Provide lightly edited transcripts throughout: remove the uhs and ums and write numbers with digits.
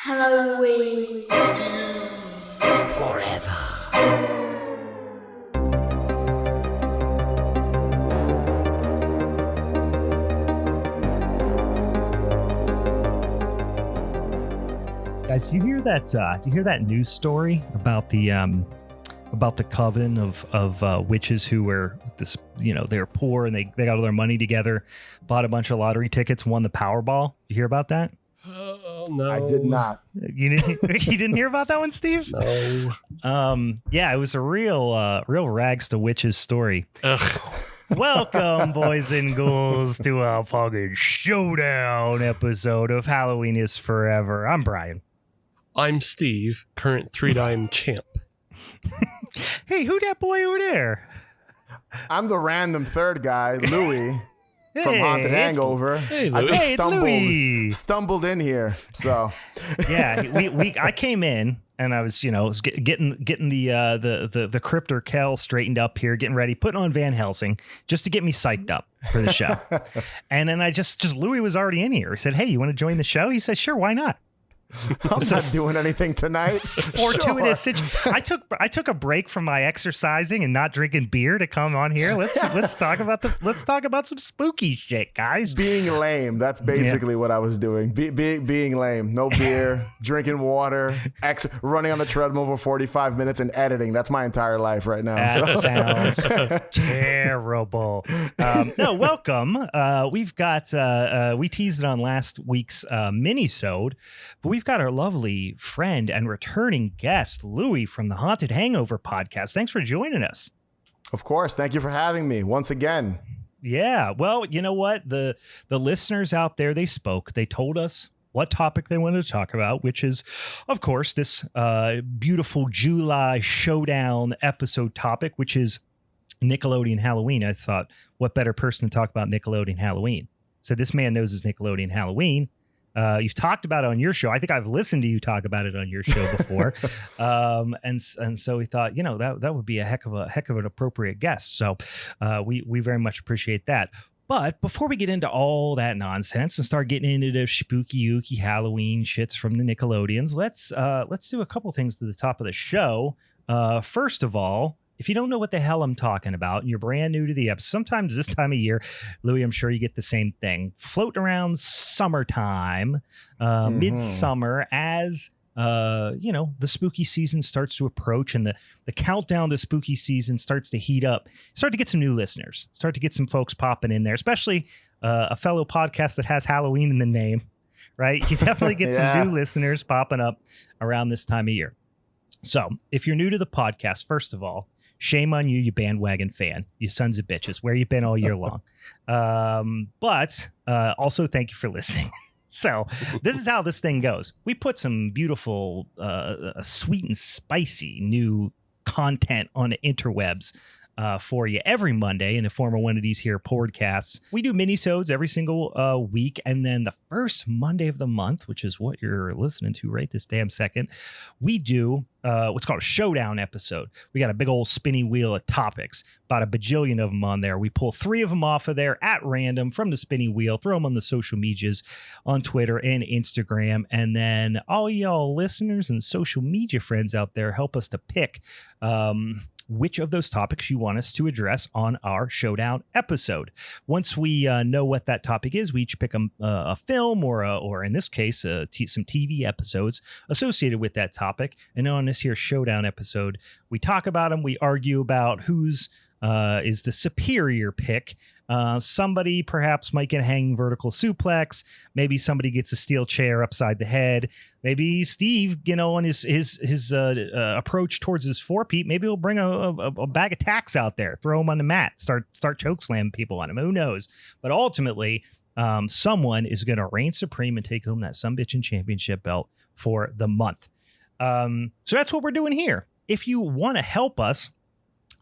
Halloween. Forever. Guys, do you hear that? Do you hear that news story about the coven of witches who were this? You know, they were poor and they got all their money together, bought a bunch of lottery tickets, won the Powerball. You hear about that? Oh no, I did not. You didn't hear about that one, Steve? No. Yeah, it was a real rags to witches story. Ugh. Welcome, boys and ghouls, to a fucking showdown episode of Halloween is Forever. I'm Brian. I'm Steve, current 3-dime champ. Hey, who that boy over there? I'm the random third guy, Louie, from Haunted Hangover. Hey, I Louie. just Hey, it's Louie. stumbled in here. So Yeah, I came in and I was, getting the Cryptor Kel straightened up here, getting ready, putting on Van Helsing just to get me psyched up for the show. And then I just Louie was already in here. He said, "Hey, you want to join the show?" He said, "Sure, why not?" I'm not doing anything tonight. Fortuitous. I took a break from my exercising and not drinking beer to come on here. Let's talk about some spooky shit, guys. Being lame. That's basically what I was doing. Being lame. No beer, drinking water, running on the treadmill for 45 minutes and editing. That's my entire life right now. That sounds terrible. No, welcome. We've got we teased it on last week's mini-sode, but we've got our lovely friend and returning guest, Louie from the Haunted Hangover podcast. Thanks for joining us. Of course. Thank you for having me once again. Yeah. Well, you know what? The listeners out there, they spoke. They told us what topic they wanted to talk about, which is, of course, this beautiful July Showdown episode topic, which is Nickelodeon Halloween. I thought, what better person to talk about Nickelodeon Halloween? So this man knows his Nickelodeon Halloween. You've talked about it on your show. I think I've listened to you talk about it on your show before. And so we thought, that would be a heck of an appropriate guest. So we very much appreciate that. But before we get into all that nonsense and start getting into the spooky ooky Halloween shits from the Nickelodeons, let's do a couple things to the top of the show. First of all, if you don't know what the hell I'm talking about and you're brand new to the episode, sometimes this time of year, Louie, I'm sure you get the same thing. Floating around summertime, midsummer, as the spooky season starts to approach and the countdown to spooky season starts to heat up. Start to get some new listeners. Start to get some folks popping in there, especially a fellow podcast that has Halloween in the name, right? You definitely get some new listeners popping up around this time of year. So if you're new to the podcast, first of all, shame on you, you bandwagon fan, you sons of bitches. Where you been all year long? But also thank you for listening. So this is how this thing goes. We put some beautiful, sweet and spicy new content on the interwebs for you every Monday in the form of one of these here podcasts. We do mini-sodes every single week. And then the first Monday of the month, which is what you're listening to right this damn second, we do what's called a showdown episode. We got a big old spinny wheel of topics, about a bajillion of them on there. We pull 3 of them off of there at random from the spinny wheel, throw them on the social medias on Twitter and Instagram. And then all y'all listeners and social media friends out there help us to pick which of those topics you want us to address on our showdown episode. Once we know what that topic is, we each pick a film or in this case, some TV episodes associated with that topic. And on this here showdown episode, we talk about them. We argue about whose is the superior pick. Somebody perhaps might get a hanging vertical suplex. Maybe somebody gets a steel chair upside the head. Maybe Steve, on his approach towards his four-peat, maybe he'll bring a bag of tacks out there, throw him on the mat, start choke slam people on him. Who knows? But ultimately, someone is going to reign supreme and take home that sumbitchin' championship belt for the month. So that's what we're doing here. If you want to help us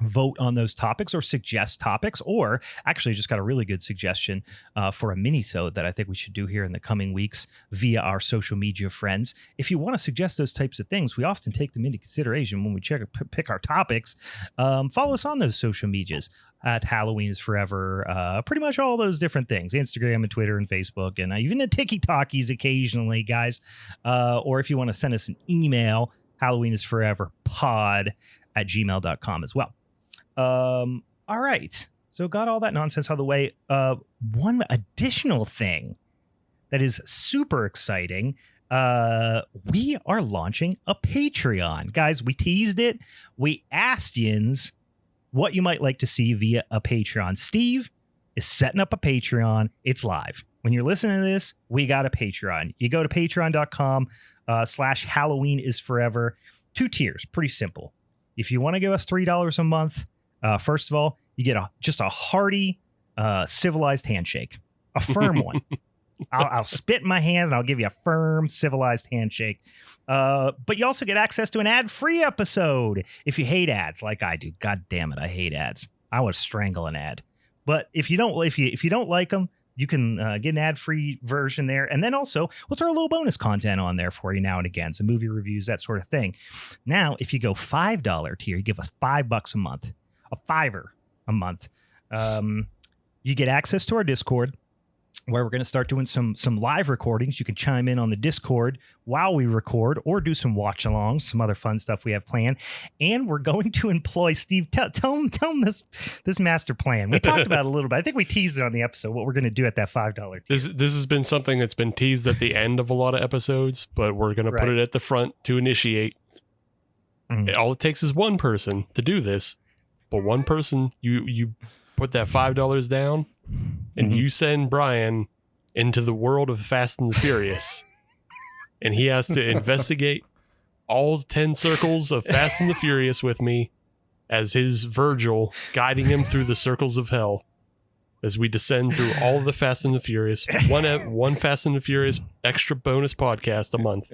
vote on those topics or suggest topics, or actually just got a really good suggestion for a mini-sode that I think we should do here in the coming weeks via our social media friends. If you want to suggest those types of things, we often take them into consideration when we pick our topics. Follow us on those social medias at Halloween is Forever, pretty much all those different things, Instagram and Twitter and Facebook, and even the TikTokies occasionally, guys. Or if you want to send us an email, HalloweenIsForeverPod@gmail.com as well. All right. So got all that nonsense out of the way. One additional thing that is super exciting. We are launching a Patreon. Guys, we teased it. We asked yins what you might like to see via a Patreon. Steve is setting up a Patreon. It's live. When you're listening to this, we got a Patreon. You go to patreon.com/HalloweenIsForever. 2 tiers. Pretty simple. If you want to give us $3 a month, first of all, you get just a hearty, civilized handshake, a firm one. I'll spit in my hand and I'll give you a firm, civilized handshake. But you also get access to an ad-free episode if you hate ads like I do. God damn it, I hate ads. I would strangle an ad. But if you don't like them, you can get an ad-free version there. And then also, we'll throw a little bonus content on there for you now and again. Some movie reviews, that sort of thing. Now, if you go $5 tier, you give us $5 a month, a $5 a month. You get access to our Discord, where we're going to start doing some live recordings. You can chime in on the Discord while we record, or do some watch-alongs, some other fun stuff we have planned. And we're going to employ Steve. Tell him this master plan. We talked about it a little bit. I think we teased it on the episode, what we're going to do at that $5 tier. This has been something that's been teased at the end of a lot of episodes, but we're going to put it at the front to initiate. All it takes is one person to do this, but one person, you put that $5 down, and you send Brian into the world of Fast and the Furious, and he has to investigate all 10 circles of Fast and the Furious with me as his Virgil, guiding him through the circles of hell as we descend through all of the Fast and the Furious. One Fast and the Furious extra bonus podcast a month.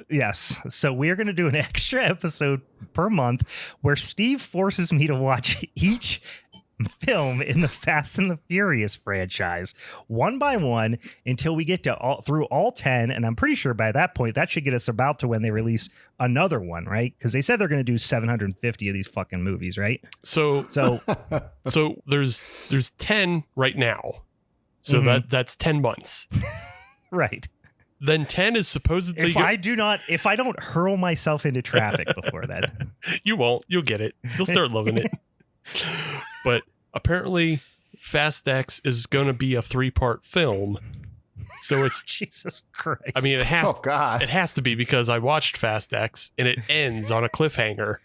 Yes. So we're going to do an extra episode per month where Steve forces me to watch each film in the Fast and the Furious franchise one by one until we get to through all 10. And I'm pretty sure by that point, that should get us about to when they release another one, right? Because they said they're going to do 750 of these fucking movies, right? So there's 10 right now. So that's 10 months. Right. Then 10 is supposedly... If I don't hurl myself into traffic before that. You won't. You'll get it. You'll start loving it. But apparently Fast X is going to be a 3-part film. So it's... Jesus Christ. I mean, it has to be, because I watched Fast X and it ends on a cliffhanger.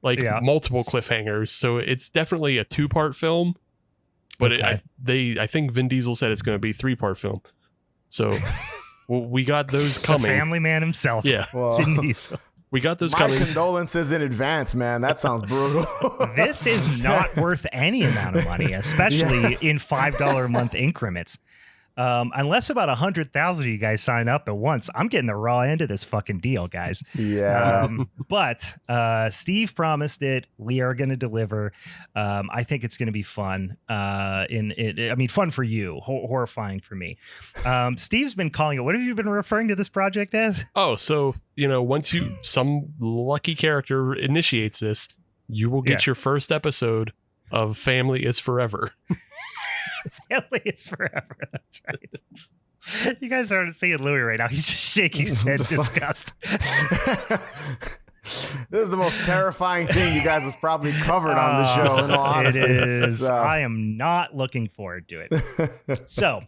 Multiple cliffhangers. So it's definitely a 2-part film. But I think Vin Diesel said it's going to be a 3-part film. So... Well, we got those coming. The family man himself. Yeah. Well, Vin Diesel. We got those my coming. condolences in advance, man. That sounds brutal. This is not worth any amount of money, especially in $5 a month increments. Unless about 100,000 of you guys sign up at once, I'm getting the raw end of this fucking deal, guys. Yeah. But Steve promised it. We are going to deliver. I think it's going to be fun. Fun for you, horrifying for me. Steve's been calling it. What have you been referring to this project as? Oh, so once some lucky character initiates this, you will get your first episode of Family is Forever. Family is Forever. That's right. You guys aren't seeing Louie right now. He's just shaking his head in disgust. This is the most terrifying thing you guys have probably covered on the show, in all honesty. It is. So. I am not looking forward to it. So,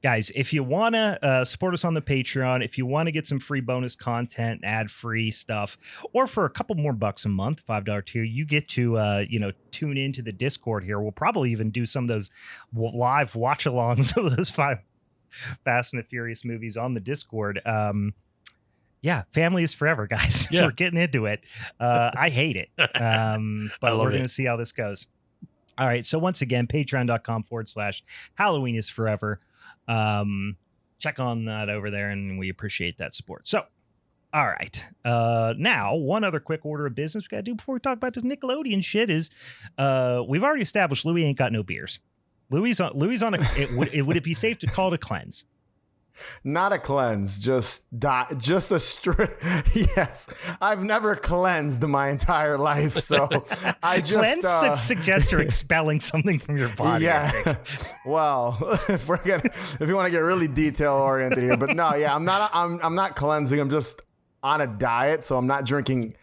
guys, if you want to support us on the Patreon, if you want to get some free bonus content, ad-free stuff, or for a couple more bucks a month, $5 tier, you get to tune into the Discord here. We'll probably even do some of those live watch-alongs of those 5 Fast and the Furious movies on the Discord. Yeah, family is forever, guys. Yeah. We're getting into it. I hate it. But we're going to see how this goes. All right. So once again, patreon.com/Halloween is Forever. Check on that over there, and we appreciate that support. So All right. Now, one other quick order of business we got to do before we talk about this Nickelodeon shit is we've already established Louie ain't got no beers. Louie's on would it be safe to call it a cleanse? Not a cleanse, just a strict. Yes, I've never cleansed my entire life, so I just cleanse suggests you're expelling something from your body. Yeah. Well, if you want to get really detail oriented here, but no, yeah, I'm not cleansing. I'm just on a diet, so I'm not drinking.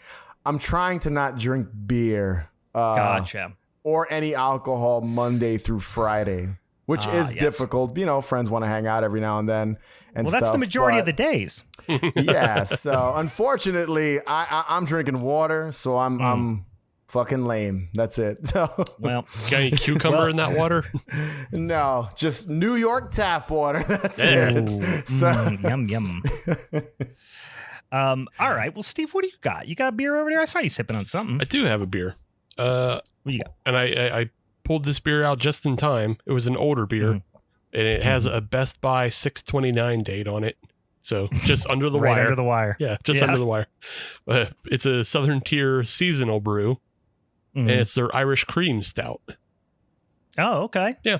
I'm trying to not drink beer. Gotcha. Or any alcohol Monday through Friday. Which is difficult. You know, friends want to hang out every now and then. And that's the majority of the days. Yeah. So unfortunately, I'm drinking water, so I'm fucking lame. That's it. So well, got any cucumber in that water? No, just New York tap water. That's it. So yum. All right. Well, Steve, what do you got? You got a beer over there? I saw you sipping on something. I do have a beer. What do you got? And I pulled this beer out just in time. It was an older beer, and it has a Best Buy 6/29 date on it. So just under the right wire. Under the wire. Yeah, just under the wire. It's a Southern Tier seasonal brew, and it's their Irish Cream Stout. Oh, okay. Yeah.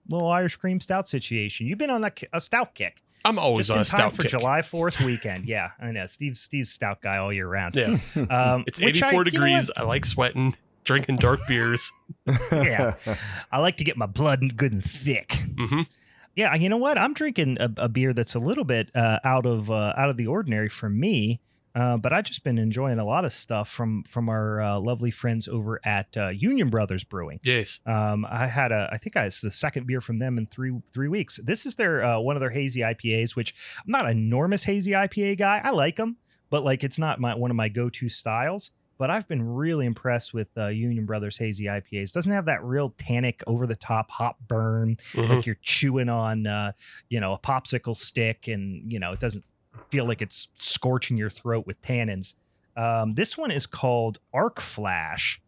Little Irish Cream Stout situation. You've been on a stout kick. I'm always just on in a time stout for kick. July 4th weekend. Yeah, I know. Steve's stout guy all year round. Yeah. It's 84 degrees. I like sweating. Drinking dark beers. Yeah. I like to get my blood good and thick. Mm-hmm. Yeah, you know what? I'm drinking a beer that's a little bit out of the ordinary for me, but I've just been enjoying a lot of stuff from our lovely friends over at Union Brothers Brewing. Yes. I think it's the second beer from them in three weeks. This is their one of their hazy IPAs, which I'm not an enormous hazy IPA guy. I like them, but like it's not one of my go-to styles. But I've been really impressed with Union Brothers Hazy IPAs. Doesn't have that real tannic, over-the-top hop burn, like you're chewing on, a popsicle stick, and it doesn't feel like it's scorching your throat with tannins. This one is called Arc Flash,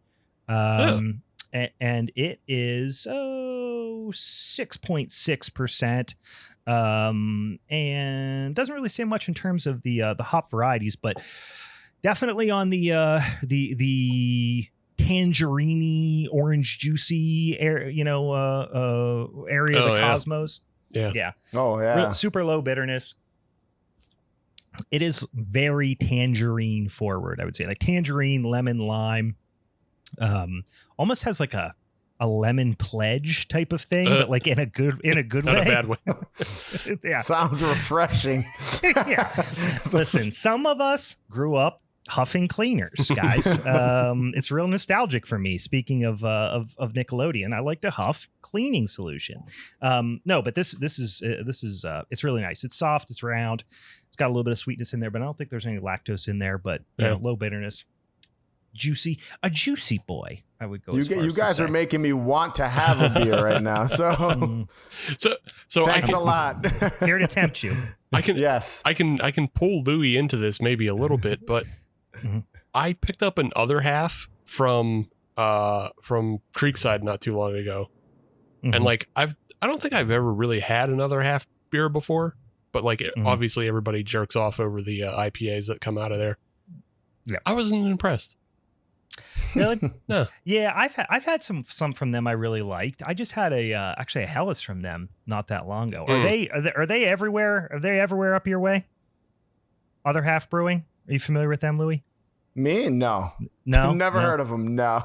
and it is 6.6%, and doesn't really say much in terms of the hop varieties, but definitely on the tangerine orange juicy area of the cosmos. Yeah. Oh yeah. Real, super low bitterness. It is very tangerine forward, I would say, like tangerine, lemon, lime. Almost has like a lemon pledge type of thing, but like in a good way. Not a bad way. Yeah. Sounds refreshing. Yeah. Listen, some of us grew up huffing cleaners, guys. It's real nostalgic for me. Speaking of Nickelodeon, I like to huff cleaning solution. No, but this is it's really nice. It's soft. It's round. It's got a little bit of sweetness in there, but I don't think there's any lactose in there. But low bitterness, juicy boy. I would go. You guys are making me want to have a beer right now. So thanks a lot. Here to tempt you. I can pull Louie into this maybe a little bit, but I picked up an other half from Creekside not too long ago, and like I don't think I've ever really had another half beer before, but like obviously everybody jerks off over the IPAs that come out of there. Yeah, I wasn't impressed. Really? No. Yeah, I've had some from them I really liked. I just had actually a Hellas from them not that long ago. Are they everywhere? Are they everywhere up your way? Other Half Brewing? Are you familiar with them, Louie? Me? No. Never heard of them. No.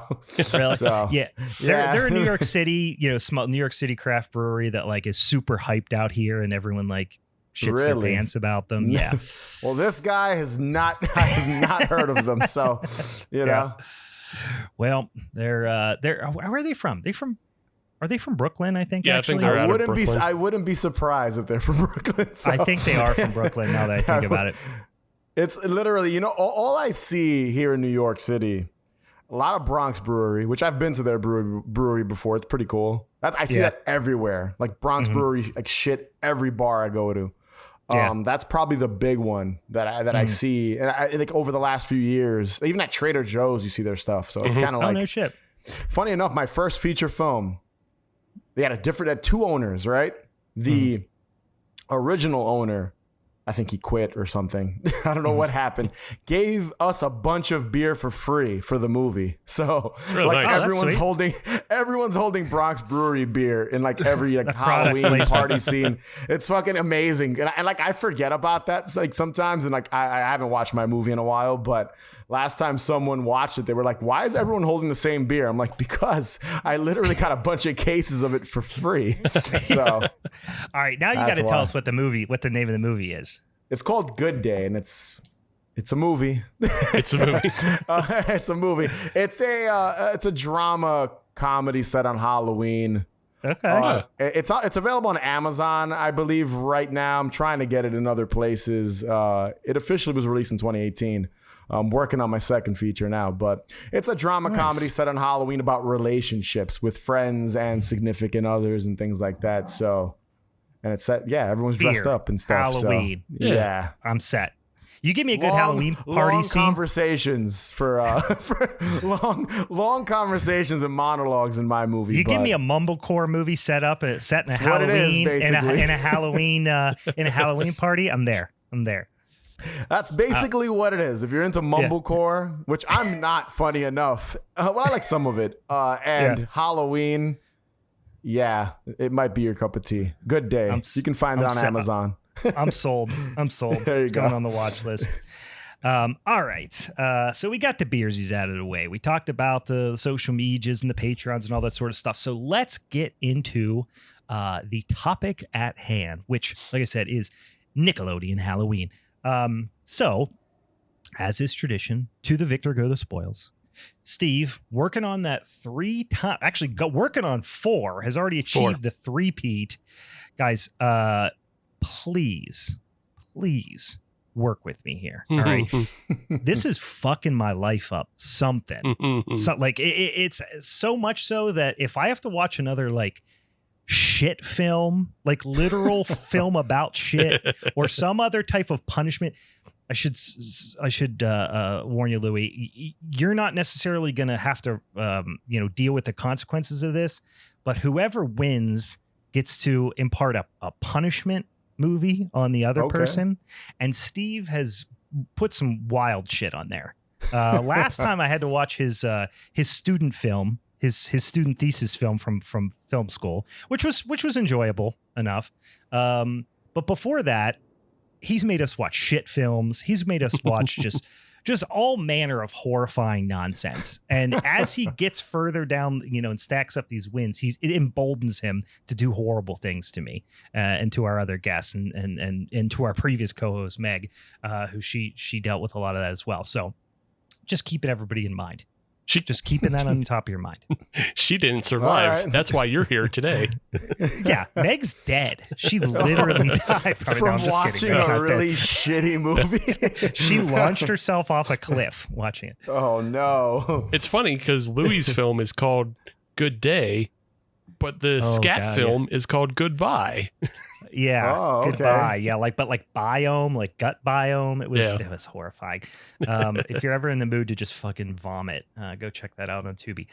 Really? So, yeah. They're a New York City, small New York City craft brewery that like is super hyped out here, and everyone like shits their pants about them. Yeah. Well, this guy I have not heard of them, so you know. Well, they're where are they from? Are they from Brooklyn? I think. Yeah, actually, I think they're out of Brooklyn. I wouldn't be surprised if they're from Brooklyn. So. I think they are from Brooklyn. Now that I think about it, it's literally all I see here in New York City. A lot of Bronx brewery, which I've been to their brewery before. It's pretty cool. I see that everywhere. Like Bronx brewery, like shit. Every bar I go to. That's probably the big one that I see, and I think over the last few years, even at Trader Joe's, you see their stuff. So it's kind of like, no shit. Funny enough, my first feature film, they had two owners, right? The original owner, I think he quit or something. I don't know what happened. Gave us a bunch of beer for free for the movie. So like nice. everyone's holding Bronx Brewery beer in like every like Halloween party scene. It's fucking amazing. And like I forget about that like sometimes, and like I haven't watched my movie in a while, but last time someone watched it, they were like, "Why is everyone holding the same beer?" I'm like, "Because I literally got a bunch of cases of it for free." So, all right, now you got to tell us what the name of the movie is. It's called Good Day, and it's a movie. It's a movie. It's a movie. It's a drama comedy set on Halloween. Okay. It's available on Amazon, I believe, right now. I'm trying to get it in other places. It officially was released in 2018. I'm working on my second feature now, but it's a drama comedy set on Halloween about relationships with friends and significant others and things like that. So, and it's set, everyone's dressed up and stuff. Halloween. So, yeah. I'm set. You give me a good Halloween party long scene. Conversations for long conversations and monologues in my movie. You give me a mumblecore movie set in a Halloween, what it is, basically. in a Halloween party. I'm there. That's basically what it is. If you're into mumblecore, which I'm not, funny enough. Well, I like some of it. And Halloween, it might be your cup of tea. Good Day. You can find it on Amazon. I'm sold. There you go. Going on the watch list. All right. So we got the beersies out of the way. We talked about the social medias and the Patreons and all that sort of stuff. So let's get into the topic at hand, which, like I said, is Nickelodeon Halloween. So, as is tradition, to the victor go the spoils. Steve, working on that 3 times, actually working on 4, has already achieved the 3-peat. Guys, please work with me here. All right. This is fucking my life up something. So like it's so much so that if I have to watch another like shit film, like literal film about shit or some other type of punishment, I should warn you, Louie, you're not necessarily going to have to deal with the consequences of this, but whoever wins gets to impart a punishment movie on the other person, and Steve has put some wild shit on there. Last time I had to watch his student film, his student thesis film from film school, which was enjoyable enough. But before that, he's made us watch shit films. He's made us watch just all manner of horrifying nonsense. And as he gets further down, and stacks up these wins, it emboldens him to do horrible things to me and to our other guests and to our previous co-host Meg, who she dealt with a lot of that as well. So just keeping everybody in mind. Just keeping that on the top of your mind. She didn't survive. Right. That's why you're here today. Yeah, Meg's dead. She literally died from watching a really shitty movie. She launched herself off a cliff watching it. Oh, no. It's funny because Louie's film is called Good Day, but the scat film is called Goodbye. Yeah, okay. Goodbye. Yeah, like biome, like gut biome. It was horrifying. If you're ever in the mood to just fucking vomit, go check that out on Tubi.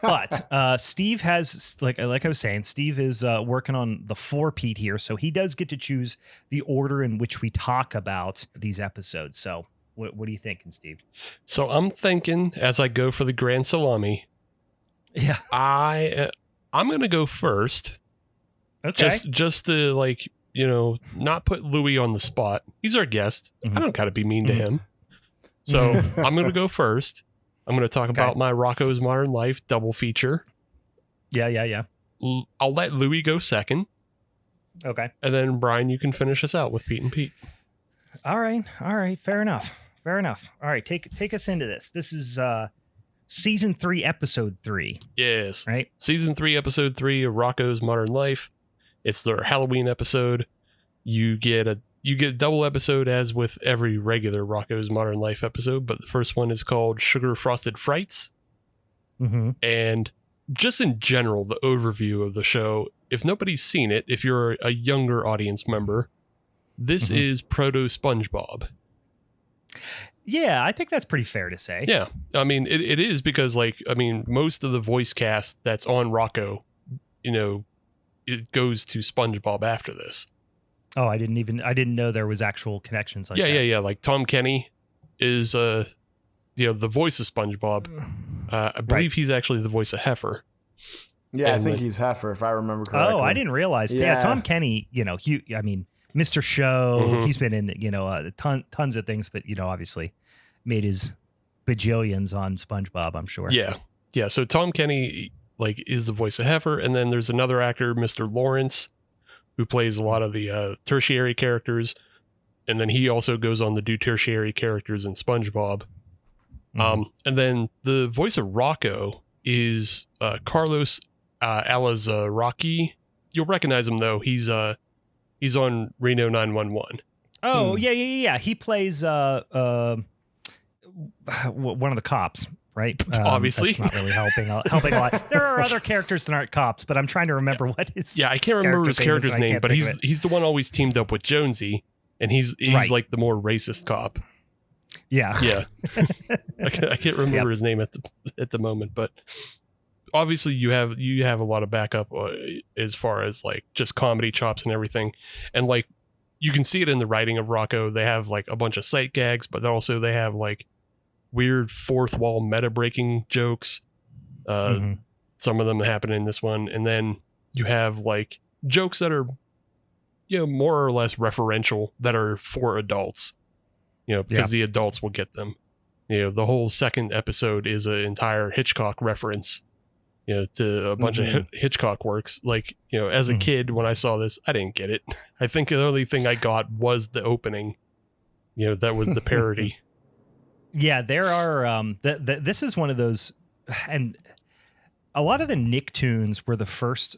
But Steve has, like I was saying, Steve is working on the 4-peat here, so he does get to choose the order in which we talk about these episodes. So, what are you thinking, Steve? So I'm thinking as I go for the Grand Salami. Yeah, I'm gonna go first. Okay. Just to not put Louie on the spot. He's our guest. I don't gotta be mean to him. So I'm gonna go first. I'm gonna talk about my Rocko's Modern Life double feature. Yeah. I'll let Louie go second. Okay. And then Brian, you can finish us out with Pete and Pete. All right. Fair enough. All right, take us into this. This is season 3, episode 3. Yes. Right. Season 3, episode 3 of Rocko's Modern Life. It's their Halloween episode. You get a double episode as with every regular Rocko's Modern Life episode, but the first one is called Sugar Frosted Frights. Mm-hmm. And just in general, the overview of the show, if nobody's seen it, if you're a younger audience member, this is proto SpongeBob. Yeah, I think that's pretty fair to say. Yeah. I mean, it is because most of the voice cast that's on Rocko, it goes to SpongeBob after this. Oh, I didn't know there was actual connections like that. Yeah. Like Tom Kenny is the voice of SpongeBob. I believe he's actually the voice of Heifer. Yeah, I think he's Heifer, if I remember correctly. Oh, I didn't realize. Yeah, Tom Kenny, Mr. Show, he's been in, tons of things, but, obviously made his bajillions on SpongeBob, I'm sure. Yeah. Yeah. So Tom Kenny, is the voice of Heifer. And then there's another actor, Mr. Lawrence, who plays a lot of the tertiary characters. And then he also goes on to do tertiary characters in SpongeBob. And then the voice of Rocko is Carlos Alazraqui. You'll recognize him though. He's on Reno 911. Oh yeah. He plays one of the cops, right? Obviously, that's not really helping a lot. There are other characters that aren't cops, but I'm trying to remember what his. Yeah, I can't remember his character's name, but he's the one always teamed up with Jonesy, and he's like the more racist cop. Yeah. I can't remember his name at the moment, but obviously you have a lot of backup as far as just comedy chops and everything, and you can see it in the writing of Rocko. They have a bunch of sight gags, but also they have weird fourth wall meta breaking jokes. Some of them happen in this one, and then you have jokes that are more or less referential that are for adults. Because the adults will get them. The whole second episode is an entire Hitchcock reference, to a bunch of Hitchcock works. As a kid, when I saw this, I didn't get it. I think the only thing I got was the opening. That was the parody. Yeah, there are. This is one of those, and a lot of the Nicktoons were the first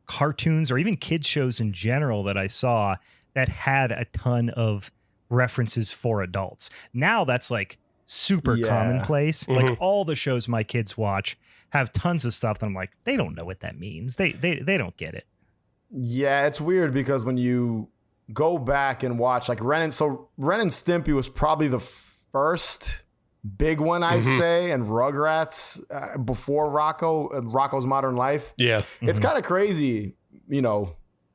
cartoons or even kids shows in general that I saw that had a ton of references for adults. Now that's super commonplace. All the shows my kids watch have tons of stuff that I'm like, they don't know what that means. They don't get it. Yeah, it's weird because when you go back and watch Ren and Stimpy was probably the first big one, I'd say, and Rugrats before Rocko's Modern Life. Yeah. It's kind of crazy,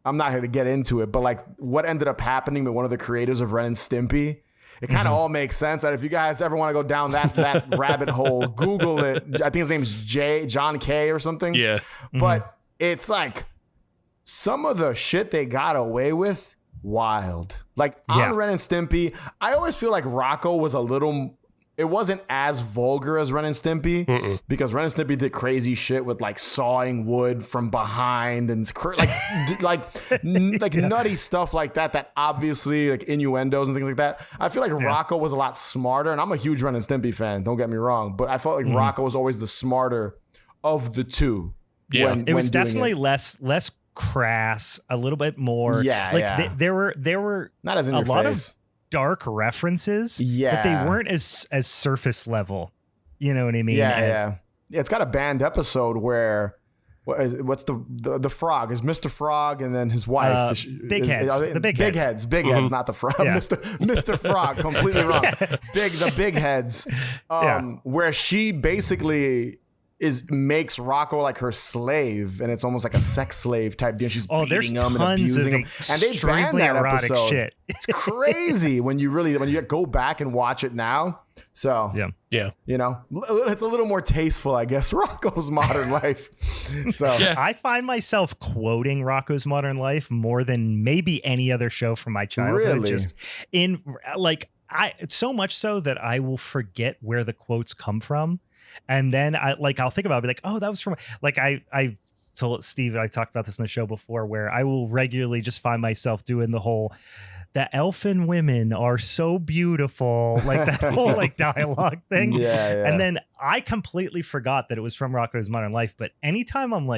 I'm not going to get into it, but what ended up happening with one of the creators of Ren and Stimpy, it kind of all makes sense. And if you guys ever want to go down that rabbit hole, Google it. I think his name is John K or something. Yeah. But it's some of the shit they got away with, wild. On Ren and Stimpy, I always feel like Rocko was it wasn't as vulgar as Ren and Stimpy because Ren and Stimpy did crazy shit with sawing wood from behind and nutty stuff like that obviously innuendos and things like that. I feel like Rocko was a lot smarter, and I'm a huge Ren and Stimpy fan, don't get me wrong, but I felt like Rocko was always the smarter of the two. Yeah, it was definitely less crass, a little bit more. There were not as in your lot face. Of dark references, but they weren't as surface level. You know what I mean? Yeah. It's got a banned episode where what's the frog is Mr. Frog and then his wife Big Heads, the Big Heads, not the frog. Mr. Frog, completely wrong. The Big Heads, where she basically makes Rocko her slave, and it's almost like a sex slave type deal. She's beating him and abusing him, and they banned that episode. Shit. It's crazy when you go back and watch it now. So it's a little more tasteful, I guess. Rocko's Modern Life. So I find myself quoting Rocko's Modern Life more than maybe any other show from my childhood. Really? Just so much so that I will forget where the quotes come from. And then I'll think about it, oh, that was from I told Steve, I talked about this in the show before, where I will regularly just find myself doing the elfin women are so beautiful, that whole dialogue thing. Yeah. And then I completely forgot that it was from Rocko's Modern Life. But anytime I'm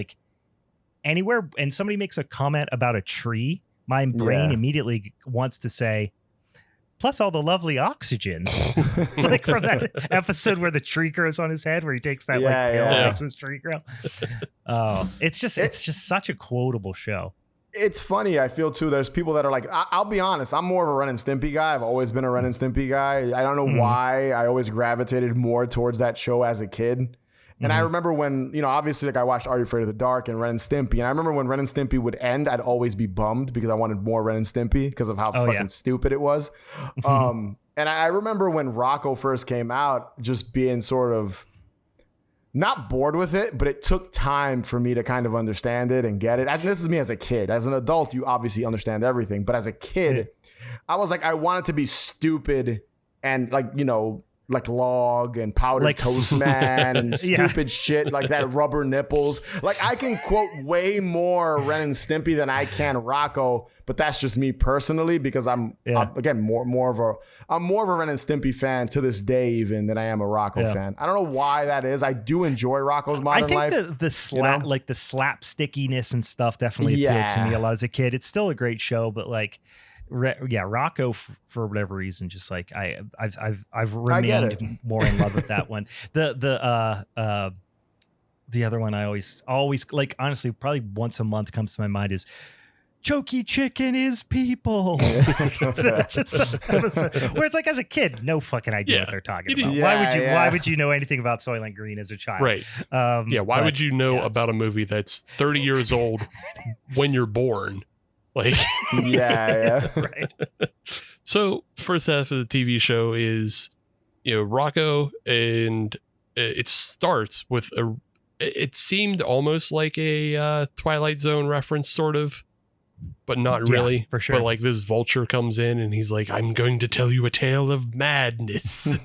anywhere and somebody makes a comment about a tree, my brain immediately wants to say, plus all the lovely oxygen, from that episode where the tree grows on his head, where he takes that pill and makes his tree grow. Oh, it's just such a quotable show. It's funny. I feel too. There's people that are I'll be honest. I'm more of a Ren and Stimpy guy. I've always been a Ren and Stimpy guy. I don't know why. I always gravitated more towards that show as a kid. And I remember when, obviously, like I watched Are You Afraid of the Dark and Ren and Stimpy. And I remember when Ren and Stimpy would end, I'd always be bummed because I wanted more Ren and Stimpy because of how fucking stupid it was. And I remember when Rocko first came out, just being sort of not bored with it, but it took time for me to kind of understand it and get it. This is me as a kid. As an adult, you obviously understand everything. But as a kid, I was like, I wanted to be stupid and like, like log and powdered like toast man and stupid shit like that, rubber nipples. Like I can quote way more Ren and Stimpy than I can Rocko, but that's just me personally because I'm again more of a Ren and Stimpy fan to this day even than I am a Rocko fan. I don't know why that is. I do enjoy Rocko's Modern Life. I think the slapstickiness and stuff definitely appealed to me a lot as a kid. It's still a great show, but like. Rocko for whatever reason, just like I've remained more in love with that one. The other one I always like, honestly, probably once a month comes to my mind is Chokey Chicken is people. Where it's like as a kid, no fucking idea what they're talking about. Why would you know anything about Soylent Green as a child? Right. Why would you know about a movie that's 30 years old when you're born? Like, right. So first half of the TV show is, Rocko, and it starts with it seemed almost like a Twilight Zone reference, sort of, but not really. For sure. But like this vulture comes in and he's like, I'm going to tell you a tale of madness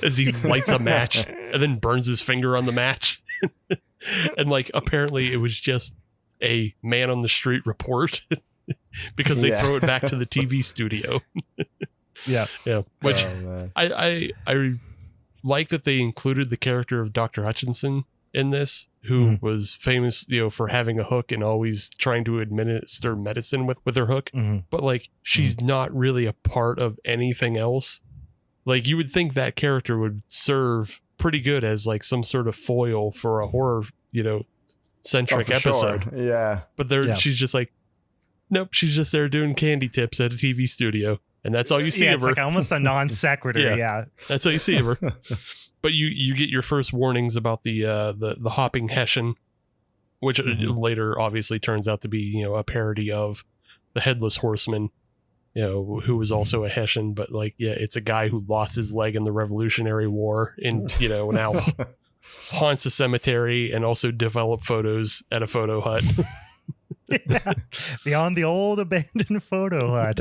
as he lights a match and then burns his finger on the match. And like, apparently it was just a man on the street report because they throw it back to the TV studio. Which I like that they included the character of Dr. Hutchinson in this, who was famous, for having a hook and always trying to administer medicine with her hook. But like, she's not really a part of anything else. Like, you would think that character would serve pretty good as like some sort of foil for a horror, centric episode. Sure. Yeah. But she's just like, nope, she's just there doing candy tips at a TV studio. And that's all you see of her. It's like almost a non sequitur. That's all you see of her. But you get your first warnings about the hopping Hessian, which later obviously turns out to be, a parody of the Headless Horseman, who was also a Hessian, but like, it's a guy who lost his leg in the Revolutionary War and, now haunts a cemetery and also develop photos at a photo hut. Beyond the old abandoned photo hut.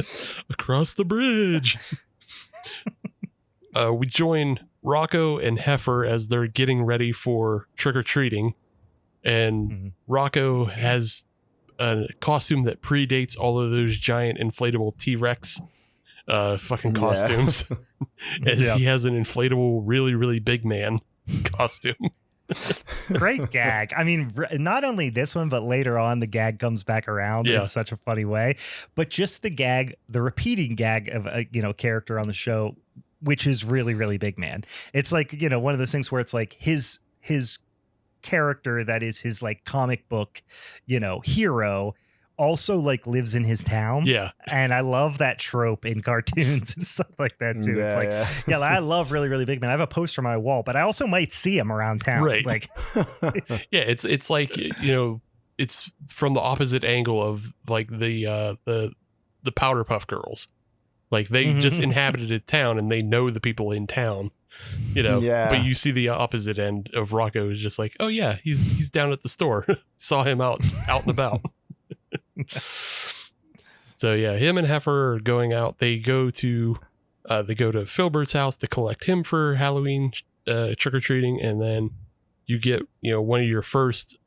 Across the bridge. We join Rocko and Heifer as they're getting ready for trick-or-treating. And Rocko has a costume that predates all of those giant inflatable T-Rex fucking costumes. As he has an inflatable, really, really big man costume. Great gag. I mean, not only this one, but later on the gag comes back around in such a funny way. But just the repeating gag of a character on the show, which is really, really big man. It's like, one of those things where it's like his character that is his like comic book, hero also like lives in his town. Yeah. And I love that trope in cartoons and stuff like that too. It's like, I love really, really big man. I have a poster on my wall, but I also might see him around town. Right. Like, it's like, it's from the opposite angle of like the Powderpuff Girls. Like they just inhabited a town and they know the people in town, but you see the opposite end of Rocko is just like, oh yeah, he's down at the store. Saw him out and about. So him and Heifer are going out. They go to Filbert's house to collect him for Halloween trick-or-treating. And then you get, one of your first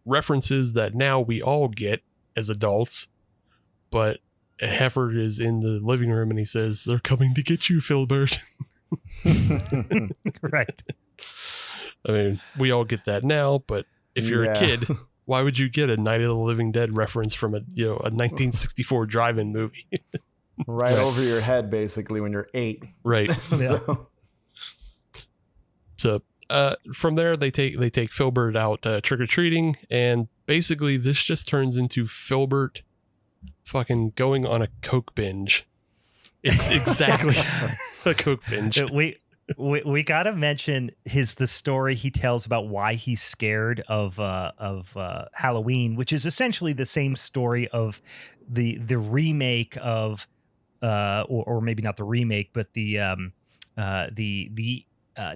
references that now we all get as adults, but Heifer is in the living room and he says, "They're coming to get you, Filbert." Right. I mean, we all get that now, but if you're a kid, why would you get a Night of the Living Dead reference from a 1964 drive-in movie? right over your head, basically, when you're 8. Right. So from there, they take Filbert out trick-or-treating, and basically this just turns into Filbert fucking going on a Coke binge. It's exactly a Coke binge. we gotta mention the story he tells about why he's scared of Halloween, which is essentially the same story of the remake of or maybe not the remake, but the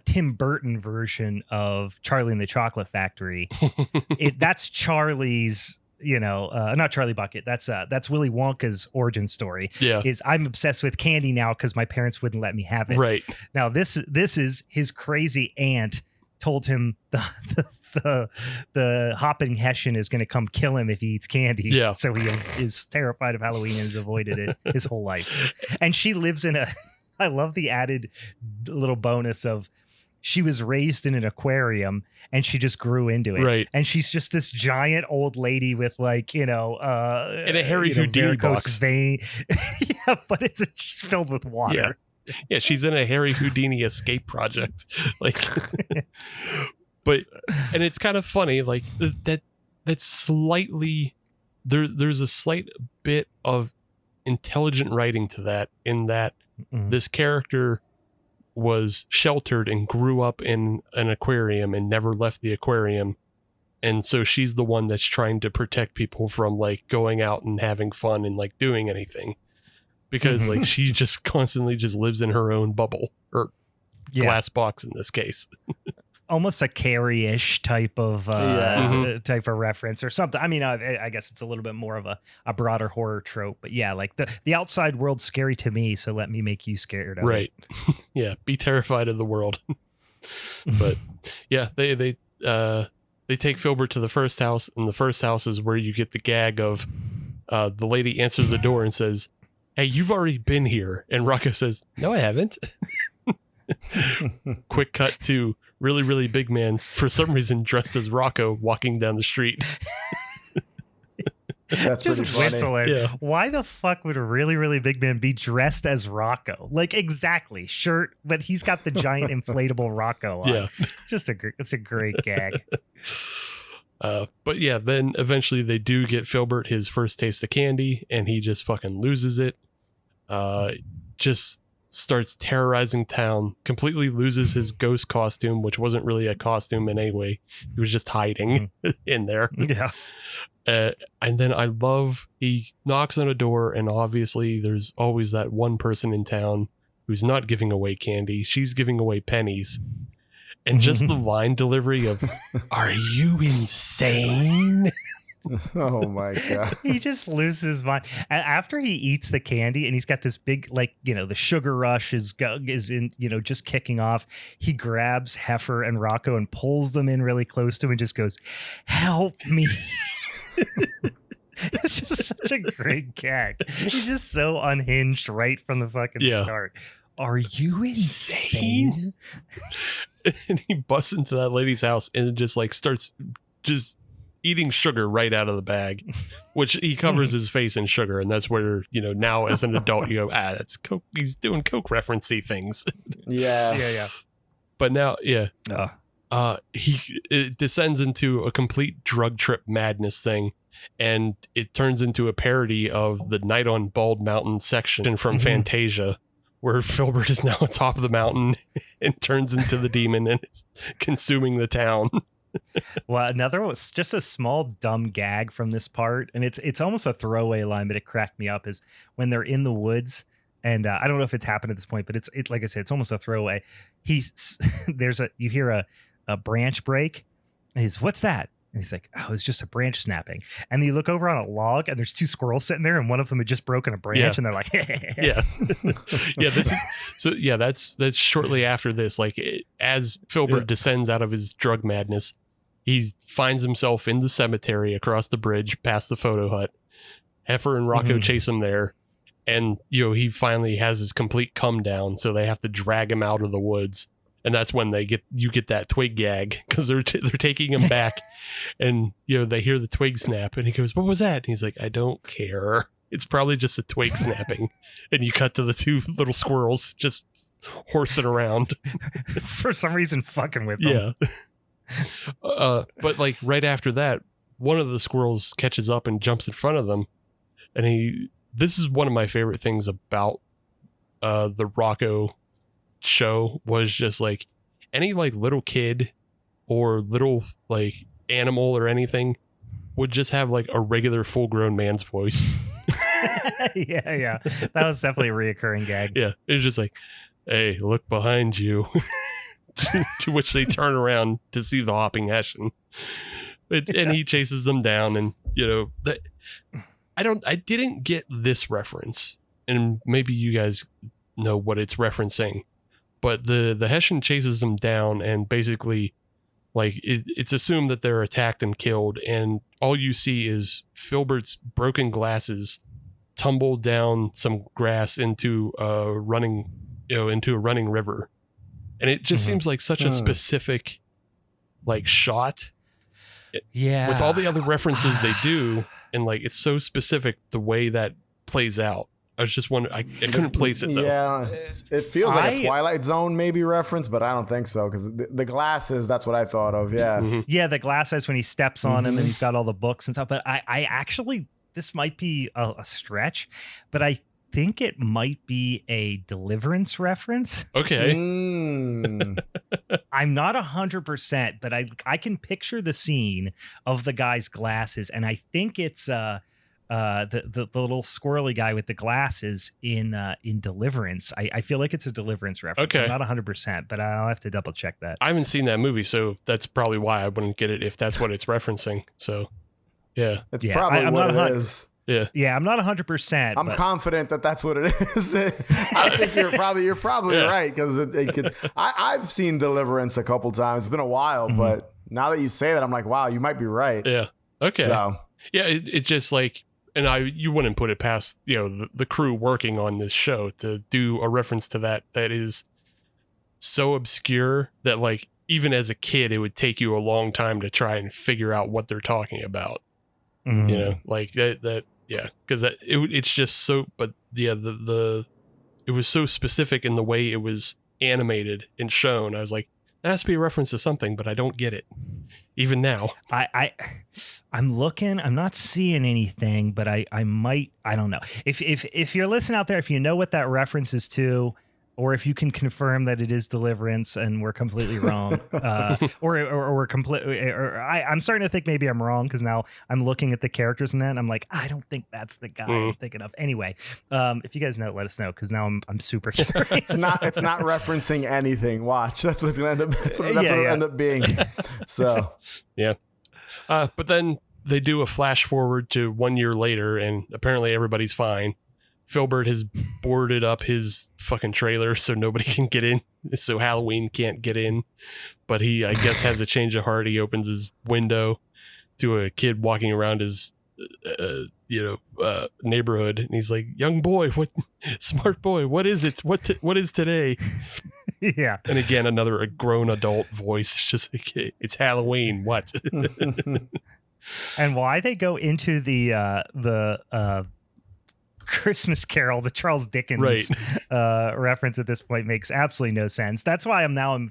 Tim Burton version of Charlie and the Chocolate Factory. That's Charlie's, not Charlie Bucket. That's Willy Wonka's origin story. Yeah. Is I'm obsessed with candy now because my parents wouldn't let me have it. Right. Now this is his crazy aunt told him the hopping Hessian is going to come kill him if he eats candy. Yeah. So he is terrified of Halloween and has avoided it his whole life. And she lives in I love the added little bonus of she was raised in an aquarium and she just grew into it. Right. And she's just this giant old lady with in a Harry Houdini box. Vein. Yeah, but it's filled with water. Yeah, she's in a Harry Houdini escape project. But it's kind of funny, like that's slightly there's a slight bit of intelligent writing to that, in that this character was sheltered and grew up in an aquarium and never left the aquarium. And so she's the one that's trying to protect people from going out and having fun and doing anything, because she just constantly just lives in her own bubble, or glass box in this case. Almost a Carrie-ish type of reference or something. I mean, I guess it's a little bit more of a broader horror trope, but yeah, the outside world's scary to me, so let me make you scared of it. Right. Yeah, be terrified of the world. But yeah, they take Filbert to the first house, and the first house is where you get the gag of the lady answers the door and says, "Hey, you've already been here." And Rocko says, "No, I haven't." Quick cut to really, really big man, for some reason dressed as Rocko, walking down the street. That's just pretty funny. whistling. Yeah. Why the fuck would a really, really big man be dressed as Rocko? Exactly, shirt, but he's got the giant inflatable Rocko on. Yeah, it's a great gag. But yeah, then eventually they do get Filbert his first taste of candy, and he just fucking loses it. Just starts terrorizing town, completely loses his ghost costume, which wasn't really a costume in any way. He was just hiding in there. Yeah. And then I love, he knocks on a door, and obviously there's always that one person in town who's not giving away candy. She's giving away pennies. And just the line delivery of, "Are you insane?" Oh my God. He just loses his mind. After he eats the candy and he's got this big, the sugar rush is in, just kicking off. He grabs Heifer and Rocko and pulls them in really close to him and just goes, "Help me." It's just such a great gag. He's just so unhinged right from the fucking start. Are you insane? And he busts into that lady's house and just starts just eating sugar right out of the bag, which he covers his face in sugar. And that's where, now as an adult, you go, that's Coke. He's doing Coke referencey things. Yeah. But now, it descends into a complete drug trip madness thing. And it turns into a parody of the Night on Bald Mountain section from Fantasia, where Filbert is now on top of the mountain and turns into the demon and is consuming the town. Well, another was just a small dumb gag from this part, and it's almost a throwaway line, but it cracked me up, is when they're in the woods, and I don't know if it's happened at this point, but it's like I said, it's almost a throwaway. You hear a branch break, and he's, "What's that?" And he's like, "Oh, it's just a branch snapping." And you look over on a log, and there's two squirrels sitting there, and one of them had just broken a branch, and they're like, yeah. That's shortly after this. As Filbert descends out of his drug madness, he finds himself in the cemetery across the bridge past the photo hut. Heifer and Rocko chase him there, and he finally has his complete come down, so they have to drag him out of the woods. And that's when you get that twig gag, because they're taking him back, and they hear the twig snap, and he goes, "What was that?" And he's like, "I don't care. It's probably just a twig snapping." And you cut to the two little squirrels just horsing around for some reason, fucking with them. Yeah. But right after that, one of the squirrels catches up and jumps in front of them, and this is one of my favorite things about the Rocko show was just like any like little kid or little like animal or anything would just have like a regular full grown man's voice. Yeah. That was definitely a reoccurring gag. Yeah. It's just like, hey, look behind you. To which they turn around to see the hopping Hessian. And he chases them down, and I didn't get this reference, and maybe you guys know what it's referencing, but the Hessian chases them down, and basically like it's assumed that they're attacked and killed, and all you see is Filbert's broken glasses tumble down some grass into a running river. And it just seems like such a specific like shot. Yeah. With all the other references they do, and like it's so specific the way that plays out. I was just wondering, I couldn't place it though. Yeah, it feels like a Twilight Zone maybe reference, but I don't think so, because the glasses, that's what I thought of. Yeah. Mm-hmm. Yeah, the glasses when he steps on him and he's got all the books and stuff. But I actually, this might be a stretch, but I think it might be a Deliverance reference. Okay. I'm not 100%, but I can picture the scene of the guy's glasses, and I think it's the little squirrely guy with the glasses in Deliverance. I feel like it's a Deliverance reference. Okay. I'm not 100%, but I'll have to double check that. I haven't seen that movie, so that's probably why I wouldn't get it if that's what it's referencing. So, yeah. It's probably what it is. Yeah, I'm not 100%. I'm confident that that's what it is. I think you're probably right, because it could. I've seen Deliverance a couple times. It's been a while, but now that you say that, I'm like, wow, you might be right. Yeah. Okay. So yeah, it just like, and you wouldn't put it past the crew working on this show to do a reference to that is so obscure that like even as a kid it would take you a long time to try and figure out what they're talking about. Like that. Yeah, because it's just so, but yeah, it was so specific in the way it was animated and shown. I was like, that has to be a reference to something, but I don't get it, even now. I'm looking, I'm not seeing anything, but I might, I don't know. If you're listening out there, if you know what that reference is to, or if you can confirm that it is Deliverance and we're completely wrong, or we're completely, or I'm starting to think maybe I'm wrong, because now I'm looking at the characters in that and I'm like, I don't think that's the guy I'm thinking of. Anyway, if you guys know, let us know, because now I'm super curious. It's not referencing anything. Watch, that's what it's gonna end up. That's what it'll end up being. So yeah, but then they do a flash forward to 1 year later, and apparently everybody's fine. Filbert has boarded up his fucking trailer so nobody can get in, so Halloween can't get in. But he, I guess, has a change of heart. He opens his window to a kid walking around his, neighborhood, and he's like, "Young boy, smart boy, what is it? What is today?" Yeah. And again, another grown adult voice. It's just like, it's Halloween. What? And why they go into the Christmas Carol, the Charles Dickens reference at this point makes absolutely no sense. That's why I'm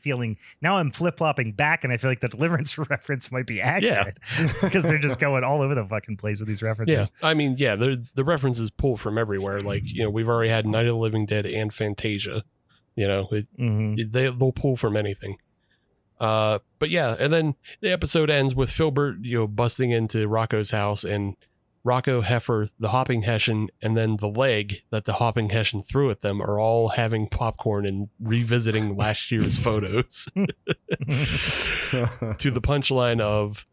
flip-flopping back, and I feel like the Deliverance reference might be accurate, because they're just going all over the fucking place with these references. Yeah, I mean, yeah, the references pull from everywhere. Like, we've already had Night of the Living Dead and Fantasia. They'll pull from anything. But yeah, and then the episode ends with Filbert, busting into Rocco's house, and Rocko, Heifer, the hopping Hessian, and then the leg that the hopping Hessian threw at them are all having popcorn and revisiting last year's photos. To the punchline of,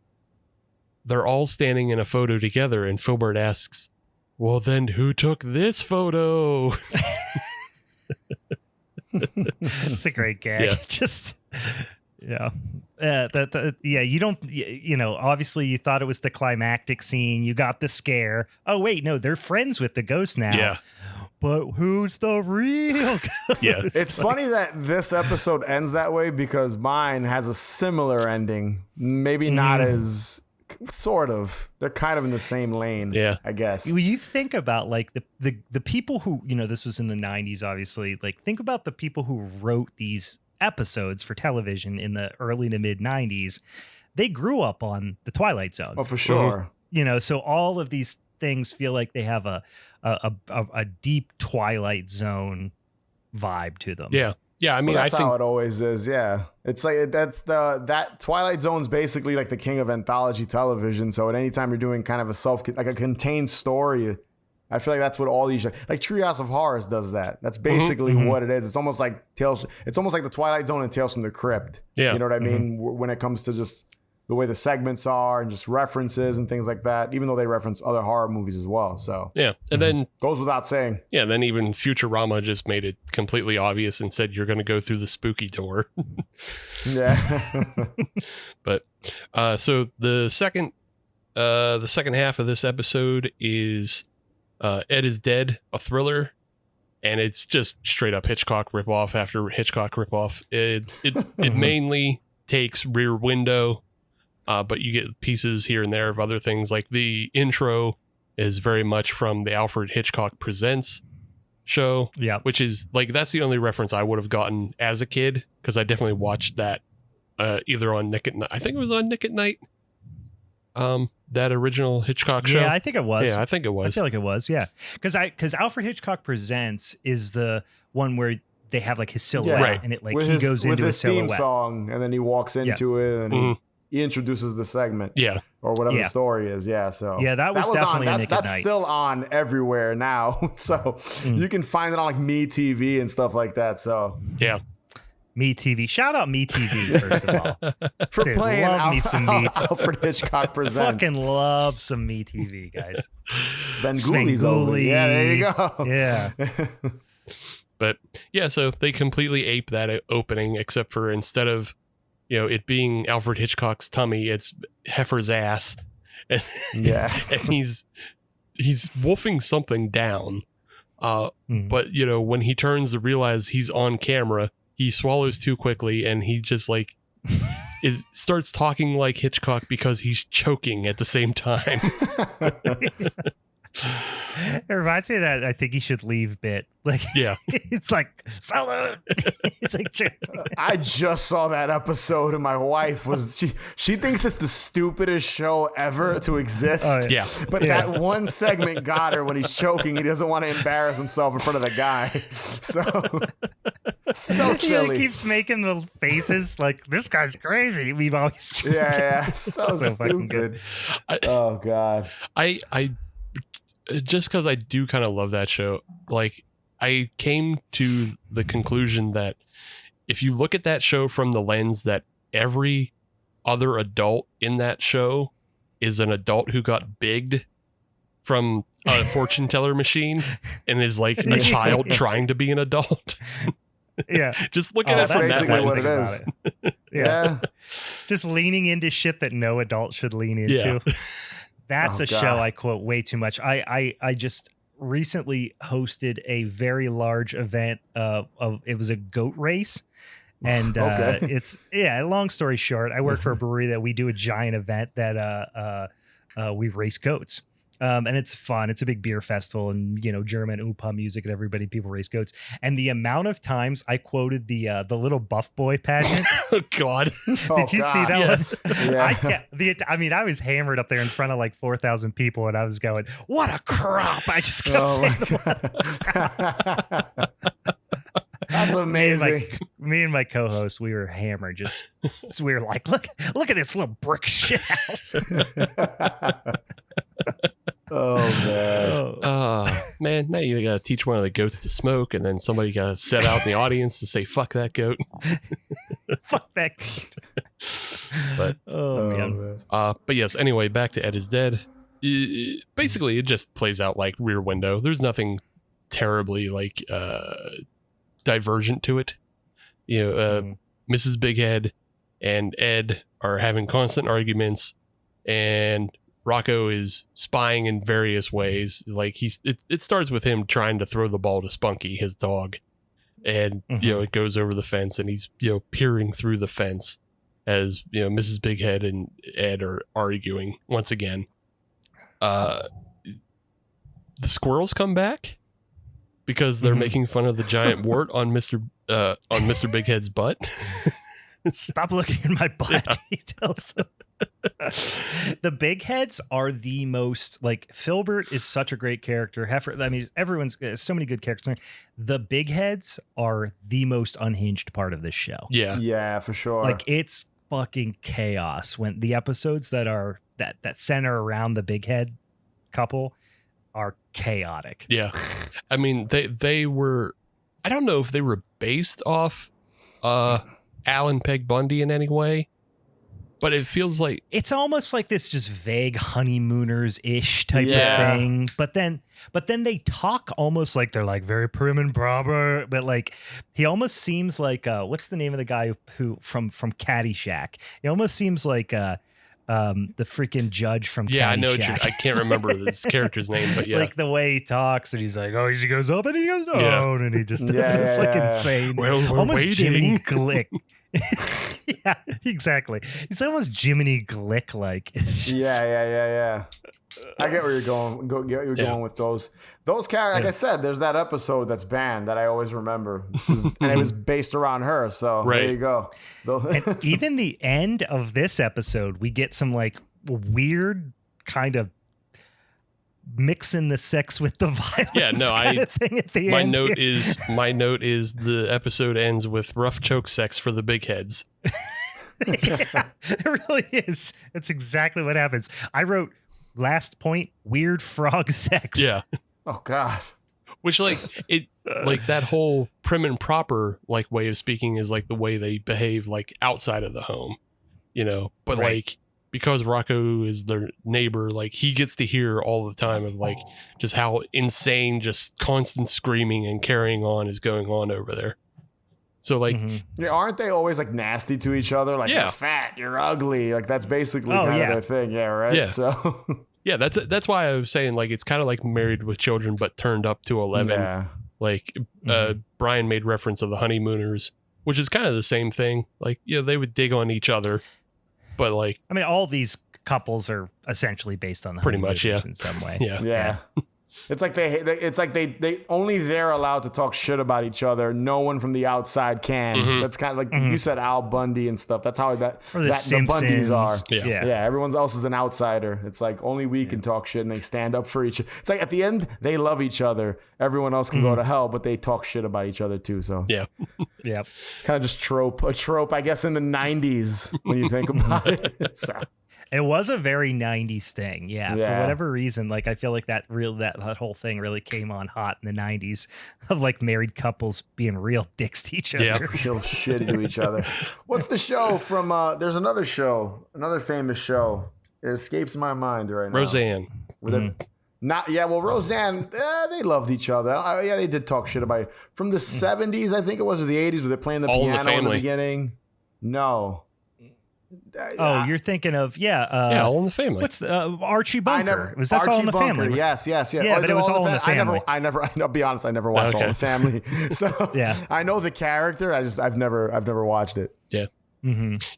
they're all standing in a photo together, and Filbert asks, "Well, then who took this photo?" It's a great gag. Yeah. Just... Yeah. You don't, obviously you thought it was the climactic scene. You got the scare. Oh, wait, no, they're friends with the ghost now. Yeah. But who's the real ghost? Yeah. It's funny that this episode ends that way, because mine has a similar ending. Maybe not as sort of. They're kind of in the same lane. Yeah. I guess. When you think about like the people who, this was in the 90s, obviously, like think about the people who wrote these episodes for television in the early to mid 90s. They grew up on the Twilight Zone. Oh, for sure. So all of these things feel like they have a deep Twilight Zone vibe to them. Yeah. Yeah, I mean, that's I think how it always is. Yeah, it's like that Twilight Zone's basically like the king of anthology television. So at any time you're doing kind of a contained story, I feel like that's what all these like Treehouse of Horrors does that. That's basically what it is. It's almost like It's almost like the Twilight Zone and Tales from the Crypt. Yeah, you know what I mean when it comes to just the way the segments are and just references and things like that, even though they reference other horror movies as well. So yeah. And then goes without saying. Yeah, then even Futurama just made it completely obvious and said you're going to go through the spooky door. Yeah. But so the second half of this episode is Ed is Dead, a thriller, and it's just straight up Hitchcock ripoff after Hitchcock ripoff. It mainly takes Rear Window. But you get pieces here and there of other things. Like the intro is very much from the Alfred Hitchcock Presents show. Yeah. Which is like, that's the only reference I would have gotten as a kid, because I definitely watched that either on Nick at Night. I think it was on Nick at Night. That original Hitchcock show. Yeah, I think it was. Yeah, I think it was. I feel like it was. Yeah. Because Alfred Hitchcock Presents is the one where they have like his silhouette Right. and it like with he goes into his a silhouette. theme song, and then he walks into it and he introduces the segment. Yeah. Or whatever the story is. Yeah. So yeah, that was definitely on, a Nick at That's Night. still on everywhere now. So you can find it on like Me TV and stuff like that. So yeah. Me TV. Shout out Me TV, first of all. for Dude, playing love me some Me Alfred Hitchcock Presents. Fucking love some Me TV, guys. Sven Gulli's over. Yeah, there you go. Yeah. But yeah, so they completely ape that opening, except for instead of, it being Alfred Hitchcock's tummy, it's Heifer's ass. Yeah. And he's wolfing something down. But, when he turns to realize he's on camera, he swallows too quickly, and he just like starts talking like Hitchcock because he's choking at the same time. It reminds me of that I think he should leave bit. Like, yeah, it's like salute. It's like I just saw that episode, and my wife she thinks it's the stupidest show ever to exist. Oh, yeah. But that one segment got her when he's choking. He doesn't want to embarrass himself in front of the guy. So silly. He keeps making the faces like this guy's crazy. We've always choking. Yeah. So fucking stupid. Oh God. I just because I do kind of love that show, like I came to the conclusion that if you look at that show from the lens that every other adult in that show is an adult who got bigged from a fortune teller machine and is like a child trying to be an adult. Yeah. Just look at it from that basically what lens. it is. Yeah. Just leaning into shit that no adult should lean into. Yeah. That's a show I quote way too much. I just recently hosted a very large event it was a goat race. And long story short, I work for a brewery that we do a giant event that we race goats. And it's fun. It's a big beer festival and, German Oompa music and people race goats. And the amount of times I quoted the little buff boy pageant. Oh, God. Did you see that one? Yeah. I was hammered up there in front of like 4,000 people and I was going, what a crop. I just kept saying That's amazing. Me and my co-host, we were hammered. We were like, look at this little brick shit house. Oh man! Now you gotta teach one of the goats to smoke, and then somebody gotta set out in the audience to say "fuck that goat." Fuck that goat. But man. But yes. Anyway, back to Ed is Dead. Basically, it just plays out like Rear Window. There's nothing terribly like divergent to it. Mrs. Bighead and Ed are having constant arguments, and Rocko is spying in various ways. Like it starts with him trying to throw the ball to Spunky, his dog. And, it goes over the fence and he's, peering through the fence as, Mrs. Bighead and Ed are arguing once again. The squirrels come back because they're making fun of the giant wart on Mr. Bighead's butt. Stop looking at my butt. He tells him. The big heads are the most, like, Filbert is such a great character. Heifer, I mean, everyone's so many good characters. The big heads are the most unhinged part of this show. Yeah. Yeah, for sure. Like, it's fucking chaos when the episodes that are that center around the big head couple are chaotic. Yeah. I mean, they were, I don't know if they were based off Alan Peg Bundy in any way, but it feels like it's almost like this just vague honeymooners-ish type of thing. But then they talk almost like they're like very prim and proper. But like he almost seems like what's the name of the guy who from Caddyshack? He almost seems like the freaking judge from Caddyshack. I know. I can't remember this character's name, but yeah, like the way he talks and he's like, oh, he goes up and he goes down and he just does this like insane, well, we're almost waiting. Jiminy Glick. Yeah, exactly. It's almost Jiminy Glick like. Yeah. I get where you're going. Going with those characters. Like I said, there's that episode that's banned that I always remember, and it was based around her. So there you go. And even the end of this episode, we get some like weird kind of mixing the sex with the violence kind of thing at the my end. My note is the episode ends with rough choke sex for the big heads. Yeah, it really is. That's exactly what happens. I wrote last point, weird frog sex. Yeah. Oh God. Which like it like that whole prim and proper like way of speaking is like the way they behave like outside of the home, you know. But like because Rocko is their neighbor, like he gets to hear all the time of like just how insane, just constant screaming and carrying on is going on over there. So like, yeah, aren't they always like nasty to each other? Like you're fat, you're ugly. Like that's basically kind of their thing. Yeah, right. Yeah. So yeah, that's why I was saying like it's kind of like Married with Children, but turned up to 11. Yeah. Like Brian made reference of the honeymooners, which is kind of the same thing. Like they would dig on each other, but like I mean, all these couples are essentially based on the pretty much in some way. Yeah. It's like they only they're allowed to talk shit about each other. No one from the outside can. That's kind of like you said, Al Bundy and stuff. That's how the Bundys are. Yeah. Everyone else is an outsider. It's like only we can talk shit and they stand up for each other. It's like at the end they love each other. Everyone else can go to hell, but they talk shit about each other too. So yeah. Kind of just a trope, I guess, in the 90s when you think about it. So. It was a very 90s thing. Yeah. For whatever reason, like I feel like that whole thing really came on hot in the 90s of like married couples being real dicks to each other. Yeah. Real shitty to each other. What's the show from there's another famous show. It escapes my mind right now. Roseanne. Roseanne, they loved each other. They did talk shit about it. From the 70s, I think it was, or the 80s, where they're playing the piano in the beginning. No. You're thinking of All in the Family. What's Archie Bunker? That's All in the Family? Yes. Yeah, but it was All in the Family. I'll be honest, I never watched All in the Family. So I know the character. I've never watched it. Yeah.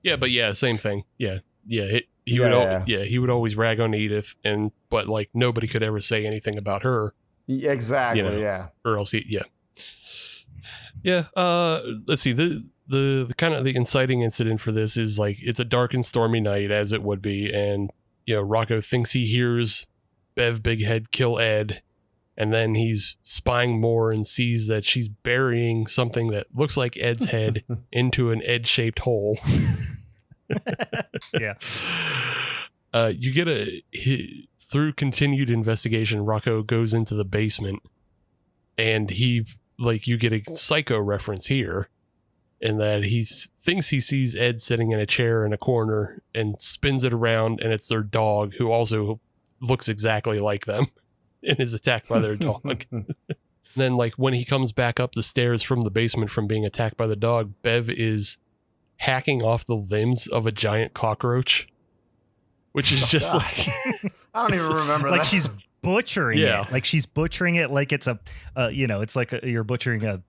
Yeah, but same thing. Yeah. He would always rag on Edith, but like nobody could ever say anything about her. Exactly. Or else let's see. The kind of the inciting incident for this is like it's a dark and stormy night, as it would be, and Rocko thinks he hears Bev Bighead kill Ed, and then he's spying more and sees that she's burying something that looks like Ed's head into an Ed-shaped hole. You get through continued investigation, Rocko goes into the basement, and you get a Psycho reference here. In that he thinks he sees Ed sitting in a chair in a corner and spins it around, and it's their dog, who also looks exactly like them and is attacked by their dog. Then, like, when he comes back up the stairs from the basement from being attacked by the dog, Bev is hacking off the limbs of a giant cockroach, which is just like... I don't even remember that. Like she's butchering it. Like she's butchering it like it's it's like you're butchering a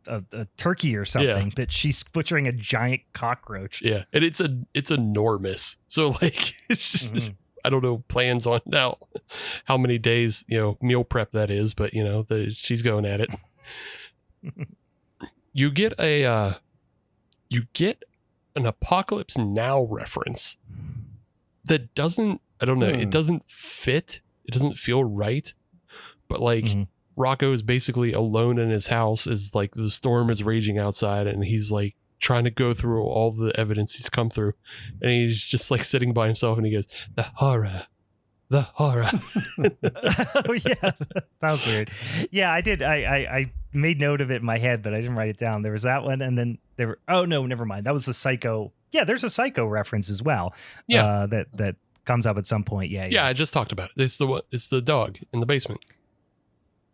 turkey or something, but she's butchering a giant cockroach. Yeah, and it's enormous. So like it's just, I don't know plans on how many days meal prep that is, but she's going at it. You get an Apocalypse Now reference that doesn't, I don't know, it doesn't fit. It doesn't feel right. But like Rocko is basically alone in his house as like the storm is raging outside, and he's like trying to go through all the evidence he's come through. And he's just like sitting by himself and he goes, the horror. Oh yeah, that was weird. Yeah, I did. I made note of it in my head, but I didn't write it down. There was that one, and then there were. Oh no, never mind. That was the Psycho. Yeah, there's a Psycho reference as well. Yeah, that comes up at some point. Yeah. I just talked about it. It's the dog in the basement.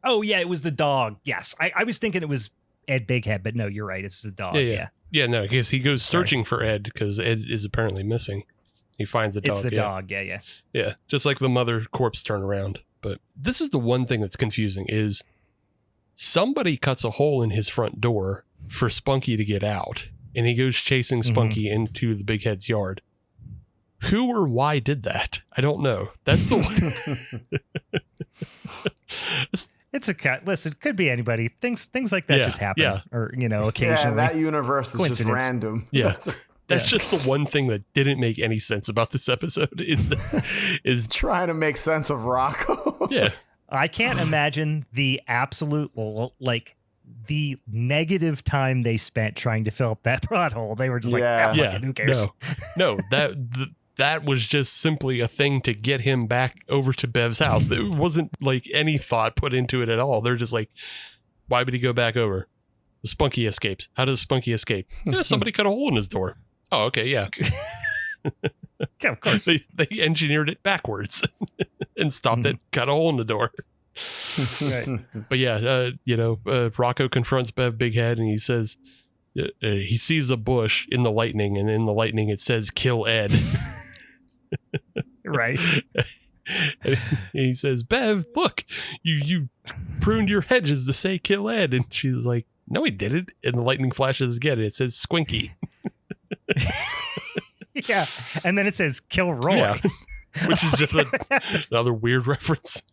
Oh yeah, it was the dog. Yes, I was thinking it was Ed Bighead, but no, you're right. It's the dog. Yeah. No, because he goes searching for Ed because Ed is apparently missing. He finds the dog. It's the dog. Yeah. Just like the mother corpse turnaround. But this is the one thing that's confusing is somebody cuts a hole in his front door for Spunky to get out, and he goes chasing Spunky into the big head's yard. Who or why did that? I don't know. That's the one. It's a cut. Listen, it could be anybody. Things like that just happen. Yeah. Or, occasionally. Yeah, that universe is just random. Yeah. That's just the one thing that didn't make any sense about this episode is trying to make sense of Rocko. Yeah. I can't imagine the absolute, like, the negative time they spent trying to fill up that plot hole. They were just fucking, who cares? No, that was just simply a thing to get him back over to Bev's house. There wasn't like any thought put into it at all. They're just like, why would he go back over? The Spunky escapes. How does Spunky escape? Yeah, somebody cut a hole in his door. Oh, okay, yeah. Yeah, of course. They engineered it backwards and stopped it, cut a hole in the door. Right. But yeah, Rocko confronts Bev Bighead and he says, he sees a bush in the lightning, and in the lightning it says, kill Ed. Right. And he says, Bev, look, you pruned your hedges to say kill Ed. And she's like, no, he didn't. And the lightning flashes again. And it says Squinky. Yeah. And then it says kill Roy. Yeah. Which is just another weird reference.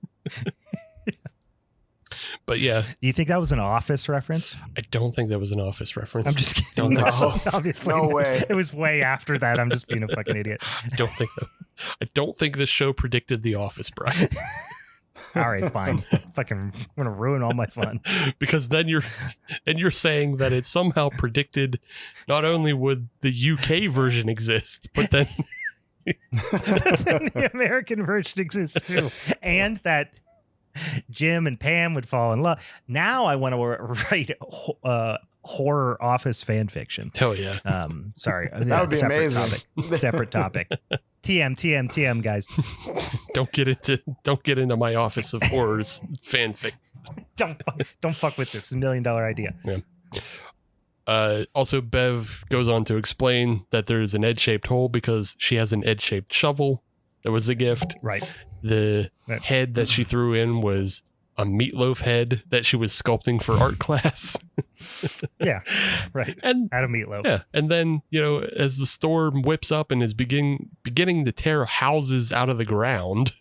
But yeah. Do you think that was an Office reference? I don't think that was an Office reference. I'm just kidding. Don't think so. Obviously. No way. It was way after that. I'm just being a fucking idiot. I don't think so. I don't think this show predicted The Office, Brian. All right, fine. Fucking, I'm gonna ruin all my fun. Because then you're saying that it somehow predicted not only would the UK version exist, but then the American version exists too, and that Jim and Pam would fall in love. Now I want to write horror Office fan fiction. Hell yeah. Sorry, that would be amazing. Separate topic. TM, guys. Don't get into my Office of Horrors fanfic. Don't fuck with this $1 million idea. Yeah. Also, Bev goes on to explain that there's an Ed-shaped hole because she has an Ed-shaped shovel. That was a gift. Right. The head that she threw in was a meatloaf head that she was sculpting for art class. Yeah, right. And out of meatloaf. Yeah, and then as the storm whips up and is beginning to tear houses out of the ground.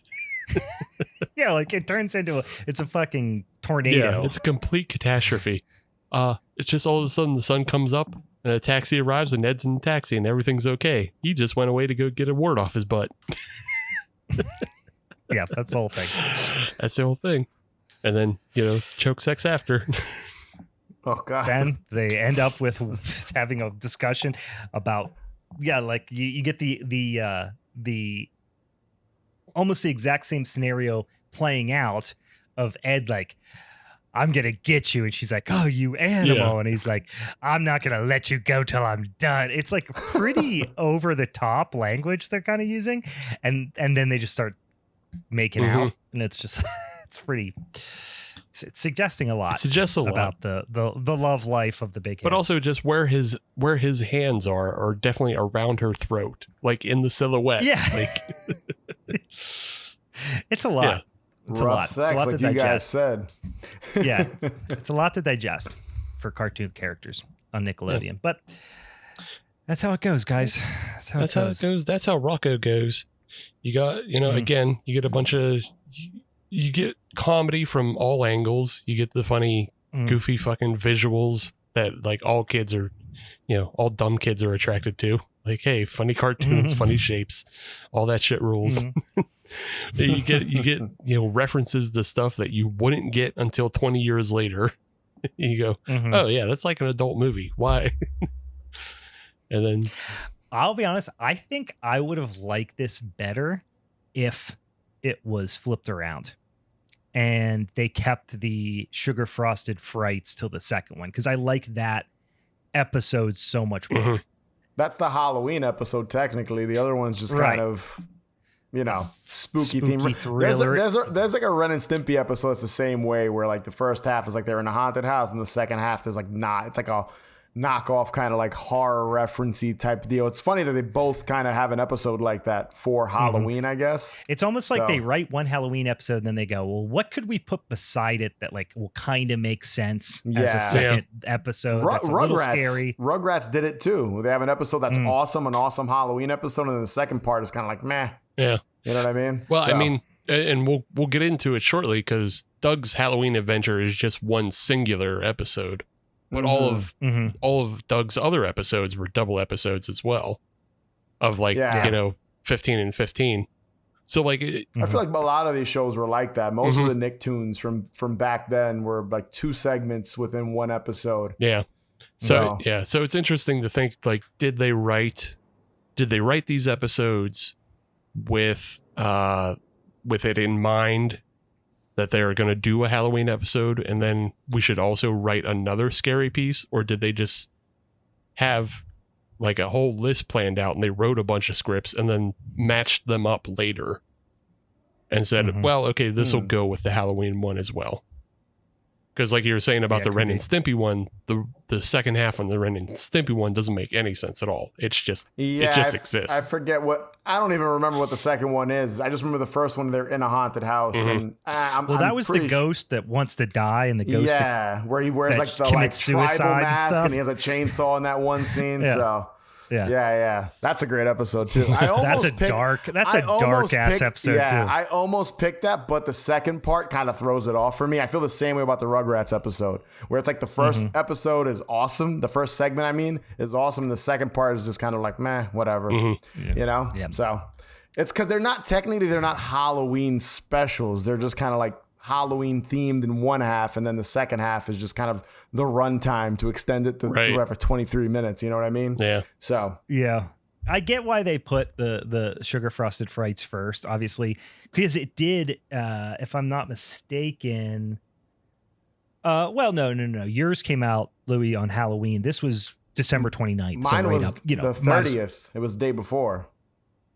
Yeah, like it turns into it's a fucking tornado. Yeah, it's a complete catastrophe. It's just all of a sudden the sun comes up and a taxi arrives and Ed's in the taxi and everything's okay. He just went away to go get a word off his butt. Yeah, that's the whole thing. That's the whole thing. And then, choke sex after. Oh, God. Then they end up with having a discussion about, like you get the almost the exact same scenario playing out of Ed like, I'm going to get you. And she's like, oh, you animal. Yeah. And he's like, I'm not going to let you go till I'm done. It's like pretty over the top language they're kind of using. And then they just start making out. And it's just, it's pretty, it's suggesting a lot. It suggests a lot about the love life of the big head. But also just where his hands are definitely around her throat, like in the silhouette. Yeah. Like, it's a lot. Yeah. It's rough a lot. sex, it's a lot like to you digest. guys said. Yeah, it's a lot to digest for cartoon characters on Nickelodeon. Yeah. But that's how it goes, guys. That's how it goes. That's how Rocko goes. You got, again, you get a bunch of, you get comedy from all angles. You get the funny, goofy fucking visuals that like all kids are, all dumb kids are attracted to. Like, hey, funny cartoons, funny shapes, all that shit rules. you get references to stuff that you wouldn't get until 20 years later. You go, oh yeah, that's like an adult movie. Why? And then I'll be honest, I think I would have liked this better if it was flipped around and they kept the sugar frosted frights till the second one, because I like that episode so much more. That's the Halloween episode, technically. The other one's just kind of, spooky theme. Thriller. There's like a Ren and Stimpy episode that's the same way, where like the first half is like they're in a haunted house, and the second half there's like not. It's like a knockoff kind of like horror referencey type deal. It's funny that they both kind of have an episode like that for Halloween, I guess. It's almost like they write one Halloween episode and then they go, well, what could we put beside it that like will kind of make sense as a second episode? That's a little scary. Rugrats did it too. They have an episode that's awesome, an awesome Halloween episode, and then the second part is kind of like meh. Yeah. You know what I mean? Well, I mean, and we'll get into it shortly, because Doug's Halloween Adventure is just one singular episode. But all of Doug's other episodes were double episodes as well, of like 15 and 15. So like, I feel like a lot of these shows were like that. Most of the Nicktoons from back then were like 2 segments within one episode. Yeah. So so it's interesting to think, like, did they write these episodes with it in mind that they're going to do a Halloween episode, and then we should also write another scary piece? Or did they just have like a whole list planned out and they wrote a bunch of scripts and then matched them up later and said, well, okay, this will go with the Halloween one as well? Because like you were saying about the Ren and Stimpy one, the second half on the Ren and Stimpy one doesn't make any sense at all. It's just, it just exists. I forget I don't even remember what the second one is. I just remember the first one, they're in a haunted house. And that was the ghost that wants to die, and the ghost where he wears like the tribal mask and he has a chainsaw in that one scene. So yeah. That's a great episode too. That's a dark ass episode too. I almost picked that, but the second part kind of throws it off for me. I feel the same way about the Rugrats episode, where it's like the first episode is awesome. The first segment, I mean, is awesome. And the second part is just kind of like, meh, whatever, you know? Yeah. So it's because they're not Halloween specials. They're just kind of like Halloween themed in one half, and then the second half is just kind of the runtime to extend it to whatever 23 minutes. You know what I mean? Yeah. So I get why they put the sugar frosted frights first, obviously, because it did. If I'm not mistaken, no. Yours came out, Louie, on Halloween. This was December 29th. Mine was the 30th. It was the day before.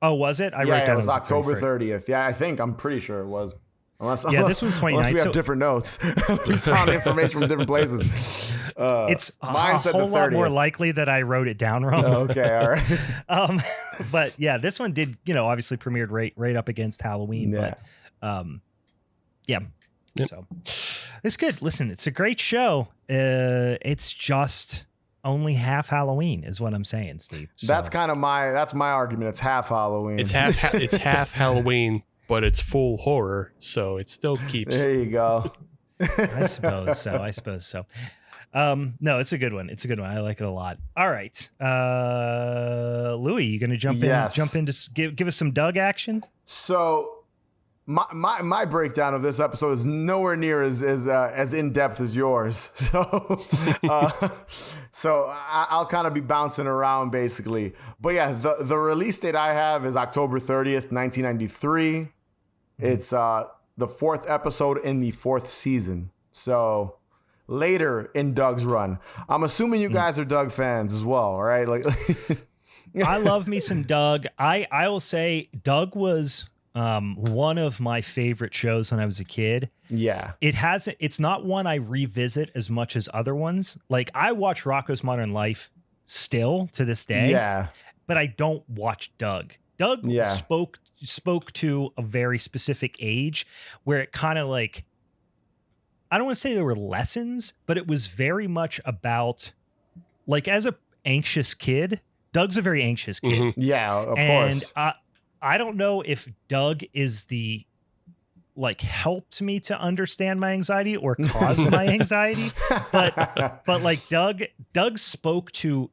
Oh, was it? It was October 30th. Yeah, I'm pretty sure it was. Unless this was 29th. Unless we have different notes. We found information from different places. It's a whole lot more likely that I wrote it down wrong. Oh, okay, all right. But yeah, this one did, obviously premiered right up against Halloween. Yeah. But, so it's good. Listen, it's a great show. It's just only half Halloween is what I'm saying, Steve. So. That's my argument. It's half Halloween. It's half Halloween, but it's full horror, so it still keeps. There you go. I suppose so. No, it's a good one. I like it a lot. All right. Louie, you going to jump in to give us some Doug action? So my breakdown of this episode is nowhere near as in depth as yours. So I'll kind of be bouncing around basically. But yeah, the release date I have is October 30th, 1993. It's the 4th episode in the 4th season. So later in Doug's run. I'm assuming you guys are Doug fans as well, right? Like I love me some Doug. I will say Doug was one of my favorite shows when I was a kid. Yeah. It's not one I revisit as much as other ones. Like I watch Rocko's Modern Life still to this day. Yeah. But I don't watch Doug. Doug spoke to a very specific age where it kind of like, I don't want to say there were lessons, but it was very much about, like, as a anxious kid, Doug's a very anxious kid. Mm-hmm. Yeah, of course. And I don't know if Doug is helped me to understand my anxiety or caused my anxiety, but like Doug spoke to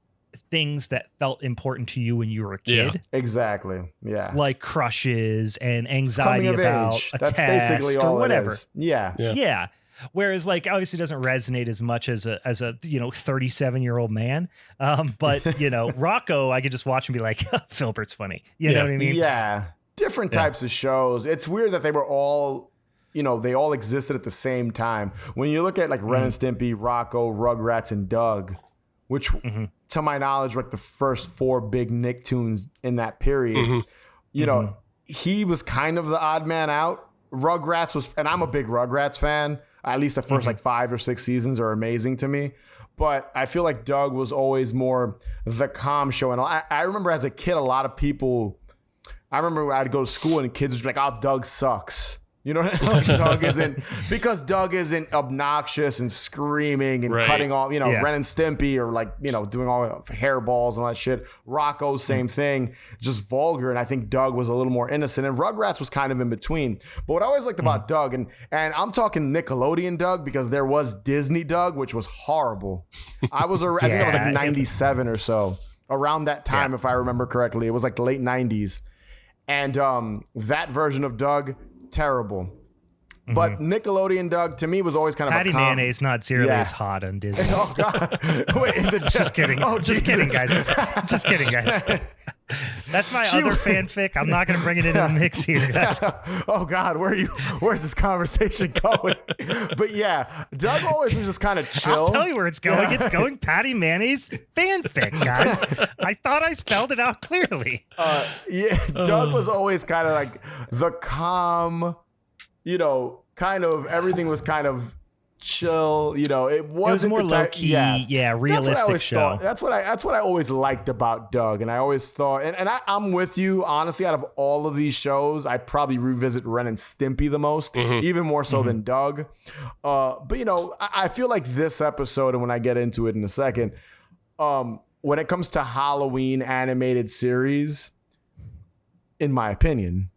things that felt important to you when you were a kid. Yeah, exactly. Yeah. Like crushes and anxiety about age. a That's test basically or all whatever. It is. Yeah. Yeah. Whereas like obviously it doesn't resonate as much as a 37-year-old man. But Rocko, I could just watch and be like, Filbert's funny. You know what I mean? Yeah. Different types of shows. It's weird that they were all, they all existed at the same time. When you look at like Ren and Stimpy, Rocko, Rugrats, and Doug, which to my knowledge were like the first 4 big Nicktoons in that period, he was kind of the odd man out. Rugrats was, and I'm a big Rugrats fan. At least the first like 5 or 6 seasons are amazing to me. But I feel like Doug was always more the calm show. And I remember as a kid, a lot of people, I remember I'd go to school and kids would be like, oh, Doug sucks. Like Doug isn't obnoxious and screaming and cutting off, Ren and Stimpy or like, doing all hairballs and all that shit. Rocko, same thing, just vulgar. And I think Doug was a little more innocent and Rugrats was kind of in between. But what I always liked about Doug, and I'm talking Nickelodeon Doug because there was Disney Doug, which was horrible. I think it was like 97 or so, around that time, if I remember correctly. It was like late 90s. And that version of Doug, terrible. But Nickelodeon Doug to me was always kind of Patty mayonnaise not nearly as hot on Disney. Oh God! Wait, just kidding. Oh, just kidding, guys. Just kidding, guys. That's my other fanfic. I'm not going to bring it into the mix here. Oh God, where's this conversation going? But yeah, Doug always was just kind of chill. I'll tell you where it's going. It's going Patty mayonnaise fanfic, guys. I thought I spelled it out clearly. Doug was always kind of like the calm, kind of everything was kind of chill. It was more low key, realistic show. That's what I always liked about Doug, and I always thought, and I'm with you honestly. Out of all of these shows, I probably revisit Ren and Stimpy the most, even more so than Doug. But I feel like this episode, and when I get into it in a second, when it comes to Halloween animated series, in my opinion,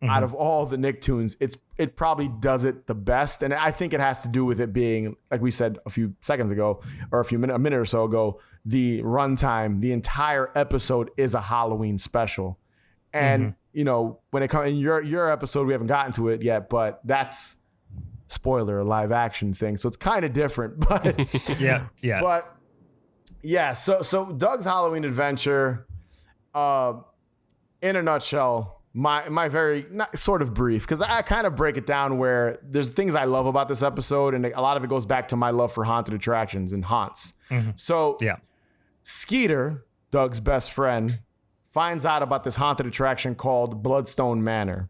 out of all the Nicktoons, it probably does it the best. And I think it has to do with it being, like we said a few seconds ago, or a minute or so ago, the runtime, the entire episode is a Halloween special. And, when it comes in your episode, we haven't gotten to it yet, but that's spoiler, a live action thing. So it's kind of different, but But yeah, so Doug's Halloween Adventure, in a nutshell, my very not sort of brief, because I kind of break it down where there's things I love about this episode, and a lot of it goes back to my love for haunted attractions and haunts. So Skeeter, Doug's best friend, finds out about this haunted attraction called Bloodstone Manor,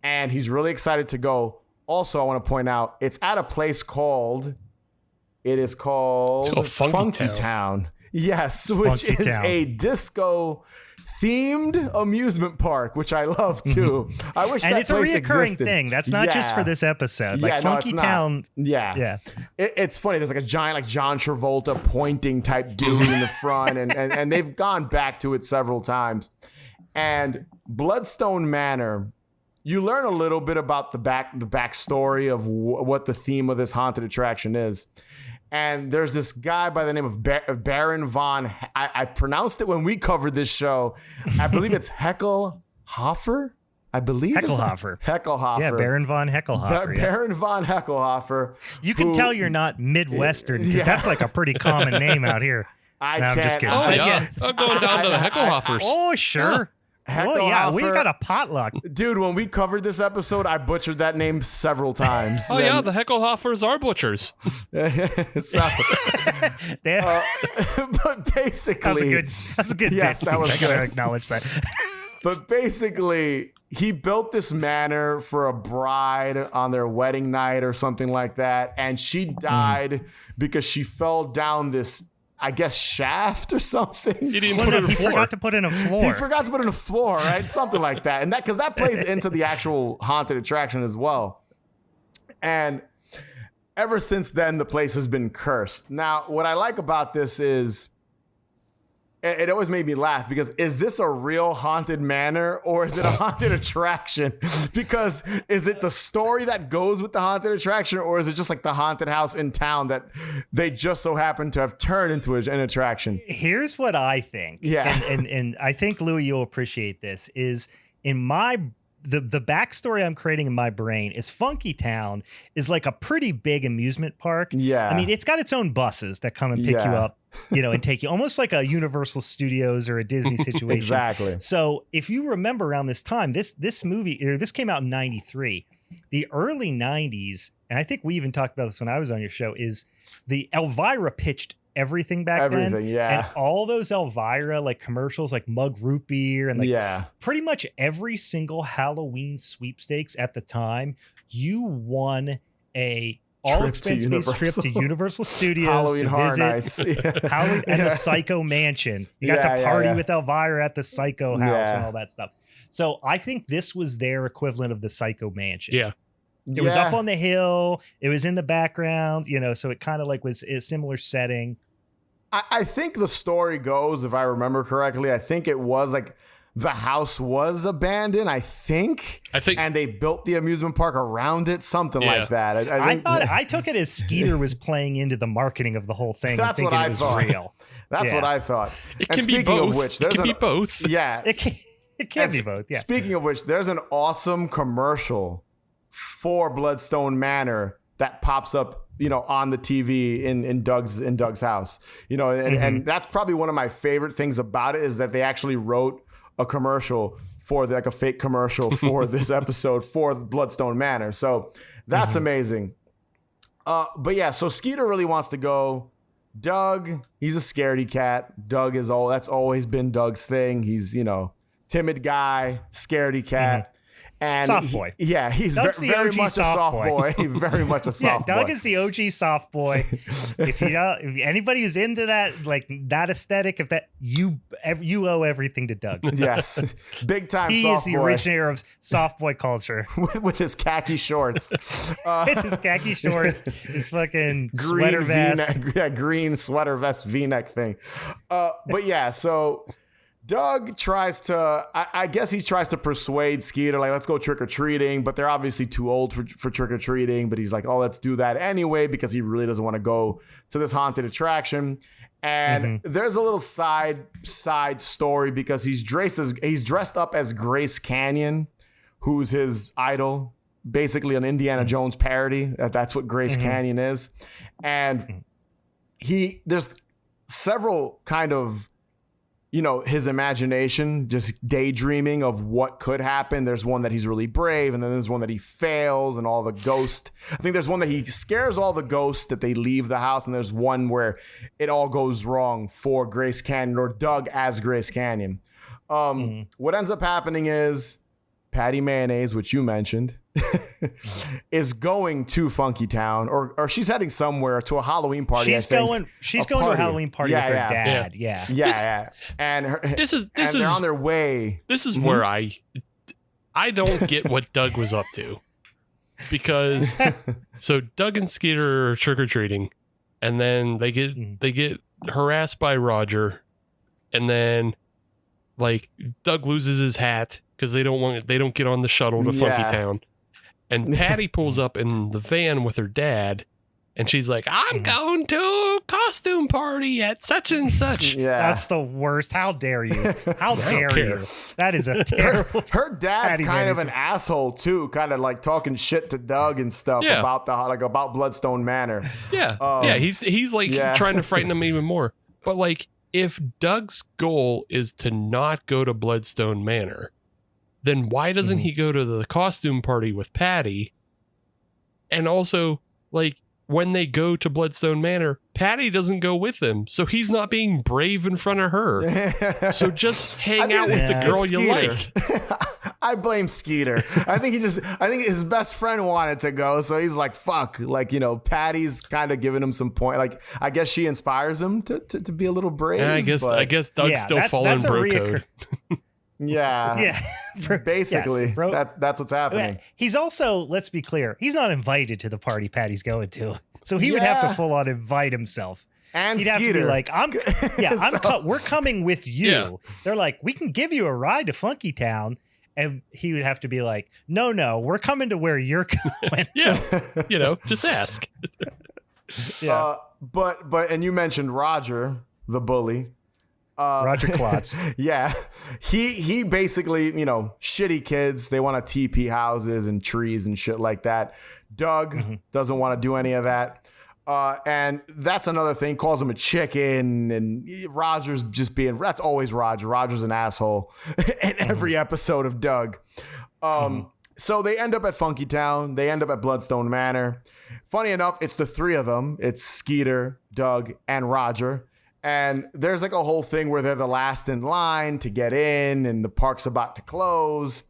and he's really excited to go. Also, I want to point out it's at a place called Funky Town. Yes, which is a disco themed amusement park, which I love too. I wish and that it's a place reoccurring existed. thing. That's not just for this episode. Like Funky Town. Yeah. It's funny. There's like a giant, like John Travolta pointing type dude in the front, and they've gone back to it several times. And Bloodstone Manor, you learn a little bit about the backstory of what the theme of this haunted attraction is. And there's this guy by the name of Baron von, I pronounced it when we covered this show. I believe it's Heckelhofer. I believe Heckelhofer. Heckelhofer. Yeah, Baron von Heckelhofer. Baron von Heckelhofer. You can tell you're not Midwestern because that's like a pretty common name out here. I'm just kidding. Oh, yeah. I'm going down to the Heckelhofers. Oh, sure. Oh, yeah, we got a potluck. Dude, when we covered this episode, I butchered that name several times. Oh, yeah, the Heckelhofers are butchers. But basically... That's a good yes, bit. that was I gotta acknowledge that. But basically, he built this manor for a bride on their wedding night or something like that, and she died because she fell down this, I guess, shaft or something. He didn't put in a floor. He forgot to put in a floor. He forgot to put in a floor, right? Something like that. And because that plays into the actual haunted attraction as well. And ever since then, the place has been cursed. Now, what I like about this is it always made me laugh because is this a real haunted manor or is it a haunted attraction? Because is it the story that goes with the haunted attraction or is it just like the haunted house in town that they just so happen to have turned into an attraction? Here's what I think. Yeah. And I think, Louie, you'll appreciate this, is in my the backstory I'm creating in my brain is Funky Town is like a pretty big amusement park. Yeah. I mean, it's got its own buses that come and pick you up, and take you, almost like a Universal Studios or a Disney situation. Exactly. So if you remember around this time, this came out in 93. The early 90s, and I think we even talked about this when I was on your show, is the Elvira pitched everything back then. Yeah. And all those Elvira like commercials, like Mug Root Beer, and like pretty much every single Halloween sweepstakes at the time, you won a all expense based trip to Universal Studios Halloween to Horror visit Nights. Halloween and the Psycho Mansion. You got to party with Elvira at the Psycho house and all that stuff. So I think this was their equivalent of the Psycho Mansion. Yeah. It was up on the hill. It was in the background, so it kind of like was a similar setting. I think the story goes, if I remember correctly, I think it was like the house was abandoned, I think, and they built the amusement park around it, something like that. I took it as Skeeter was playing into the marketing of the whole thing. That's and what I it was thought. Real. That's what I thought. It can be both. It can be both. Yeah. It can be both. Yeah. Speaking of which, there's an awesome commercial for Bloodstone Manor that pops up, on the TV in Doug's house, and that's probably one of my favorite things about it is that they actually wrote a commercial for a fake commercial for this episode for Bloodstone Manor. So that's amazing. But yeah, so Skeeter really wants to go. Doug, he's a scaredy cat. That's always been Doug's thing. He's, timid guy, scaredy cat. And soft boy. He's very much a soft boy. Very much a soft boy. Doug is the OG soft boy. If anybody who's into that, like that aesthetic, you owe everything to Doug. Yes, big time. He's the originator of soft boy culture with his khaki shorts. With his khaki shorts, his fucking sweater vest, green sweater vest V-neck thing. But yeah, so. Doug tries to, I guess he tries to persuade Skeeter, like, let's go trick-or-treating, but they're obviously too old for trick-or-treating, but he's like, oh, let's do that anyway, because he really doesn't want to go to this haunted attraction. And there's a little side story because he's dressed up as Grace Canyon, who's his idol, basically an Indiana Jones parody. That's what Grace Canyon is. And there's several kind of, his imagination, just daydreaming of what could happen. There's one that he's really brave, and then there's one that he fails and all the ghosts. I think there's one that he scares all the ghosts that they leave the house, and there's one where it all goes wrong for Grace Canyon or Doug as Grace Canyon. What ends up happening is Patty Mayonnaise, which you mentioned, is going to Funky Town, or she's heading somewhere to a Halloween party. She's going to a Halloween party with her dad. Yeah. And they're on their way. This is where I don't get what Doug was up to, because so Doug and Skeeter are trick or treating, and then they get harassed by Roger, and then like Doug loses his hat because they don't get on the shuttle to Funky Town. And Patty pulls up in the van with her dad, and she's like, I'm going to a costume party at such and such. Yeah. That's the worst. How dare you? How dare you? That is a terrible. Her dad's kind of an asshole too, kind of like talking shit to Doug and stuff about Bloodstone Manor. Yeah. He's like trying to frighten him even more. But like, if Doug's goal is to not go to Bloodstone Manor, then why doesn't he go to the costume party with Patty? And also, like, when they go to Bloodstone Manor, Patty doesn't go with them, so he's not being brave in front of her. So just hang out with the girl you like. I blame Skeeter. I think his best friend wanted to go, so he's like, fuck. Like, Patty's kind of giving him some point. Like, I guess she inspires him to be a little brave. I guess Doug's still following bro code. Yeah. Basically, yes, that's what's happening. He's also, let's be clear, he's not invited to the party Patty's going to. So he would have to full on invite himself. and he'd have to be Skeeter. like, we're coming with you. Yeah. They're like, we can give you a ride to Funky Town. And he would have to be like, no, we're coming to where you're going. Yeah. Just ask. Yeah. But and you mentioned Roger, the bully. Roger Klotz. Yeah. He basically, shitty kids. They want to TP houses and trees and shit like that. Doug doesn't want to do any of that. And that's another thing. Calls him a chicken. And Roger's just that's always Roger. Roger's an asshole in every episode of Doug. So they end up at Funky Town. They end up at Bloodstone Manor. Funny enough, it's the three of them. It's Skeeter, Doug, and Roger. And there's like a whole thing where they're the last in line to get in and the park's about to close.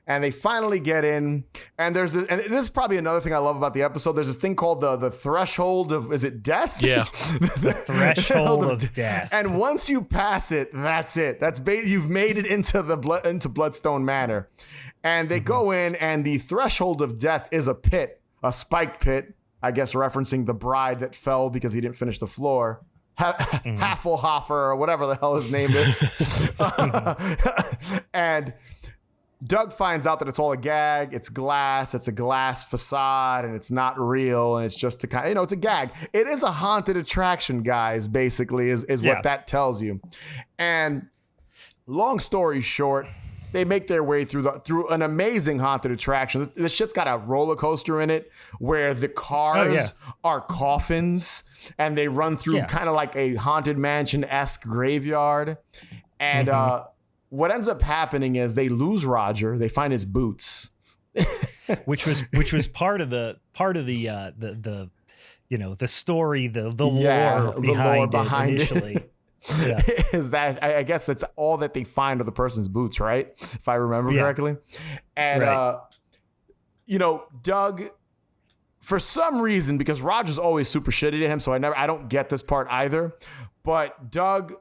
And they finally get in. And and this is probably another thing I love about the episode. There's this thing called the threshold of, is it death? Yeah. The threshold of death. And once you pass it, that's it. You've made it into Bloodstone Manor. And they go in, and the threshold of death is a pit, a spiked pit, I guess referencing the bride that fell because he didn't finish the floor. Hasselhofer or whatever the hell his name is. And Doug finds out that it's all a gag. It's glass. It's a glass facade, and it's not real. And it's just to kind of, it's a gag. It is a haunted attraction, guys, basically, is what that tells you. And long story short, they make their way through an amazing haunted attraction. This shit's got a roller coaster in it where the cars are coffins, and they run through kind of like a haunted mansion-esque graveyard. And what ends up happening is they lose Roger. They find his boots, which was part of the the story, the lore behind it initially. Yeah. Is that I guess that's all that they find are the person's boots, right? If I remember correctly. And Doug, for some reason, because Roger's always super shitty to him, so I don't get this part either. But Doug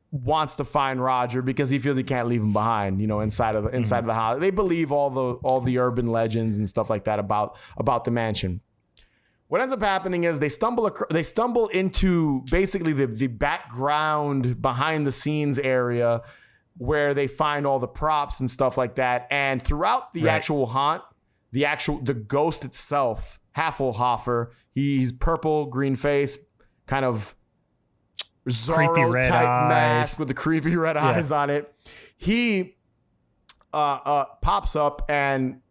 wants to find Roger because he feels he can't leave him behind, inside of the house. They believe all the urban legends and stuff like that about the mansion. What ends up happening is they stumble into basically the background behind the scenes area where they find all the props and stuff like that. And throughout the actual haunt, the ghost itself, Hasselhofer, he's purple, green face, kind of Zorro type mask with the creepy red eyes on it. He pops up and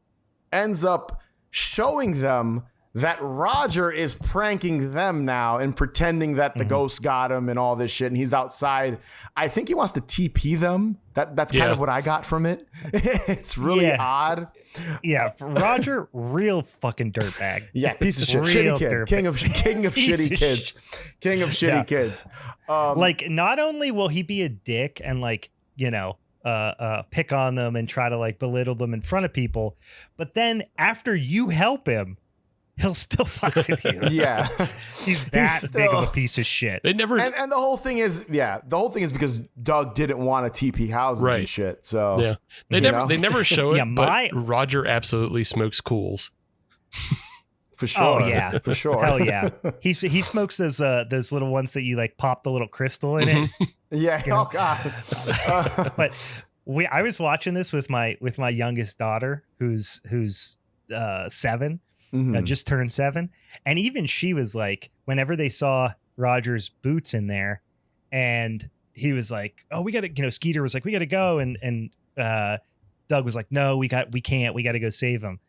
ends up showing them that Roger is pranking them now and pretending that the ghost got him and all this shit. And he's outside. I think he wants to TP them. That's kind of what I got from it. It's really odd. Yeah. Roger, real fucking dirtbag. Yeah. Piece of shit. Shitty kid. King of shitty kids. King of shitty kids. Not only will he be a dick and pick on them and try to belittle them in front of people, but then after you help him, he'll still fuck with you. Yeah. He's big of a piece of shit. They never. And the whole thing is, because Doug didn't want to TP houses and shit. So yeah, they never show it. But Roger absolutely smokes cools. For sure. Oh yeah, for sure. Hell yeah. He smokes those little ones that you pop the little crystal in it. Yeah. Oh god. But I was watching this with my youngest daughter, who's 7. Just turned 7, and even she was like, whenever they saw Roger's boots in there, and he was like, "Oh, we gotta," Skeeter was like, "We gotta go," and Doug was like, "No, we can't. We gotta go save him."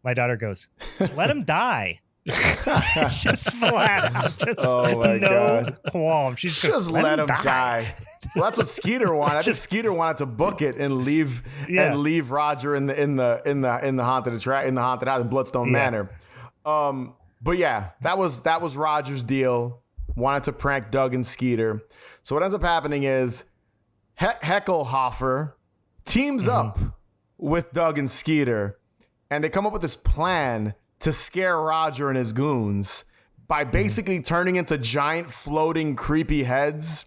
My daughter goes, "Just let him die." It's just flat out, God. Qualm. She's just let him die. Well, that's what Skeeter wanted. I think Skeeter wanted to book it and leave Roger in the haunted house in Bloodstone Manor. But yeah, that was Roger's deal. Wanted to prank Doug and Skeeter. So what ends up happening is Hasselhofer teams up with Doug and Skeeter, and they come up with this plan to scare Roger and his goons by basically turning into giant floating creepy heads.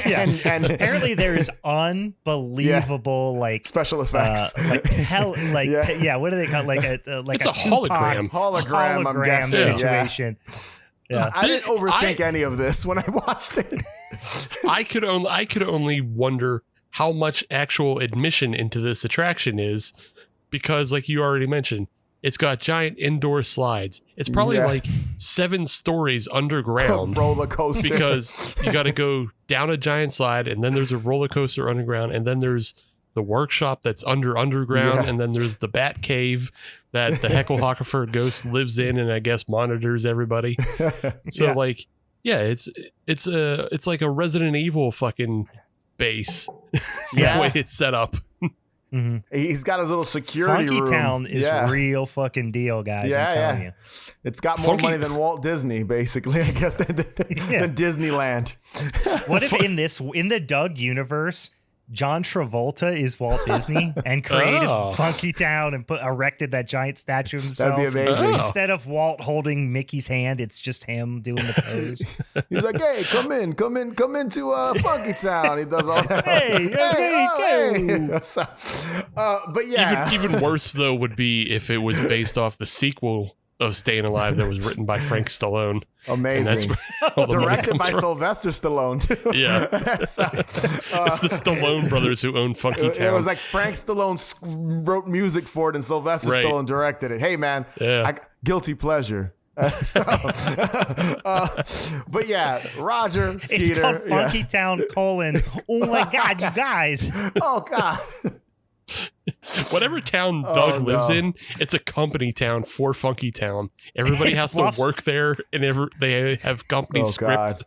And apparently there's unbelievable special effects, what do they call it's a hologram I'm guessing situation. Yeah. I didn't overthink any of this when I watched it. I could only wonder how much actual admission into this attraction is, because like you already mentioned, it's got giant indoor slides. It's probably like 7 stories underground. Roller coaster. Because you got to go down a giant slide, and then there's a roller coaster underground, and then there's the workshop that's underground, and then there's the bat cave that the Heckelhockerford ghost lives in and I guess monitors everybody. So like, it's like a Resident Evil fucking base. The way it's set up. Mm-hmm. He's got his little security Funky room. Town is real fucking deal, guys. I'm telling you. It's got more money than Walt Disney, basically, I guess, than Disneyland. What if in the Doug universe, John Travolta is Walt Disney and created Funky Town and erected that giant statue of himself? That'd be amazing. Instead of Walt holding Mickey's hand, it's just him doing the pose. He's like, "Hey, come into Funky Town." He does all that. Hey. So, but yeah, even worse though would be if it was based off the sequel of Staying Alive that was written by Frank Stallone. Amazing. Directed by Sylvester Stallone, too. Yeah. So, it's the Stallone brothers who own Funky Town. It was like Frank Stallone wrote music for it and Sylvester Stallone directed it. Hey, man, guilty pleasure. But yeah, Roger, Skeeter. It's called Funky Town, oh my God, you guys. Oh, God. Whatever town Doug lives in, it's a company town for Funky Town. Everybody has to work there, and they have company script.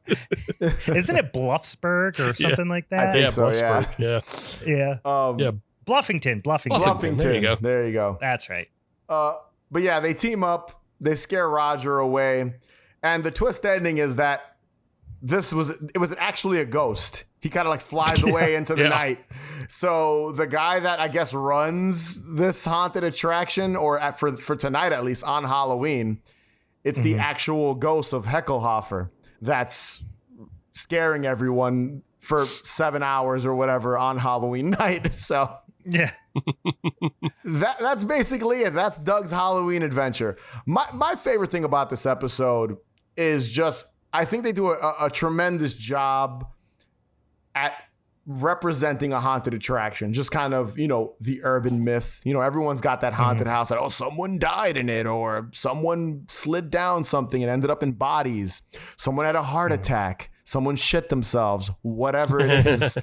Isn't it Bluffsburg or something like that? I think so, Bluffsburg. Yeah. Bluffington. There you go. That's right. But yeah, they team up. They scare Roger away, and the twist ending is that it was actually a ghost. He kind of like flies away into the night. So the guy that I guess runs this haunted attraction, or for tonight at least on Halloween, it's the actual ghost of Heckelhofer that's scaring everyone for 7 hours or whatever on Halloween night. So yeah, that's basically it. That's Doug's Halloween adventure. My favorite thing about this episode is just I think they do a tremendous job at representing a haunted attraction, just kind of, the urban myth. Everyone's got that haunted house that, someone died in it, or someone slid down something and ended up in bodies. Someone had a heart attack. Someone shit themselves, whatever it is.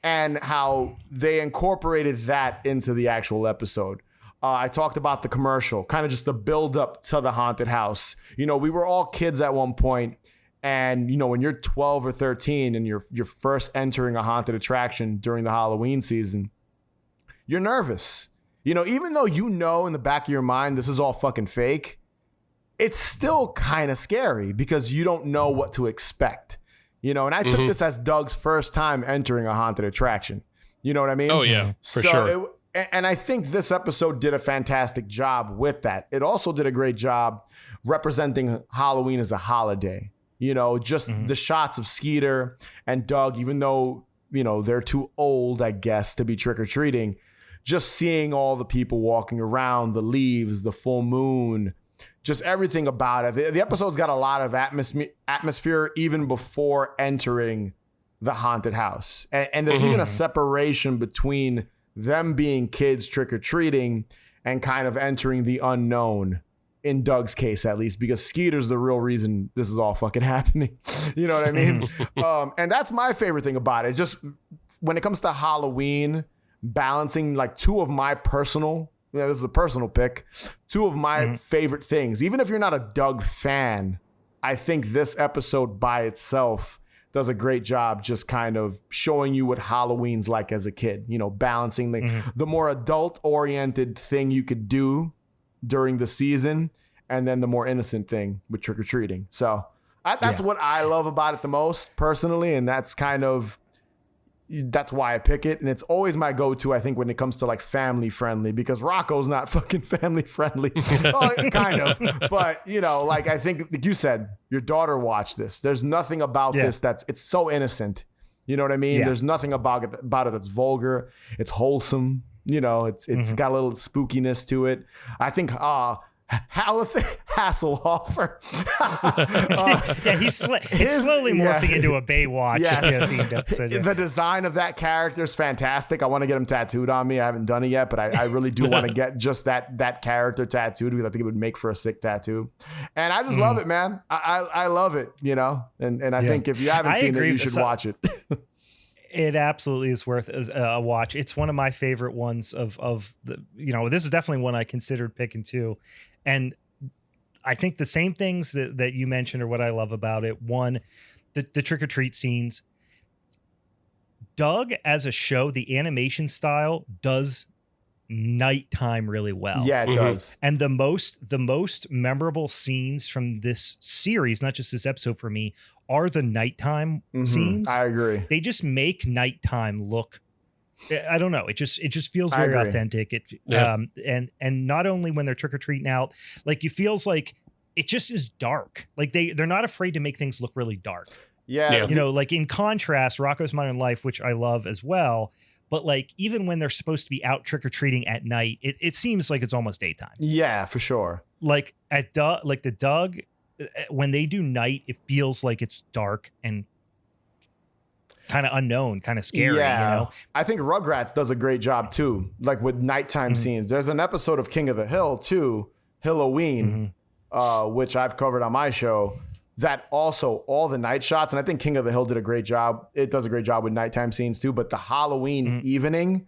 And how they incorporated that into the actual episode. I talked about the commercial, kind of just the build up to the haunted house. We were all kids at one point. And, when you're 12 or 13 and you're first entering a haunted attraction during the Halloween season, you're nervous. Even though in the back of your mind this is all fucking fake, it's still kind of scary because you don't know what to expect. And I took this as Doug's first time entering a haunted attraction. You know what I mean? Oh, yeah, for sure. And I think this episode did a fantastic job with that. It also did a great job representing Halloween as a holiday. The shots of Skeeter and Doug, even though, they're too old, I guess, to be trick-or-treating, just seeing all the people walking around, the leaves, the full moon, just everything about it. The episode's got a lot of atmosphere even before entering the haunted house. And there's even a separation between them being kids trick-or-treating and kind of entering the unknown. In Doug's case, at least, because Skeeter's the real reason this is all fucking happening. You know what I mean? And that's my favorite thing about it. Just when it comes to Halloween, balancing like two of my personal, this is a personal pick, two of my favorite things. Even if you're not a Doug fan, I think this episode by itself does a great job just kind of showing you what Halloween's like as a kid. Balancing the more adult-oriented thing you could do during the season, and then the more innocent thing with trick-or-treating. So that's what I love about it the most personally, and that's why I pick it. And it's always my go-to, I think, when it comes to like family friendly, because Rocko's not fucking family friendly. Well, kind of, but I think like you said, your daughter watched this. There's nothing about this it's so innocent. You know what I mean? There's nothing about it that's vulgar. It's wholesome. It's got a little spookiness to it. I think let's say Hasselhoff. Yeah, it's slowly morphing into a Baywatch themed episode. The design of that character is fantastic. I want to get him tattooed on me. I haven't done it yet, but I really do want to get just that character tattooed because I think it would make for a sick tattoo. And I just love it, man. I love it, you know. And I think if you haven't seen it, you should watch it. It absolutely is worth a watch. It's one of my favorite ones of the, you know, this is definitely one I considered picking too. And I think the same things that you mentioned are what I love about it. One, the trick or treat scenes. Doug as a show, the animation style does nighttime really well. Yeah, it does. And the most memorable scenes from this series, not just this episode for me, are the nighttime scenes. I agree. They just make nighttime look, I don't know. It just feels very authentic. And not only when they're trick-or-treating out, like it feels like it just is dark. Like they're not afraid to make things look really dark. Yeah. You know, like in contrast, Rocko's Modern Life, which I love as well. But like, even when they're supposed to be out trick-or-treating at night, it seems like it's almost daytime. Yeah, for sure. Like the Doug, when they do night, it feels like it's dark and kind of unknown, kind of scary. Yeah. You know? I think Rugrats does a great job too, like with nighttime scenes. There's an episode of King of the Hill too, Halloween, which I've covered on my show, that also all the night shots, and I think King of the Hill did a great job. It does a great job with nighttime scenes too, but the Halloween evening,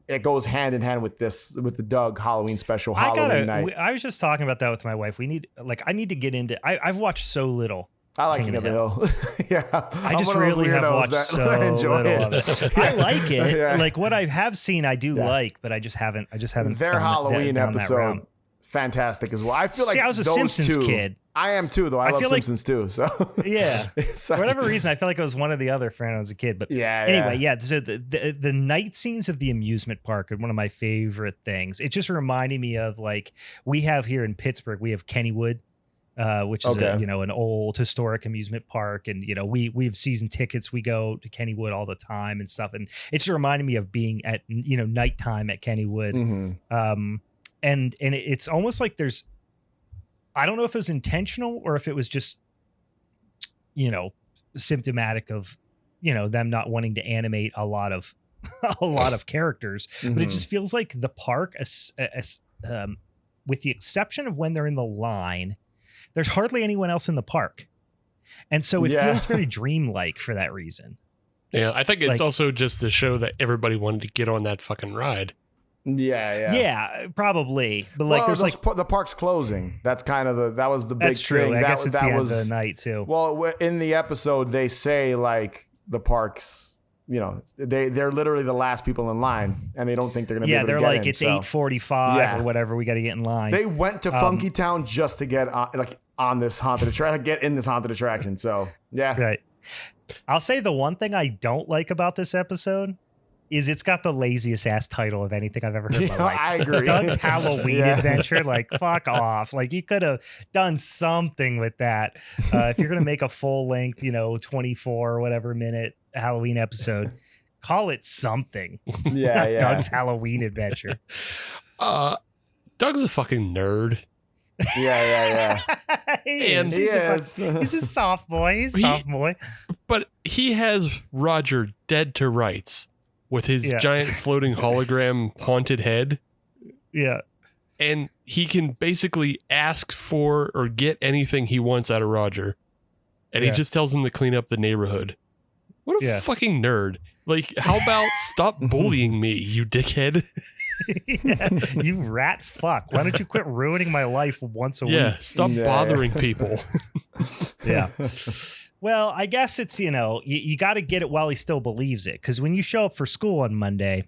it goes hand in hand with the Doug Halloween special, Halloween night. I was just talking about that with my wife. I need to get into, I've watched so little. I like King of the Hill. Yeah. I just really have watched so little of it. I like it. Yeah. Like what I have seen, I do like, but I just haven't. Their Halloween episode, fantastic as well. I feel like I was a those Simpsons kid. I am too, though. I love Simpsons too. So yeah, for whatever reason, I feel like I was one or the other when I was a kid. But anyway, So the night scenes of the amusement park are one of my favorite things. It just reminded me of like we have here in Pittsburgh. We have Kennywood, which is an old historic amusement park, and we have season tickets. We go to Kennywood all the time and stuff, and it just reminded me of being at nighttime at Kennywood. And it's almost like there's, I don't know if it was intentional or if it was just, symptomatic of, them not wanting to animate a lot of characters, but it just feels like the park, with the exception of when they're in the line, there's hardly anyone else in the park. And so it feels very dreamlike for that reason. Yeah. I think it's also just to show that everybody wanted to get on that fucking ride. Yeah, probably. But like, there's the park's closing. That's kind of that was the big that's true. thing. I guess that it's the end was of the night too. Well, in the episode, they say like the parks, they're literally the last people in line, and they don't think they're gonna. Yeah, be able they're to get like in, it's 8:45 or whatever. We got to get in line. They went to Funky Town just to get on this haunted attraction, get in this haunted attraction. So yeah, right. I'll say the one thing I don't like about this episode is it's got the laziest ass title of anything I've ever heard in my life. I agree. Doug's Halloween Adventure. Like, fuck off. Like, you could have done something with that. If you're going to make a full length, 24 or whatever minute Halloween episode, call it something. Yeah. Doug's Halloween Adventure. Doug's a fucking nerd. Yeah. And he is. He's a soft boy. He's a soft boy. But he has Roger dead to rights with his giant floating hologram haunted head. Yeah. And he can basically ask for or get anything he wants out of Roger. And he just tells him to clean up the neighborhood. What a fucking nerd. Like, how about stop bullying me, you dickhead? You rat fuck. Why don't you quit ruining my life once a week? Yeah, stop bothering people. Yeah. Well, I guess it's, you got to get it while he still believes it. Because when you show up for school on Monday,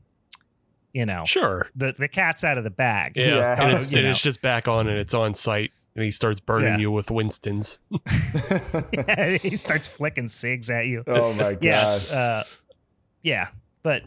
sure, the cat's out of the bag. Yeah. And it's just back on and it's on site. And he starts burning you with Winston's. He starts flicking cigs at you. Oh, my God. Yes. But...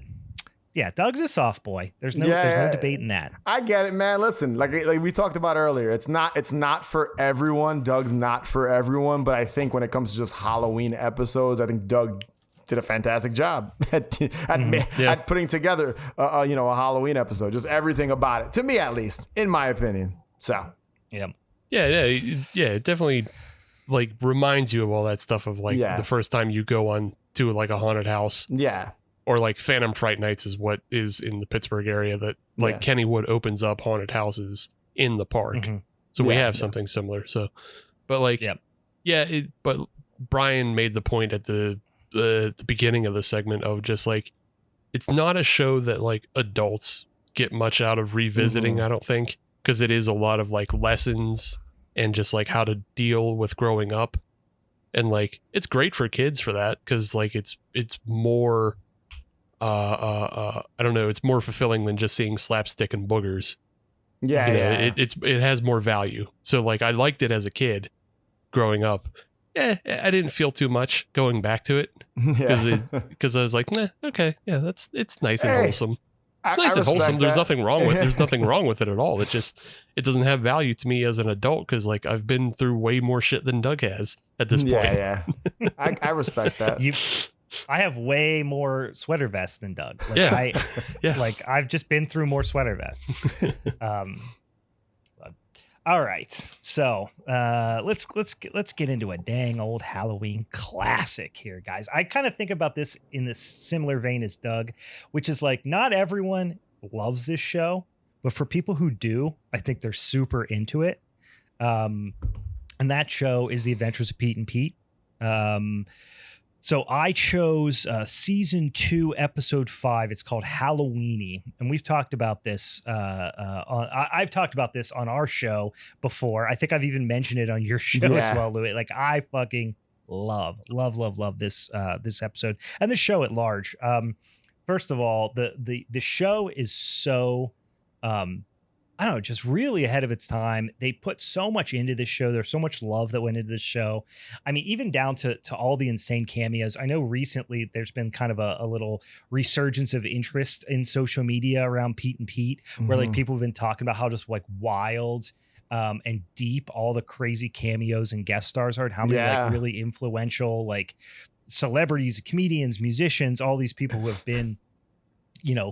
yeah, Doug's a soft boy. There's no debating that. I get it, man. Listen, like we talked about earlier, it's not for everyone. Doug's not for everyone, but I think when it comes to just Halloween episodes, I think Doug did a fantastic job at putting together a Halloween episode. Just everything about it, to me at least, in my opinion. So Yeah. Yeah. It definitely like reminds you of all that stuff of like the first time you go on to like a haunted house. Yeah. Or like Phantom Fright Nights is what is in the Pittsburgh area that like Kennywood opens up haunted houses in the park. Mm-hmm. So we have something similar. So, but like, but Brian made the point at the beginning of the segment of just like, it's not a show that like adults get much out of revisiting. I don't think, because it is a lot of like lessons and just like how to deal with growing up. And like, it's great for kids for that. Cause like, it's more, I don't know. It's more fulfilling than just seeing slapstick and boogers. Yeah, it has more value. So like I liked it as a kid growing up. I didn't feel too much going back to it because I was like, okay, yeah, it's nice and wholesome. It's nice and wholesome. There's nothing wrong with there's nothing wrong with it at all. It doesn't have value to me as an adult because like I've been through way more shit than Doug has at this point. Yeah. I respect that. I have way more sweater vests than Doug. Like like I've just been through more sweater vests. All right, so let's get into a dang old Halloween classic here, guys. I kind of think about this in this similar vein as Doug, which is like not everyone loves this show, but for people who do, I think they're super into it. And that show is The Adventures of Pete and Pete. So I chose season 2, episode 5. It's called Halloweenie, and we've talked about this. I've talked about this on our show before. I think I've even mentioned it on your show as well, Louie. Like I fucking love this episode and the show at large. First of all, the show is so I don't know, just really ahead of its time. They put so much into this show. There's so much love that went into this show. I mean, even down to all the insane cameos. I know recently there's been kind of a little resurgence of interest in social media around Pete and Pete, where like people have been talking about how just like wild and deep all the crazy cameos and guest stars are, and how many like really influential like celebrities, comedians, musicians, all these people who have been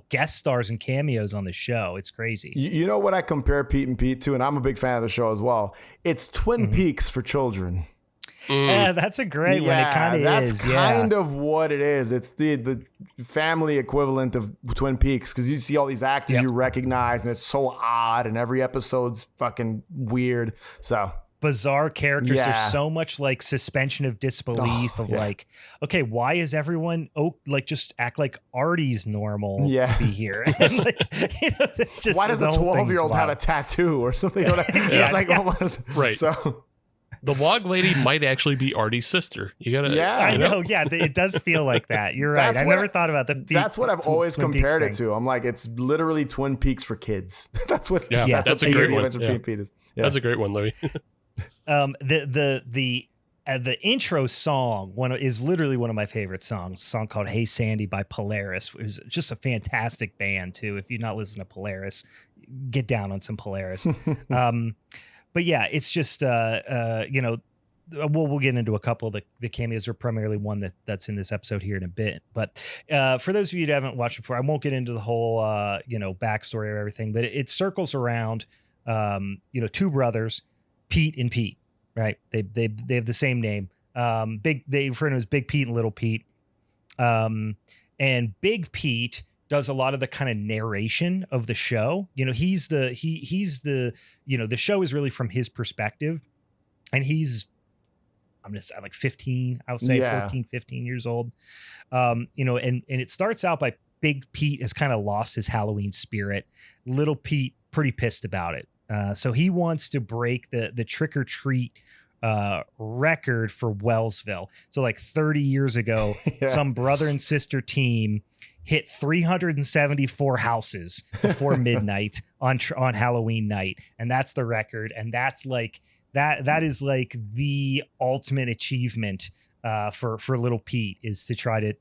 guest stars and cameos on the show. It's crazy. You know what I compare Pete and Pete to, and I'm a big fan of the show as well. It's Twin Peaks for children. Yeah, that's a great one. It kind of is. That's kind of what it is. It's the family equivalent of Twin Peaks, because you see all these actors you recognize, and it's so odd, and every episode's fucking weird. So bizarre characters. There's so much like suspension of disbelief like, okay, why is everyone like just act like Artie's normal to be here? And like, it's just, why does a 12-year-old have a tattoo or something? It's like, right. So the log lady might actually be Artie's sister. You gotta, I know. Yeah, it does feel like that. You're right. I never thought about the. That's what I've always compared it to. I'm like, it's literally Twin Peaks for kids. That's what. That's a great one. That's a great one, Louie. The intro song is literally one of my favorite songs. A song called "Hey Sandy" by Polaris. It was just a fantastic band too. If you've not listened to Polaris, get down on some Polaris. But yeah, it's just we'll get into a couple of the cameos, or primarily one that's in this episode here in a bit. But for those of you that haven't watched it before, I won't get into the whole backstory of everything. But it circles around two brothers, Pete and Pete, right? They have the same name. They refer to him as Big Pete and Little Pete. And Big Pete does a lot of the kind of narration of the show. He's the the show is really from his perspective, and I'm gonna say like 15, I would say 14, 15 years old. And it starts out by Big Pete has kind of lost his Halloween spirit. Little Pete pretty pissed about it. So he wants to break the trick or treat record for Wellsville. So like 30 years ago, some brother and sister team hit 374 houses before midnight on Halloween night, and that's the record. And that's like that is like the ultimate achievement for Little Pete, is to try to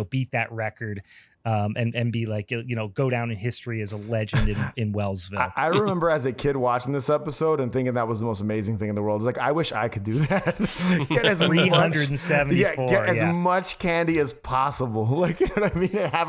beat that record. and be like, go down in history as a legend in Wellsville. I remember as a kid watching this episode and thinking that was the most amazing thing in the world. It's like, I wish I could do that. Get as 374. Get as much candy as possible. Like, you know what I mean? Have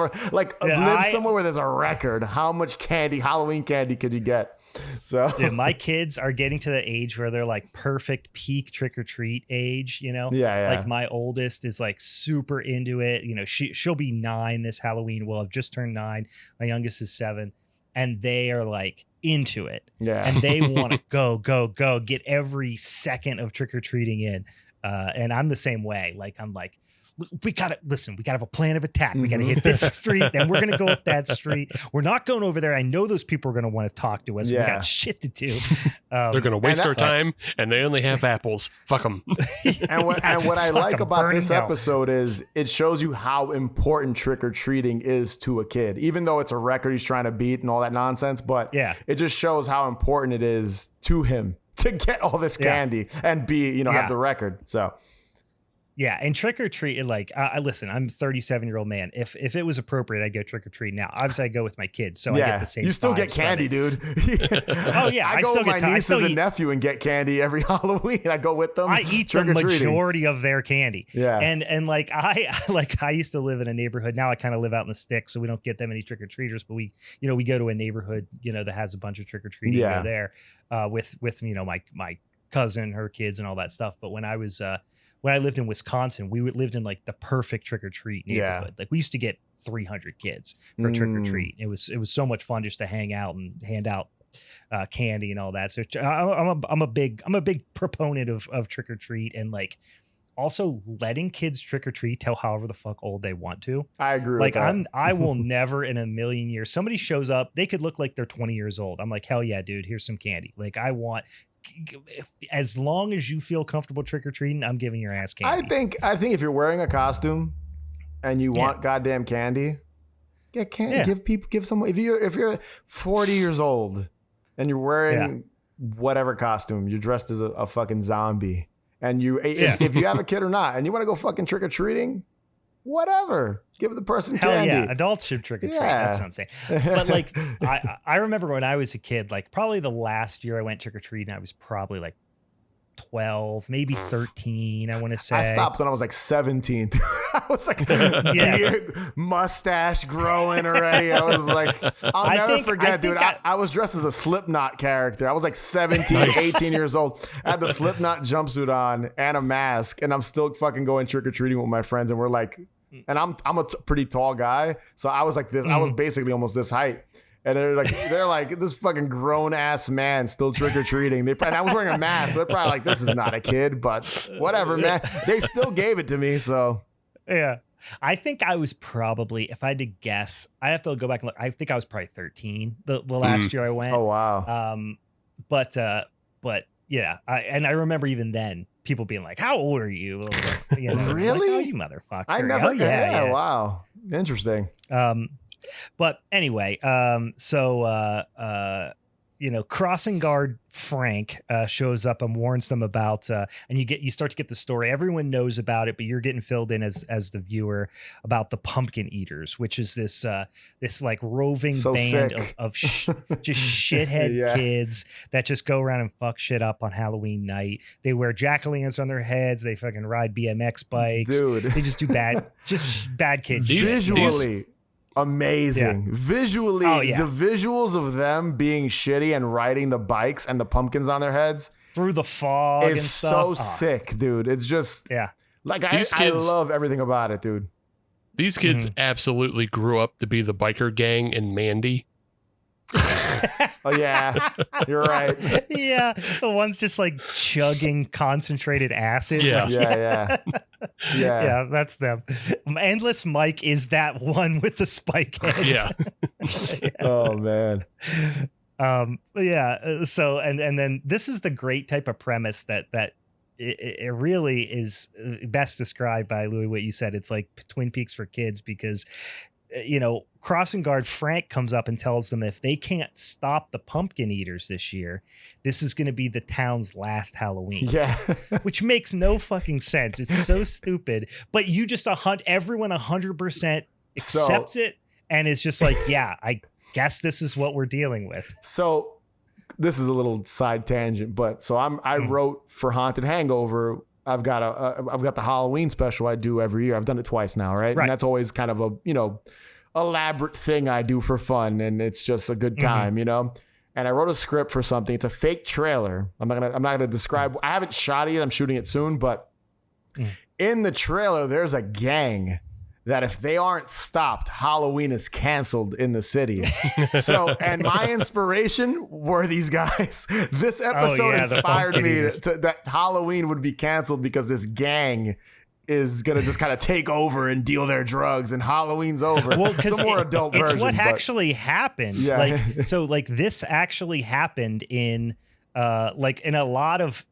live somewhere where there's a record. How much candy, Halloween candy, could you get? So dude, my kids are getting to the age where they're like perfect peak trick or treat age, like my oldest is like super into it. She'll be 9 this Halloween. Well, I've just turned 9. My youngest is 7, and they are like into it. Yeah. And they want to go get every second of trick or treating in. And I'm the same way. Like, I'm like, we gotta have a plan of attack. We gotta hit this street, then we're gonna go up that street. We're not going over there. I know those people are gonna want to talk to us. We got shit to do. They're gonna waste our time, and they only have apples. Fuck them. And what I like about this episode is it shows you how important trick or treating is to a kid, even though it's a record he's trying to beat and all that nonsense. But it just shows how important it is to him to get all this candy and be, have the record. So. Yeah, and trick or treat, like, listen, I'm a 37-year-old man. If it was appropriate, I'd go trick or treat now. Obviously, I go with my kids, so I get the same. You still get candy, dude. Oh yeah, I go with my nieces and nephew and get candy every Halloween. I go with them. I eat the majority of their candy. Yeah, and like I used to live in a neighborhood. Now I kind of live out in the sticks, so we don't get that many trick or treaters. But we go to a neighborhood, that has a bunch of trick or treating there, with my cousin, her kids, and all that stuff. But when I lived in Wisconsin, we lived in like the perfect trick or treat neighborhood. Like we used to get 300 kids for trick or treat. It was so much fun just to hang out and hand out candy and all that. So I'm a big proponent of trick or treat, and like also letting kids trick or treat till however the fuck old they want to. I agree. Like I will never in a million years. Somebody shows up, they could look like they're 20 years old. I'm like, hell yeah, dude, here's some candy. Like I want. As long as you feel comfortable trick-or-treating, I'm giving your ass candy. I think if you're wearing a costume and you want goddamn candy, get candy. Give someone. If you're 40 years old and you're wearing whatever costume, you're dressed as a fucking zombie, and if you have a kid or not, and you want to go fucking trick-or-treating, whatever. Give the person candy. Hell yeah, adults should trick or treat. That's what I'm saying. But like, I remember when I was a kid, like probably the last year I went trick or treating, I was probably like 12, maybe 13. I want to say. I stopped when I was like 17. I was like, mustache growing already. I was like, I'll never forget, dude. I was dressed as a Slipknot character. I was like 17, 18 years old. I had the Slipknot jumpsuit on and a mask, and I'm still fucking going trick or treating with my friends, and we're like. And I'm a pretty tall guy, so I was like this. I was basically almost this height, and they're like this fucking grown ass man still trick or treating. And I was wearing a mask, so they're probably like, this is not a kid, but whatever, man. They still gave it to me, so yeah. I think I was probably, if I had to guess, I have to go back and look. I think I was probably 13 the last year I went. Oh wow. But yeah, I remember even then. People being like, "How old are you?" Really? Like, oh, you motherfucker! I never. Yeah. Wow. Interesting. But anyway, crossing guard Frank shows up and warns them about, and you start to get the story. Everyone knows about it, but you're getting filled in as the viewer about the pumpkin eaters, which is this like roving band of just shithead kids that just go around and fuck shit up on Halloween night. They wear jack-o'-lanterns on their heads. They fucking ride BMX bikes. Dude, they just do bad kids. Visually. Amazing. Visually, the visuals of them being shitty and riding the bikes and the pumpkins on their heads through the fog is and stuff. So sick, dude. It's just like I love everything about it, dude. These kids absolutely grew up to be the biker gang in Mandy. Oh yeah, you're right. Yeah, the ones just like chugging concentrated acid. Yeah. Yeah, that's them. Endless Mike is that one with the spike heads. Yeah. Oh man. So and then this is the great type of premise that it really is best described by Louie. What you said, it's like Twin Peaks for kids, because crossing guard Frank comes up and tells them if they can't stop the pumpkin eaters this year, this is going to be the town's last Halloween. Yeah. Which makes no fucking sense. It's so stupid, but you just everyone 100% accepts it And it's just like, yeah, I guess this is what we're dealing with. So this is a little side tangent, but so I wrote for Haunted Hangover. I've got the Halloween special I do every year. I've done it twice now, right? And that's always kind of a, elaborate thing I do for fun, and it's just a good time, And I wrote a script for something. It's a fake trailer. I'm not gonna describe. I haven't shot it yet. I'm shooting it soon, but in the trailer, there's a gang that if they aren't stopped, Halloween is canceled in the city. So, and my inspiration were these guys. This episode inspired me that Halloween would be canceled because this gang is going to just kind of take over and deal their drugs, and Halloween's over. Well, because more adult it's version, what actually happened. Yeah. This actually happened in in a lot of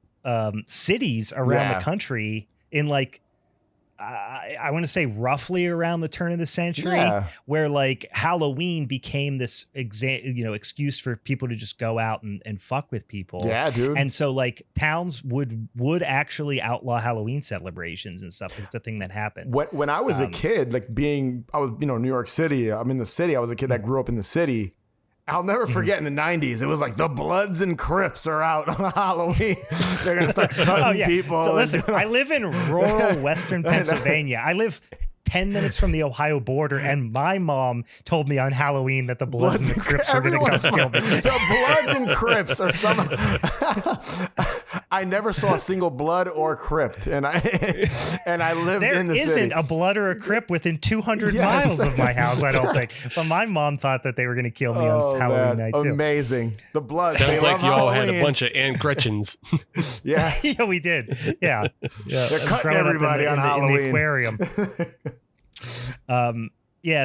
cities around the country in I want to say roughly around the turn of the century, where Halloween became this excuse for people to just go out and fuck with people. Yeah, dude. And so towns would actually outlaw Halloween celebrations and stuff. It's a thing that happened. When I was a kid, I was New York City. I'm in the city. I was a kid that grew up in the city. I'll never forget in the 90s, it was like the Bloods and Crips are out on Halloween. They're going to start cutting people. So listen, I live in rural Western Pennsylvania. I live 10 minutes from the Ohio border, and my mom told me on Halloween that the Bloods and the Crips are going to come kill me. The Bloods and Crips are some... I never saw a single Blood or Crip, and I lived in the city. There isn't a Blood or a Crip within 200 miles of my house, I don't think. But my mom thought that they were going to kill me on Halloween night, too. Amazing. The Bloods. Sounds like you all had a bunch of Aunt Gretchens. Yeah. Yeah, we did. Yeah. They're cutting everybody on Halloween. In the aquarium.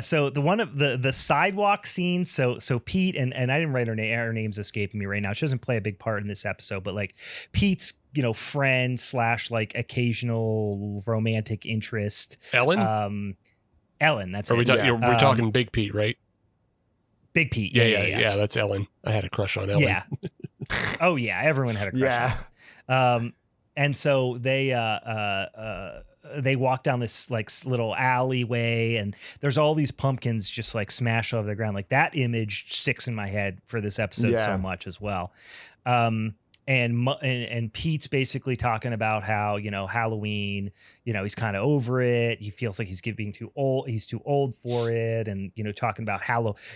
So the sidewalk scene. So Pete and I didn't write her name. Her name's escaping me right now. She doesn't play a big part in this episode, but Pete's friend / occasional romantic interest. Ellen. Ellen. That's we're it. talking Big Pete, right? Big Pete. Yeah. That's Ellen. I had a crush on Ellen. Yeah. Oh yeah, everyone had a crush. Yeah. And so they walk down this little alleyway, and there's all these pumpkins just smashed over the ground. That image sticks in my head for this episode so much as well. And Pete's basically talking about how, Halloween, he's kind of over it. He feels like he's getting too old. He's too old for it. And, talking about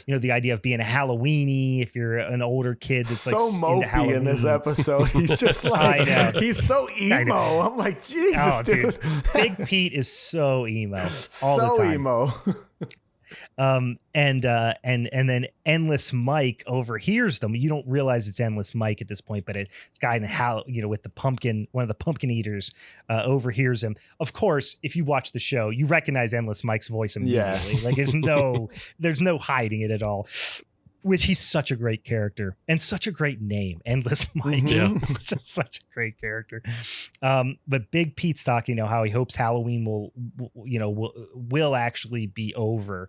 the idea of being a Halloweenie, if you're an older kid. That's so mopey in this episode. He's just I know. He's so emo. I'm like, Jesus, dude. Big Pete is so emo. All the time. Emo. And then Endless Mike overhears them. You don't realize it's Endless Mike at this point, but it's guy in with the pumpkin, one of the pumpkin eaters, overhears him. Of course, if you watch the show, you recognize Endless Mike's voice immediately. There's no hiding it at all. Which he's such a great character and such a great name, Endless Mike. Yeah. It's just such a great character. But Big Pete's talking, how he hopes Halloween will actually be over.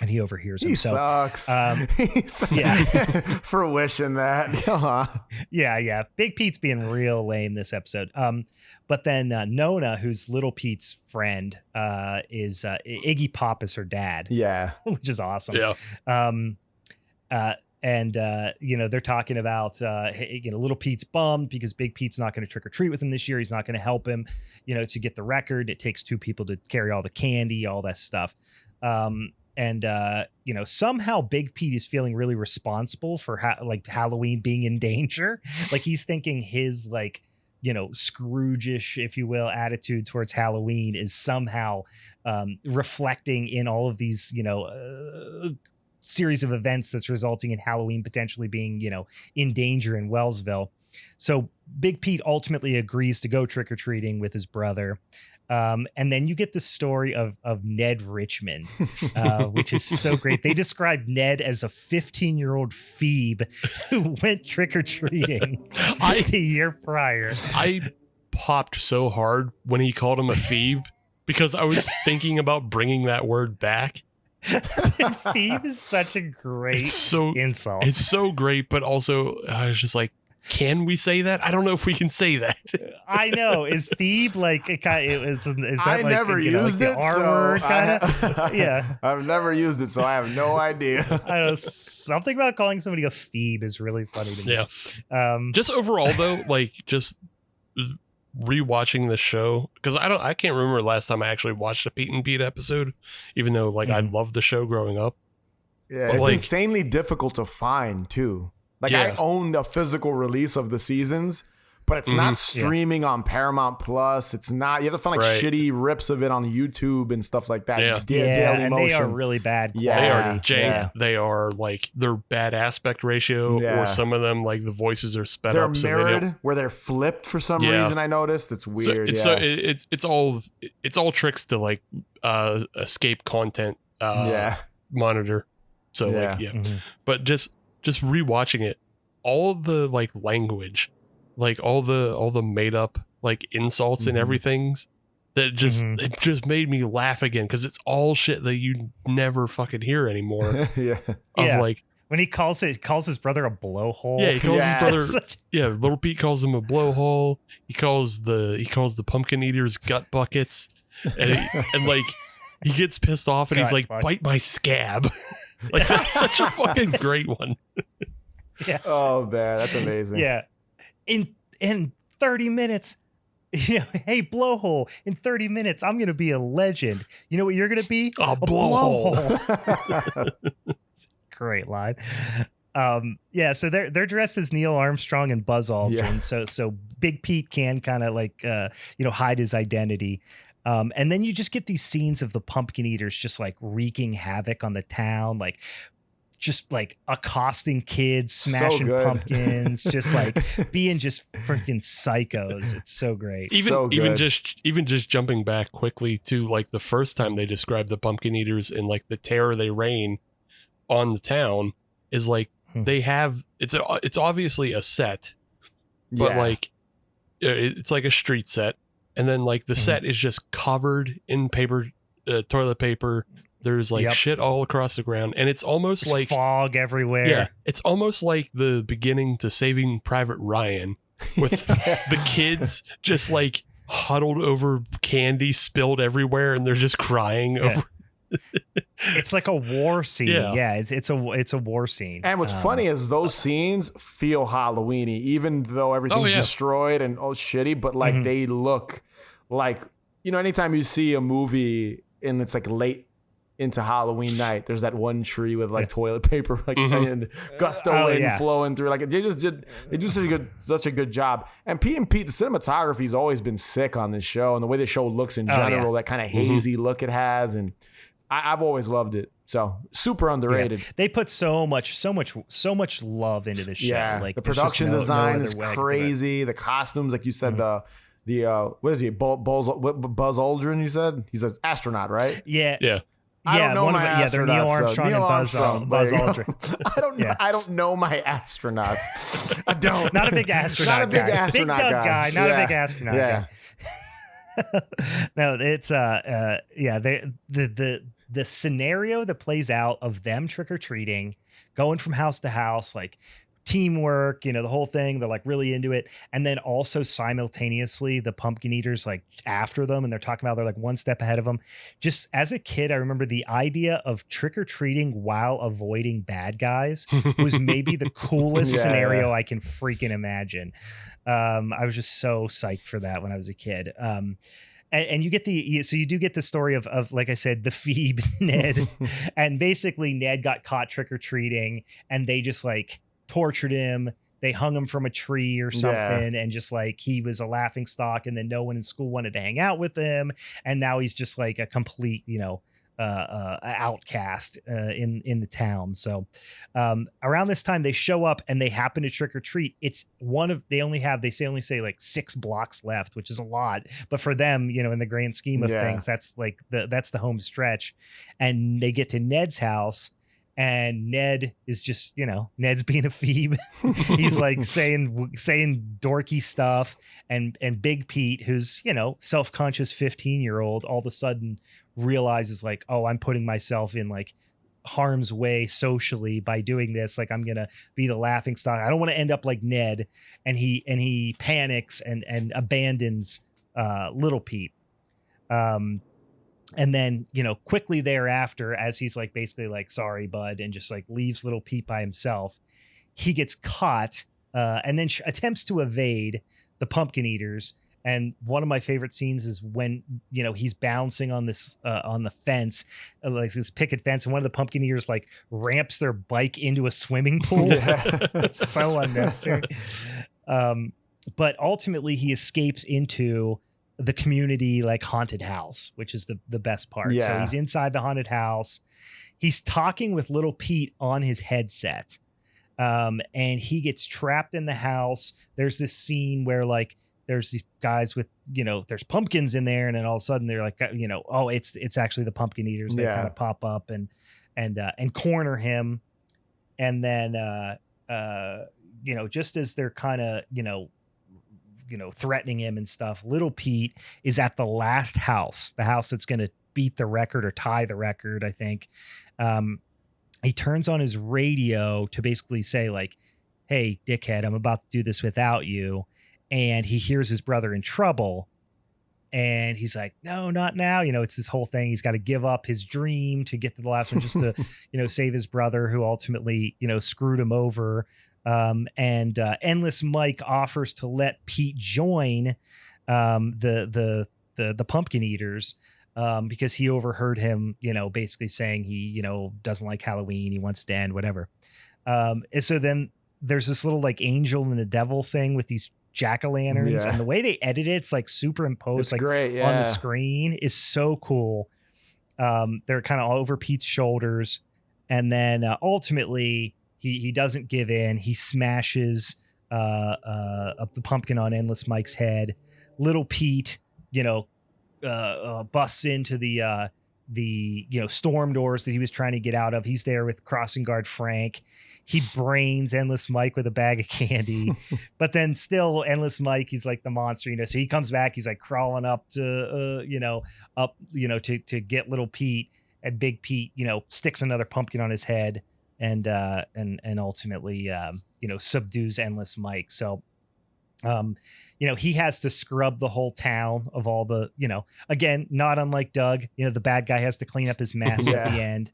And he overhears him. He sucks. For wishing that. Come on. Yeah. Big Pete's being real lame this episode. But then Nona, who's Little Pete's friend, is Iggy Pop is her dad. Yeah. Which is awesome. Yeah. And they're talking about Little Pete's bummed because Big Pete's not going to trick or treat with him this year. He's not going to help him, to get the record. It takes 2 people to carry all the candy, all that stuff. Somehow Big Pete is feeling really responsible for Halloween being in danger. He's thinking his Scrooge-ish, if you will, attitude towards Halloween is somehow reflecting in all of these, series of events that's resulting in Halloween potentially being, in danger in Wellsville. So Big Pete ultimately agrees to go trick-or-treating with his brother. And then you get the story of Ned Richmond, which is so great. They described Ned as a 15-year-old phoebe who went trick-or-treating the year prior. I popped so hard when he called him a phoebe because I was thinking about bringing that word back. Phoebe is such a great insult. It's so great, but also I was just like, Can we say that? I don't know if we can say that. I know. Is Phoebe like is that I like, never used like it, the R word kind of? Yeah, I've never used it, so I have no idea. I don't know, something about calling somebody a Phoebe is really funny to me. Yeah. Just overall though, like just rewatching the show, because I can't remember the last time I actually watched a Pete and Pete episode, even though like I loved the show growing up. Yeah, but it's like, insanely difficult to find too. Like I own the physical release of the seasons, but it's not streaming on Paramount Plus. It's not. You have to find like shitty rips of it on YouTube and stuff like that. Yeah, Daily and Motion. they are really bad quality. They are jank. They are like they're bad aspect ratio, or some of them like the voices are sped they're up. Mirrored, where they're flipped for some reason. I noticed it's weird. It's all tricks to like escape content monitor. So but just rewatching it, all the like language, like all the made up like insults and everything's that just it just made me laugh again, because it's all shit that you never fucking hear anymore. Like when he calls his brother a blowhole. Yeah, he calls his brother. Yeah, little Pete calls him a blowhole. He calls the pumpkin eaters gut buckets, and like he gets pissed off and he's like, bite my scab. Like that's such a fucking great one. Yeah. Oh man, that's amazing. Yeah. In 30 minutes, hey blowhole, in 30 minutes I'm gonna be a legend. You know what you're gonna be? A blowhole. Great line. So they're dressed as Neil Armstrong and Buzz Aldrin. So Big Pete can kind of like hide his identity. And then you just get these scenes of the pumpkin eaters just like wreaking havoc on the town, like just like accosting kids, smashing pumpkins, just like being just freaking psychos. It's so great. Even just jumping back quickly to like the first time they described the pumpkin eaters and like the terror they rain on the town is like they have it's obviously a set, but like it's like a street set. And then like the set is just covered in toilet paper. There's like shit all across the ground. And it's almost like fog everywhere. Yeah. It's almost like the beginning to Saving Private Ryan with the kids just like huddled over candy spilled everywhere. And they're just crying over. It's like a war scene. Yeah, it's a war scene. And what's funny is those scenes feel Halloweenie, even though everything's destroyed and shitty, but like they look like, anytime you see a movie and it's like late into Halloween night, there's that one tree with like toilet paper, like and gusto wind flowing through. Like they do such a good job. And Pete and Pete, the cinematography's always been sick on this show, and the way the show looks in general, that kind of hazy look it has, and I've always loved it. So super underrated. Yeah. They put so much love into the show. Yeah, like the production design is crazy. The costumes, like you said, the what is he? Buzz Aldrin. You said he's an astronaut, right? Yeah. Yeah. I don't know my astronauts. They're Neil Armstrong and Buzz Aldrin. I don't know my astronauts. I don't. Not a big astronaut. Not a big guy. astronaut big Doug guy. Not a big astronaut guy. No, it's the scenario that plays out of them trick-or-treating, going from house to house, like teamwork, the whole thing, they're like really into it. And then also simultaneously the pumpkin eaters like after them, and they're talking about they're like one step ahead of them. Just as a kid, I remember the idea of trick-or-treating while avoiding bad guys was maybe the coolest scenario I can freaking imagine. I was just so psyched for that when I was a kid. And you get you do get the story of like I said, the Phoebe Ned, and basically Ned got caught trick-or-treating and they just like tortured him. They hung him from a tree or something, and just like he was a laughing stock, and then no one in school wanted to hang out with him, and now he's just like a complete outcast in the town. So around this time they show up and they happen to trick or treat. It's they only say like 6 blocks left, which is a lot, but for them, in the grand scheme of things, that's like that's the home stretch. And they get to Ned's house, and Ned is just, Ned's being a Phoebe. He's like saying dorky stuff, and Big Pete, who's, self-conscious 15-year-old, all of a sudden realizes like, oh, I'm putting myself in like harm's way socially by doing this. Like, I'm going to be the laughing stock. I don't want to end up like Ned. And he panics and abandons Little Pete. And then, quickly thereafter, as he's like, basically like, sorry, bud, and just like leaves Little Pete by himself, he gets caught and then attempts to evade the pumpkin eaters. And one of my favorite scenes is when, he's bouncing on this, on the fence, like this picket fence. And one of the pumpkin eaters like ramps their bike into a swimming pool. So unnecessary. But ultimately he escapes into the community, like haunted house, which is the best part. Yeah. So he's inside the haunted house. He's talking with Little Pete on his headset. And he gets trapped in the house. There's this scene where like, there's these guys with, there's pumpkins in there. And then all of a sudden they're like, oh, it's actually the pumpkin eaters. They kind of pop up and corner him. And then, just as they're kind of, threatening him and stuff, Little Pete is at the last house, the house that's going to beat the record or tie the record, I think. He turns on his radio to basically say like, hey, dickhead, I'm about to do this without you. And he hears his brother in trouble and he's like, no, not now. It's this whole thing. He's got to give up his dream to get to the last one just to, save his brother who ultimately, screwed him over. And Endless Mike offers to let Pete join the pumpkin eaters because he overheard him, basically saying he, doesn't like Halloween. He wants to end, whatever. And so then there's this little like angel and the devil thing with these jack-o'-lanterns, and the way they edit it's like superimposed like great, on the screen is so cool. They're kind of all over Pete's shoulders, and then ultimately he doesn't give in. He smashes the pumpkin on Endless Mike's head. Little Pete busts into the storm doors that he was trying to get out of. He's there with crossing guard Frank. He brains Endless Mike with a bag of candy, but then still Endless Mike, he's like the monster, so he comes back, he's like crawling up to, to get Little Pete, and Big Pete, sticks another pumpkin on his head and ultimately, subdues Endless Mike. So, he has to scrub the whole town of all the, again, not unlike Doug, the bad guy has to clean up his mess at the end.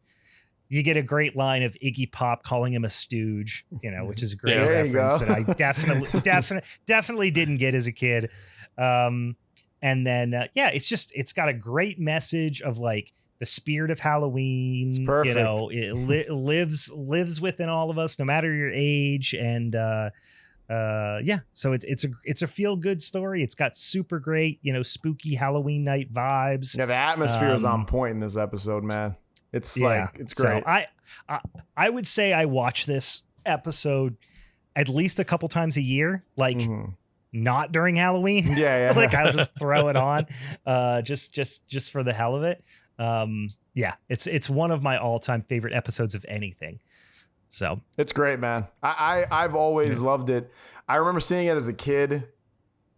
You get a great line of Iggy Pop calling him a stooge, which is a great reference that I definitely didn't get as a kid. And then, it's got a great message of like the spirit of Halloween. It's perfect. It lives within all of us, no matter your age. And, so it's a feel good story. It's got super great, spooky Halloween night vibes. Yeah. The atmosphere is on point in this episode, man. It's it's great. So I would say I watch this episode at least a couple times a year, like not during Halloween. Yeah. Like I'll just throw it on, just for the hell of it. It's one of my all time favorite episodes of anything. So it's great, man. I've always loved it. I remember seeing it as a kid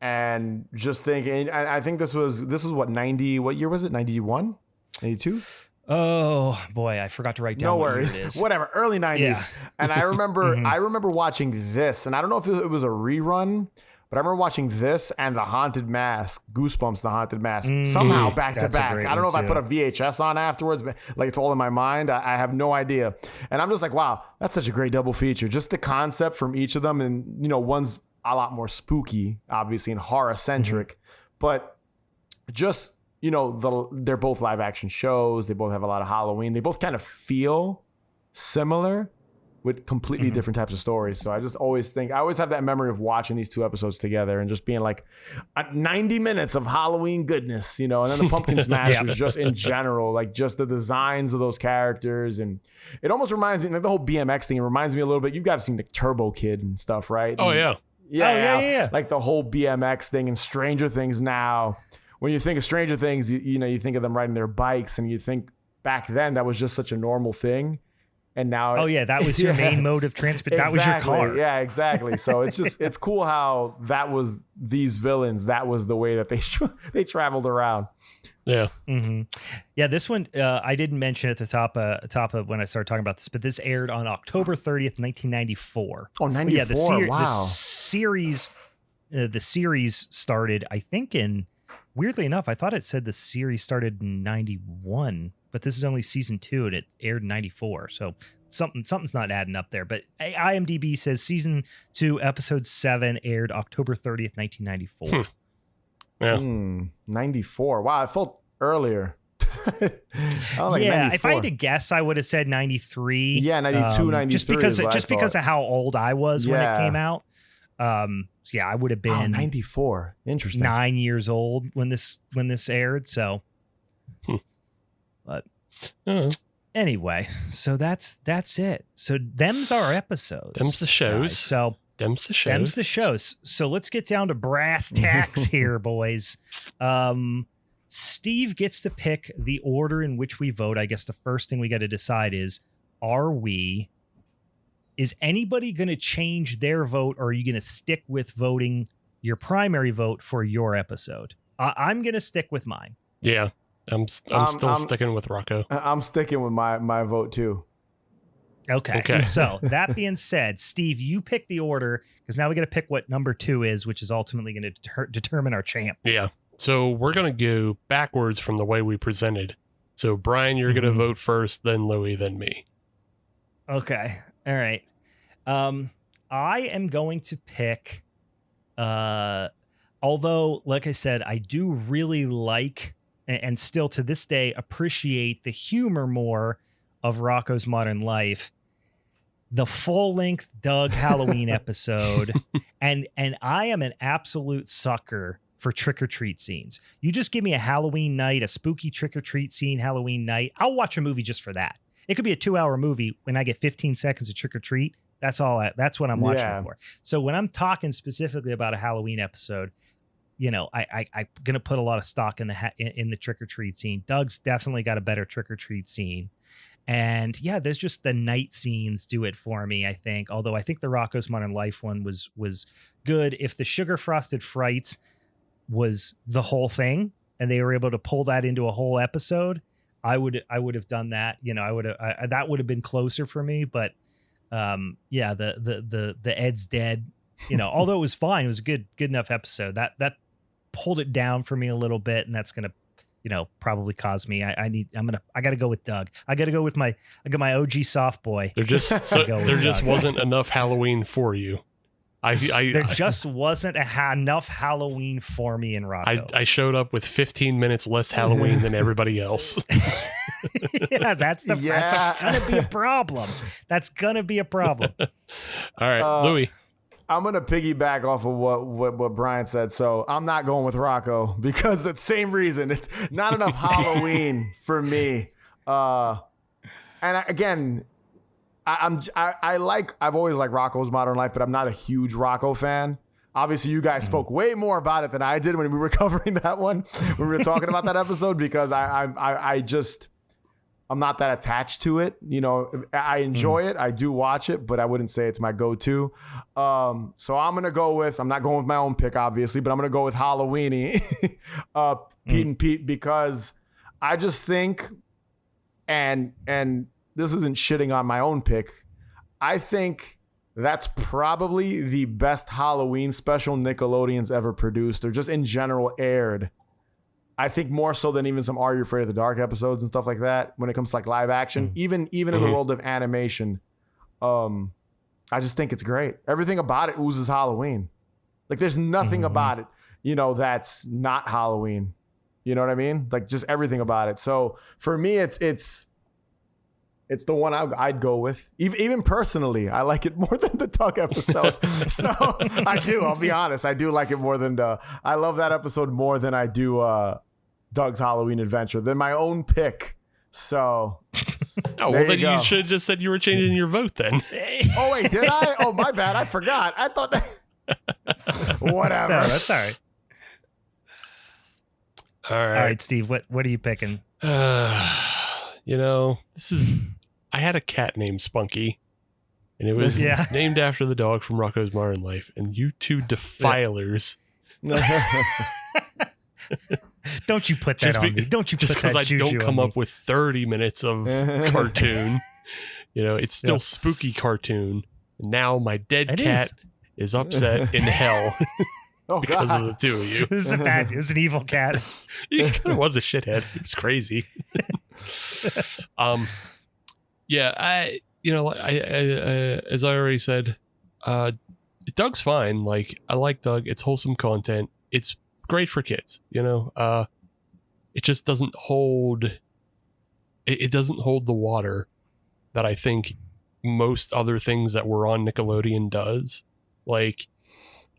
and just thinking, and I think this was what 90, what year was it? 91, 92. Oh boy, I forgot to write down. No worries. Whatever. Early 90s. Yeah. And I remember I remember watching this, and I don't know if it was a rerun, but I remember watching this and The Haunted Mask, Goosebumps, The Haunted Mask, somehow back to back. I don't know if I put a VHS on afterwards, but like it's all in my mind. I have no idea. And I'm just like, wow, that's such a great double feature. Just the concept from each of them. And, one's a lot more spooky, obviously, and horror centric, but just, they're both live action shows. They both have a lot of Halloween. They both kind of feel similar with completely different types of stories. So I just always have that memory of watching these two episodes together and just being like 90 minutes of Halloween goodness, and then the Pumpkin Smashers just in general, like just the designs of those characters. And it almost reminds me, like the whole BMX thing, it reminds me a little bit. You guys have seen the Turbo Kid and stuff, right? Oh, yeah. Yeah. Like the whole BMX thing and Stranger Things now. When you think of Stranger Things, you think of them riding their bikes, and you think back then that was just such a normal thing. and now Oh yeah, that was your main mode of transport. That was your car. Yeah, exactly. So it's cool how that was these villains. That was the way that they traveled around. Yeah. Mm-hmm. Yeah, this one I didn't mention at the top of when I started talking about this, but this aired on October 30th, 1994. Oh, 94. Wow. The series started, I think, weirdly enough, I thought it said the series started in 91, but this is only season 2 and it aired in 94. So something's not adding up there. But IMDb says season 2, episode 7 aired October 30th, 1994. Yeah. 94. Wow, I felt earlier. Like yeah, 94. If I had to guess, I would have said 93. Yeah, 92, 93. Just because of how old I was when it came out. Yeah, I would have been 94. Interesting. 9 years old when this aired. So, but anyway, so that's it. So them's our episodes. Them's the shows. Guys. So them's the shows. So let's get down to brass tacks here, boys. Steve gets to pick the order in which we vote. I guess the first thing we got to decide is anybody going to change their vote, or are you going to stick with voting your primary vote for your episode? I'm going to stick with mine. Yeah, I'm still sticking with Rocko. I'm sticking with my vote too. Okay. So that being said, Steve, you pick the order because now we got to pick what number 2 is, which is ultimately going to determine our champ. Yeah. So we're going to go backwards from the way we presented. So Brian, you're going to vote first, then Louie, then me. Okay. All right. I am going to pick, although, like I said, I do really like and still to this day appreciate the humor more of Rocko's Modern Life, the full-length Doug Halloween episode. And I am an absolute sucker for trick-or-treat scenes. You just give me a Halloween night, a spooky trick-or-treat scene Halloween night. I'll watch a movie just for that. It could be a 2-hour movie when I get 15 seconds of trick-or-treat. That's that's what I'm watching it for. So when I'm talking specifically about a Halloween episode, I'm going to put a lot of stock in the trick-or-treat scene. Doug's definitely got a better trick-or-treat scene. And yeah, there's just the night scenes do it for me, I think. Although I think the Rocko's Modern Life one was good. If the Sugar Frosted Frights was the whole thing and they were able to pull that into a whole episode, I would have done that. That would have been closer for me. But yeah, the Ed's Dead, although it was fine, it was a good enough episode. That pulled it down for me a little bit, and that's gonna probably cause me. I got to go with Doug. I got to go with I got my OG soft boy. There just wasn't enough Halloween for you. There just wasn't enough Halloween for me in Rocko. I showed up with 15 minutes less Halloween than everybody else. Yeah, that's gonna be a problem. That's gonna be a problem. All right, Louie. I'm gonna piggyback off of what Brian said. So I'm not going with Rocko because it's the same reason. It's not enough Halloween for me. And again, I've always liked Rocko's Modern Life, but I'm not a huge Rocko fan. Obviously, you guys spoke way more about it than I did when we were covering that one, when we were talking about that episode, because I'm not that attached to it. I enjoy it. I do watch it, but I wouldn't say it's my go-to. So I'm not going with my own pick, obviously, but I'm going to go with Halloweenie, Pete and Pete, because I just think, and this isn't shitting on my own pick, I think that's probably the best Halloween special Nickelodeon's ever produced, or just in general aired. I think more so than even some Are You Afraid of the Dark episodes and stuff like that when it comes to like live action, even in the world of animation. I just think it's great. Everything about it oozes Halloween. Like there's nothing about it, that's not Halloween. You know what I mean? Like just everything about it. So for me, it's the one I'd go with. Even personally, I like it more than the Doug episode. So I do. I'll be honest. I do like it more than I love that episode more than I do Doug's Halloween Adventure, than my own pick. So. Oh, well, then you should have just said you were changing your vote then. Oh, wait, did I? Oh, my bad. I forgot. I thought that. Whatever. No, that's all right. All right. All right, Steve, what are you picking? This is I had a cat named Spunky, and it was named after the dog from Rocko's Modern Life. And you two defilers. Don't you put that on me. Don't you put that just because I don't come up with 30 minutes of cartoon. It's still spooky cartoon. And now my dead cat is upset in hell because of the two of you. This is it was an evil cat. He kind of was a shithead. It was crazy. I as I already said, Doug's fine. Like, I like Doug. It's wholesome content. It's great for kids. It just doesn't hold. It doesn't hold the water that I think most other things that were on Nickelodeon does. Like,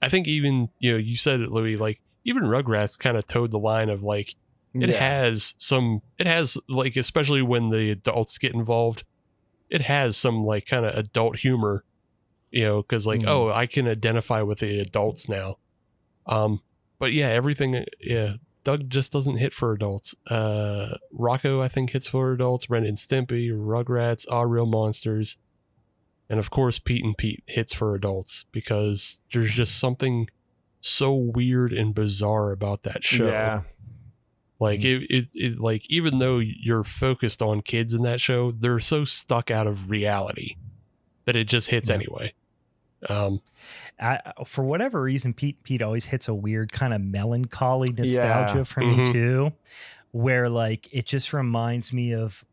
I think even you said it, Louie. Like, even Rugrats kind of towed the line of like it has like, especially when the adults get involved, it has some like kind of adult humor, because like I can identify with the adults now. But yeah, everything. Yeah, Doug just doesn't hit for adults. Rocko, I think, hits for adults. Ren and Stimpy, Rugrats, Are Real Monsters, and of course Pete and Pete hits for adults because there's just something so weird and bizarre about that show. Yeah. Like it like, even though you're focused on kids in that show, they're so stuck out of reality that it just hits anyway. For whatever reason, Pete always hits a weird kind of melancholy nostalgia for me too, where like it just reminds me of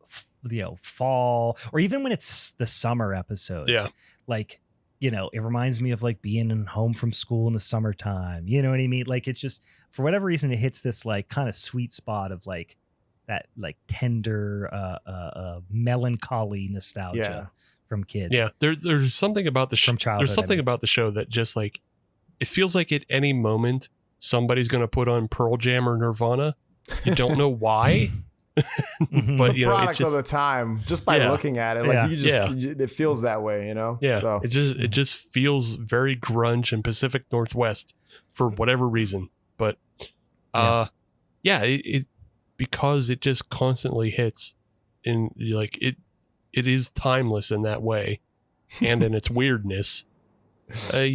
fall, or even when it's the summer episodes. Yeah, like it reminds me of like being home from school in the summertime. You know what I mean? Like, it's just, for whatever reason, it hits this like kind of sweet spot of like that like tender melancholy nostalgia from kids. Yeah, there's something about the show. There's something about the show that just like, it feels like at any moment somebody's going to put on Pearl Jam or Nirvana. You don't know why. But it's a product of the time, just by looking at it. Like, it feels that way, Yeah. So It just feels very grunge and Pacific Northwest for whatever reason. But it because it just constantly hits, in like it is timeless in that way, and in its weirdness. It's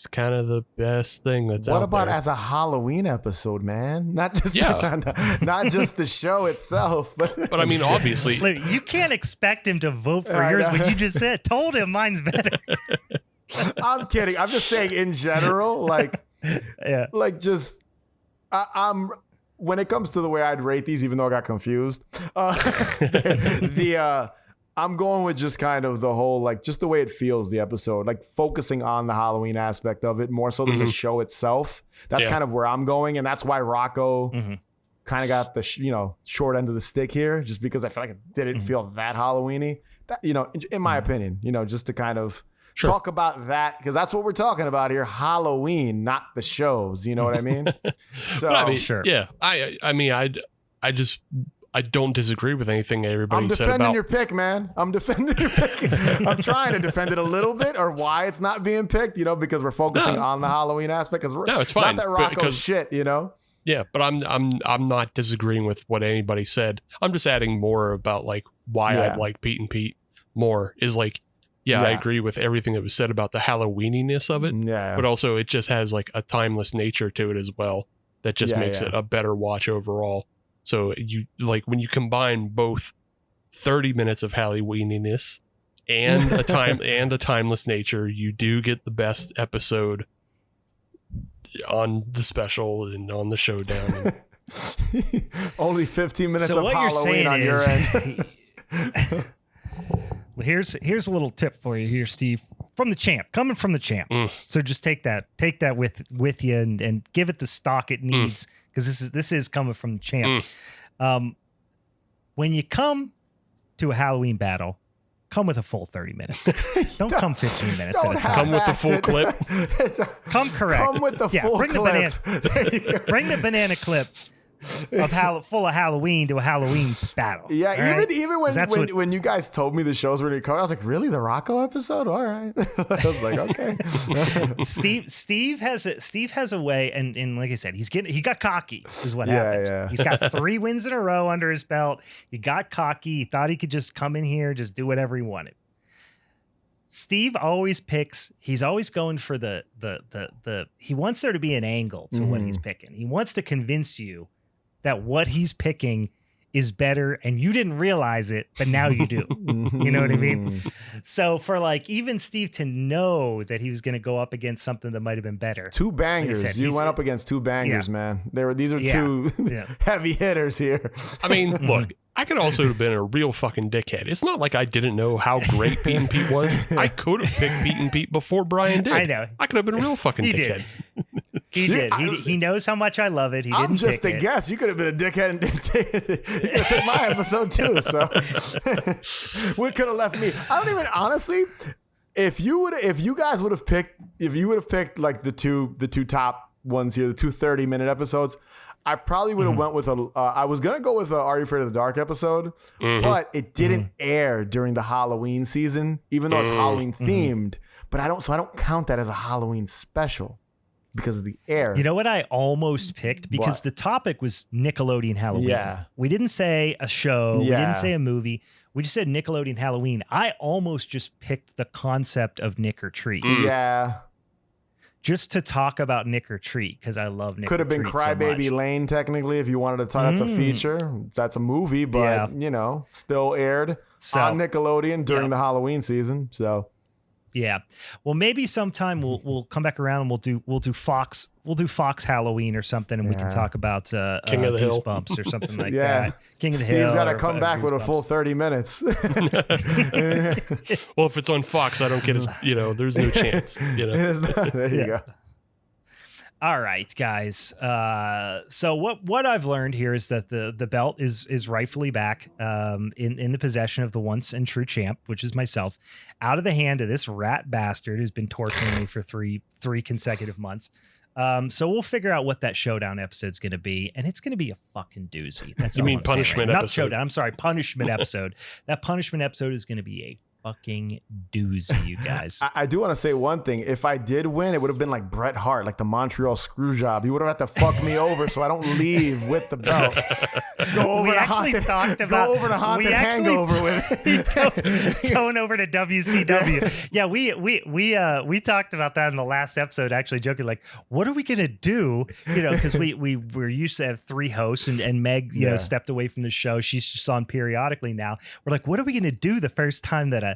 kind of the best thing that's out there. What about as a Halloween episode, man? Not just not just the show itself, but I mean, obviously, you can't expect him to vote for yours when you just told him mine's better. I'm kidding. I'm just saying in general, like, just I'm when it comes to the way I'd rate these, even though I got confused, I'm going with just kind of the whole, like, just the way it feels, the episode, like focusing on the Halloween aspect of it more so than the show itself. That's kind of where I'm going. And that's why Rocko kind of got the, short end of the stick here, just because I feel like it didn't feel that Halloweeny, that, in my opinion, just to kind of talk about that, because that's what we're talking about here. Halloween, not the shows. You know what I mean? So, I mean, yeah, I don't disagree with anything everybody said about. I'm defending your pick, man. I'm defending your pick. I'm trying to defend it a little bit, or why it's not being picked, because we're focusing on the Halloween aspect. No, it's fine. Not that Rocko's shit, Yeah, but I'm not disagreeing with what anybody said. I'm just adding more about like why I like Pete and Pete more. Is like, I agree with everything that was said about the Halloweeniness of it. Yeah, but also it just has like a timeless nature to it as well that just makes it a better watch overall. So you like when you combine both 30 minutes of Halloweeniness and a timeless nature, you do get the best episode on the special and on the showdown. Only 15 minutes of Halloween on your end. Well, here's a little tip for you here, Steve, from the champ, coming from the champ. So just take that with you and give it the stock it needs. Because this is coming from the champ. When you come to a Halloween battle, come with a full 30 minutes. Don't come 15 minutes at a time. Come with the full clip. Come correct. Come with the full clip. Bring the banana clip. full of Halloween to a Halloween battle. Yeah, even when you guys told me the shows were going to come, I was like, really, the Rocko episode? All right. I was like, okay. Steve has a way, and like I said, he got cocky is what happened. Yeah. He's got 3 wins in a row under his belt. He got cocky. He thought he could just come in here, just do whatever he wanted. Steve always picks. He's always going for the. He wants there to be an angle to what he's picking. He wants to convince you that what he's picking is better, and you didn't realize it, but now you do. You know what I mean? So for like even Steve to know that he was going to go up against something that might have been better. 2 bangers. Like you went up against 2 bangers, man. These are 2 heavy hitters here. I mean, look, I could also have been a real fucking dickhead. It's not like I didn't know how great Pete and Pete was. I could have picked Pete and Pete before Brian did. I know. I could have been a real fucking dickhead. He did. He knows how much I love it. I'm just a guess. You could have been a dickhead and you could have took my episode too. So what could have left me? I don't even honestly. If you guys would have picked like the two top ones here, the 2 30-minute episodes, I probably would have went with I was gonna go with a Are You Afraid of the Dark episode, but it didn't air during the Halloween season, even though it's Halloween themed. But I don't count that as a Halloween special because of the air. You know what I almost picked? Because the topic was Nickelodeon Halloween. Yeah. We didn't say a show. Yeah. We didn't say a movie. We just said Nickelodeon Halloween. I almost just picked the concept of Nick or Treat. Yeah. Just to talk about Nick or Treat, because I love Nick. Could have been Crybaby Lane, technically, if you wanted to talk. That's a feature. That's a movie, but still aired on Nickelodeon during the Halloween season. So yeah, well, maybe sometime we'll come back around and we'll do Fox Halloween or something, and we can talk about King of the Hill Goosebumps or something like that. King of the Hill. Steve's got to come back with a full 30 minutes. Well, if it's on Fox, I don't get it. There's no chance. There you go. All right, guys. So what I've learned here is that the belt is rightfully back in the possession of the once and true champ, which is myself, out of the hand of this rat bastard who's been torturing me for three consecutive months. So we'll figure out what that showdown episode's going to be, and it's going to be a fucking doozy. That's you all mean I'm punishment saying. episode? Not showdown. I'm sorry, punishment episode. That punishment episode is going to be a fucking doozy, you guys. I do want to say one thing. If I did win, it would have been like Bret Hart, like the Montreal screw job. You would have had to fuck me over so I don't leave with the belt. Go over to haunted hangover with it. Going over to WCW. Yeah, we talked about that in the last episode, actually joking, like, what are we gonna do? Because we're used to have 3 hosts and Meg, stepped away from the show. She's just on periodically now. We're like, what are we gonna do the first time that a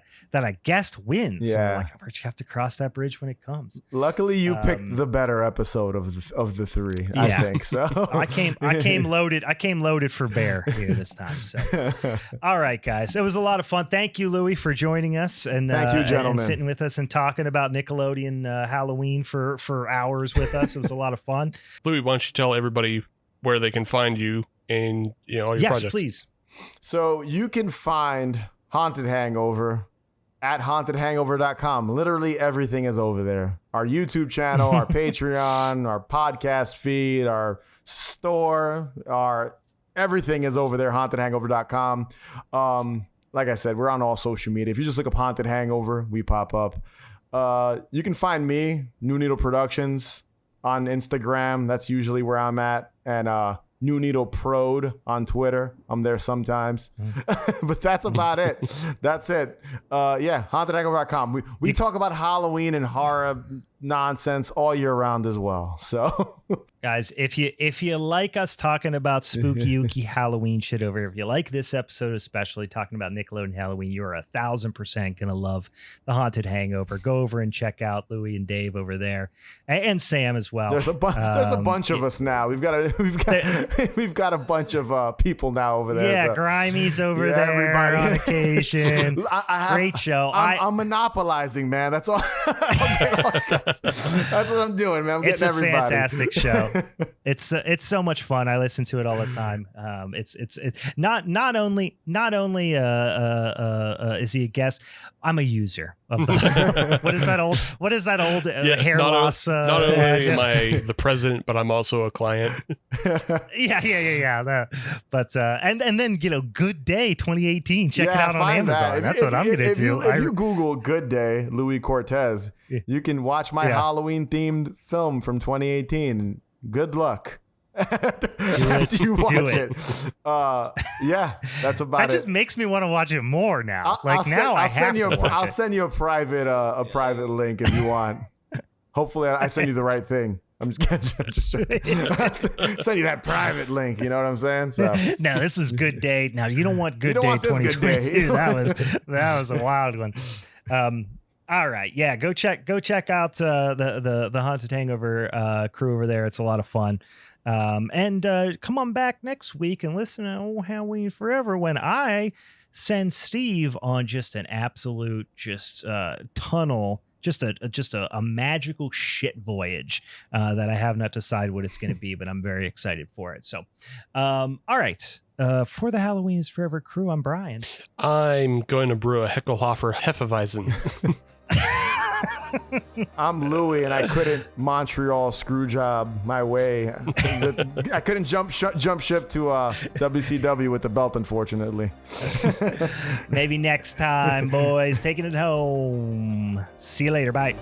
guest wins? Yeah. So we're like, we're just have to cross that bridge when it comes. Luckily, you picked the better episode of the 3. I think so. I came loaded for bear here this time. So, all right, guys, it was a lot of fun. Thank you, Louie, for joining us and thank you, gentlemen, and sitting with us and talking about Nickelodeon Halloween for hours with us. It was a lot of fun. Louie, why don't you tell everybody where they can find you and all your projects? Yes, please. So you can find Haunted Hangover at hauntedhangover.com. Literally everything is over there. Our YouTube channel, our Patreon, our podcast feed, our store, everything is over there, hauntedhangover.com. Like I said, we're on all social media. If you just look up Haunted Hangover, we pop up. You can find me, New Needle Productions, on Instagram. That's usually where I'm at. And New Needle Prod on Twitter. I'm there sometimes. But that's about it. That's it. Hauntedhangover.com. We talk about Halloween and horror nonsense all year round as well. So guys, if you like us talking about spooky ooky Halloween shit over here, if you like this episode especially talking about Nickelodeon Halloween, you are 1,000% gonna love the Haunted Hangover. Go over and check out Louie and Dave over there, and Sam as well. There's a bunch of us now. We've got a bunch of people now over there. Yeah, so. Grimey's over there everybody. On occasion. Great show. I'm monopolizing, man. That's all. That's what I'm doing, man. I'm getting everybody. It's a fantastic show. It's so much fun. I listen to it all the time. It's not only is he a guest, I'm a user of the what is that old hair loss? Not only am I the president, but I'm also a client. Yeah. But and then Good Day 2018. Check it out on Amazon. That's what I'm gonna do. If you Google Good Day Louie Cortez, you can watch my Halloween themed film from 2018. Good luck. After you watch it. That's about it. That just makes me want to watch it more now. I'll send you a private link if you want. Hopefully I send you the right thing. I'm just send you that private link. You know what I'm saying? So no, this is Good Day. Now you don't want Good Day 2022. That was a wild one. All right, yeah, go check out the Haunted Hangover crew over there. It's a lot of fun. And come on back next week and listen to Halloween Forever when I send Steve on just an absolute tunnel. Just a magical shit voyage that I have not decided what it's going to be, but I'm very excited for it. So, all right. For the Halloween is Forever crew, I'm Brian. I'm going to brew a Heckelhofer Hefeweizen. I'm Louie, and I couldn't Montreal screw job my way. I couldn't jump ship to WCW with the belt, unfortunately. Maybe next time, boys. Taking it home. See you later. Bye.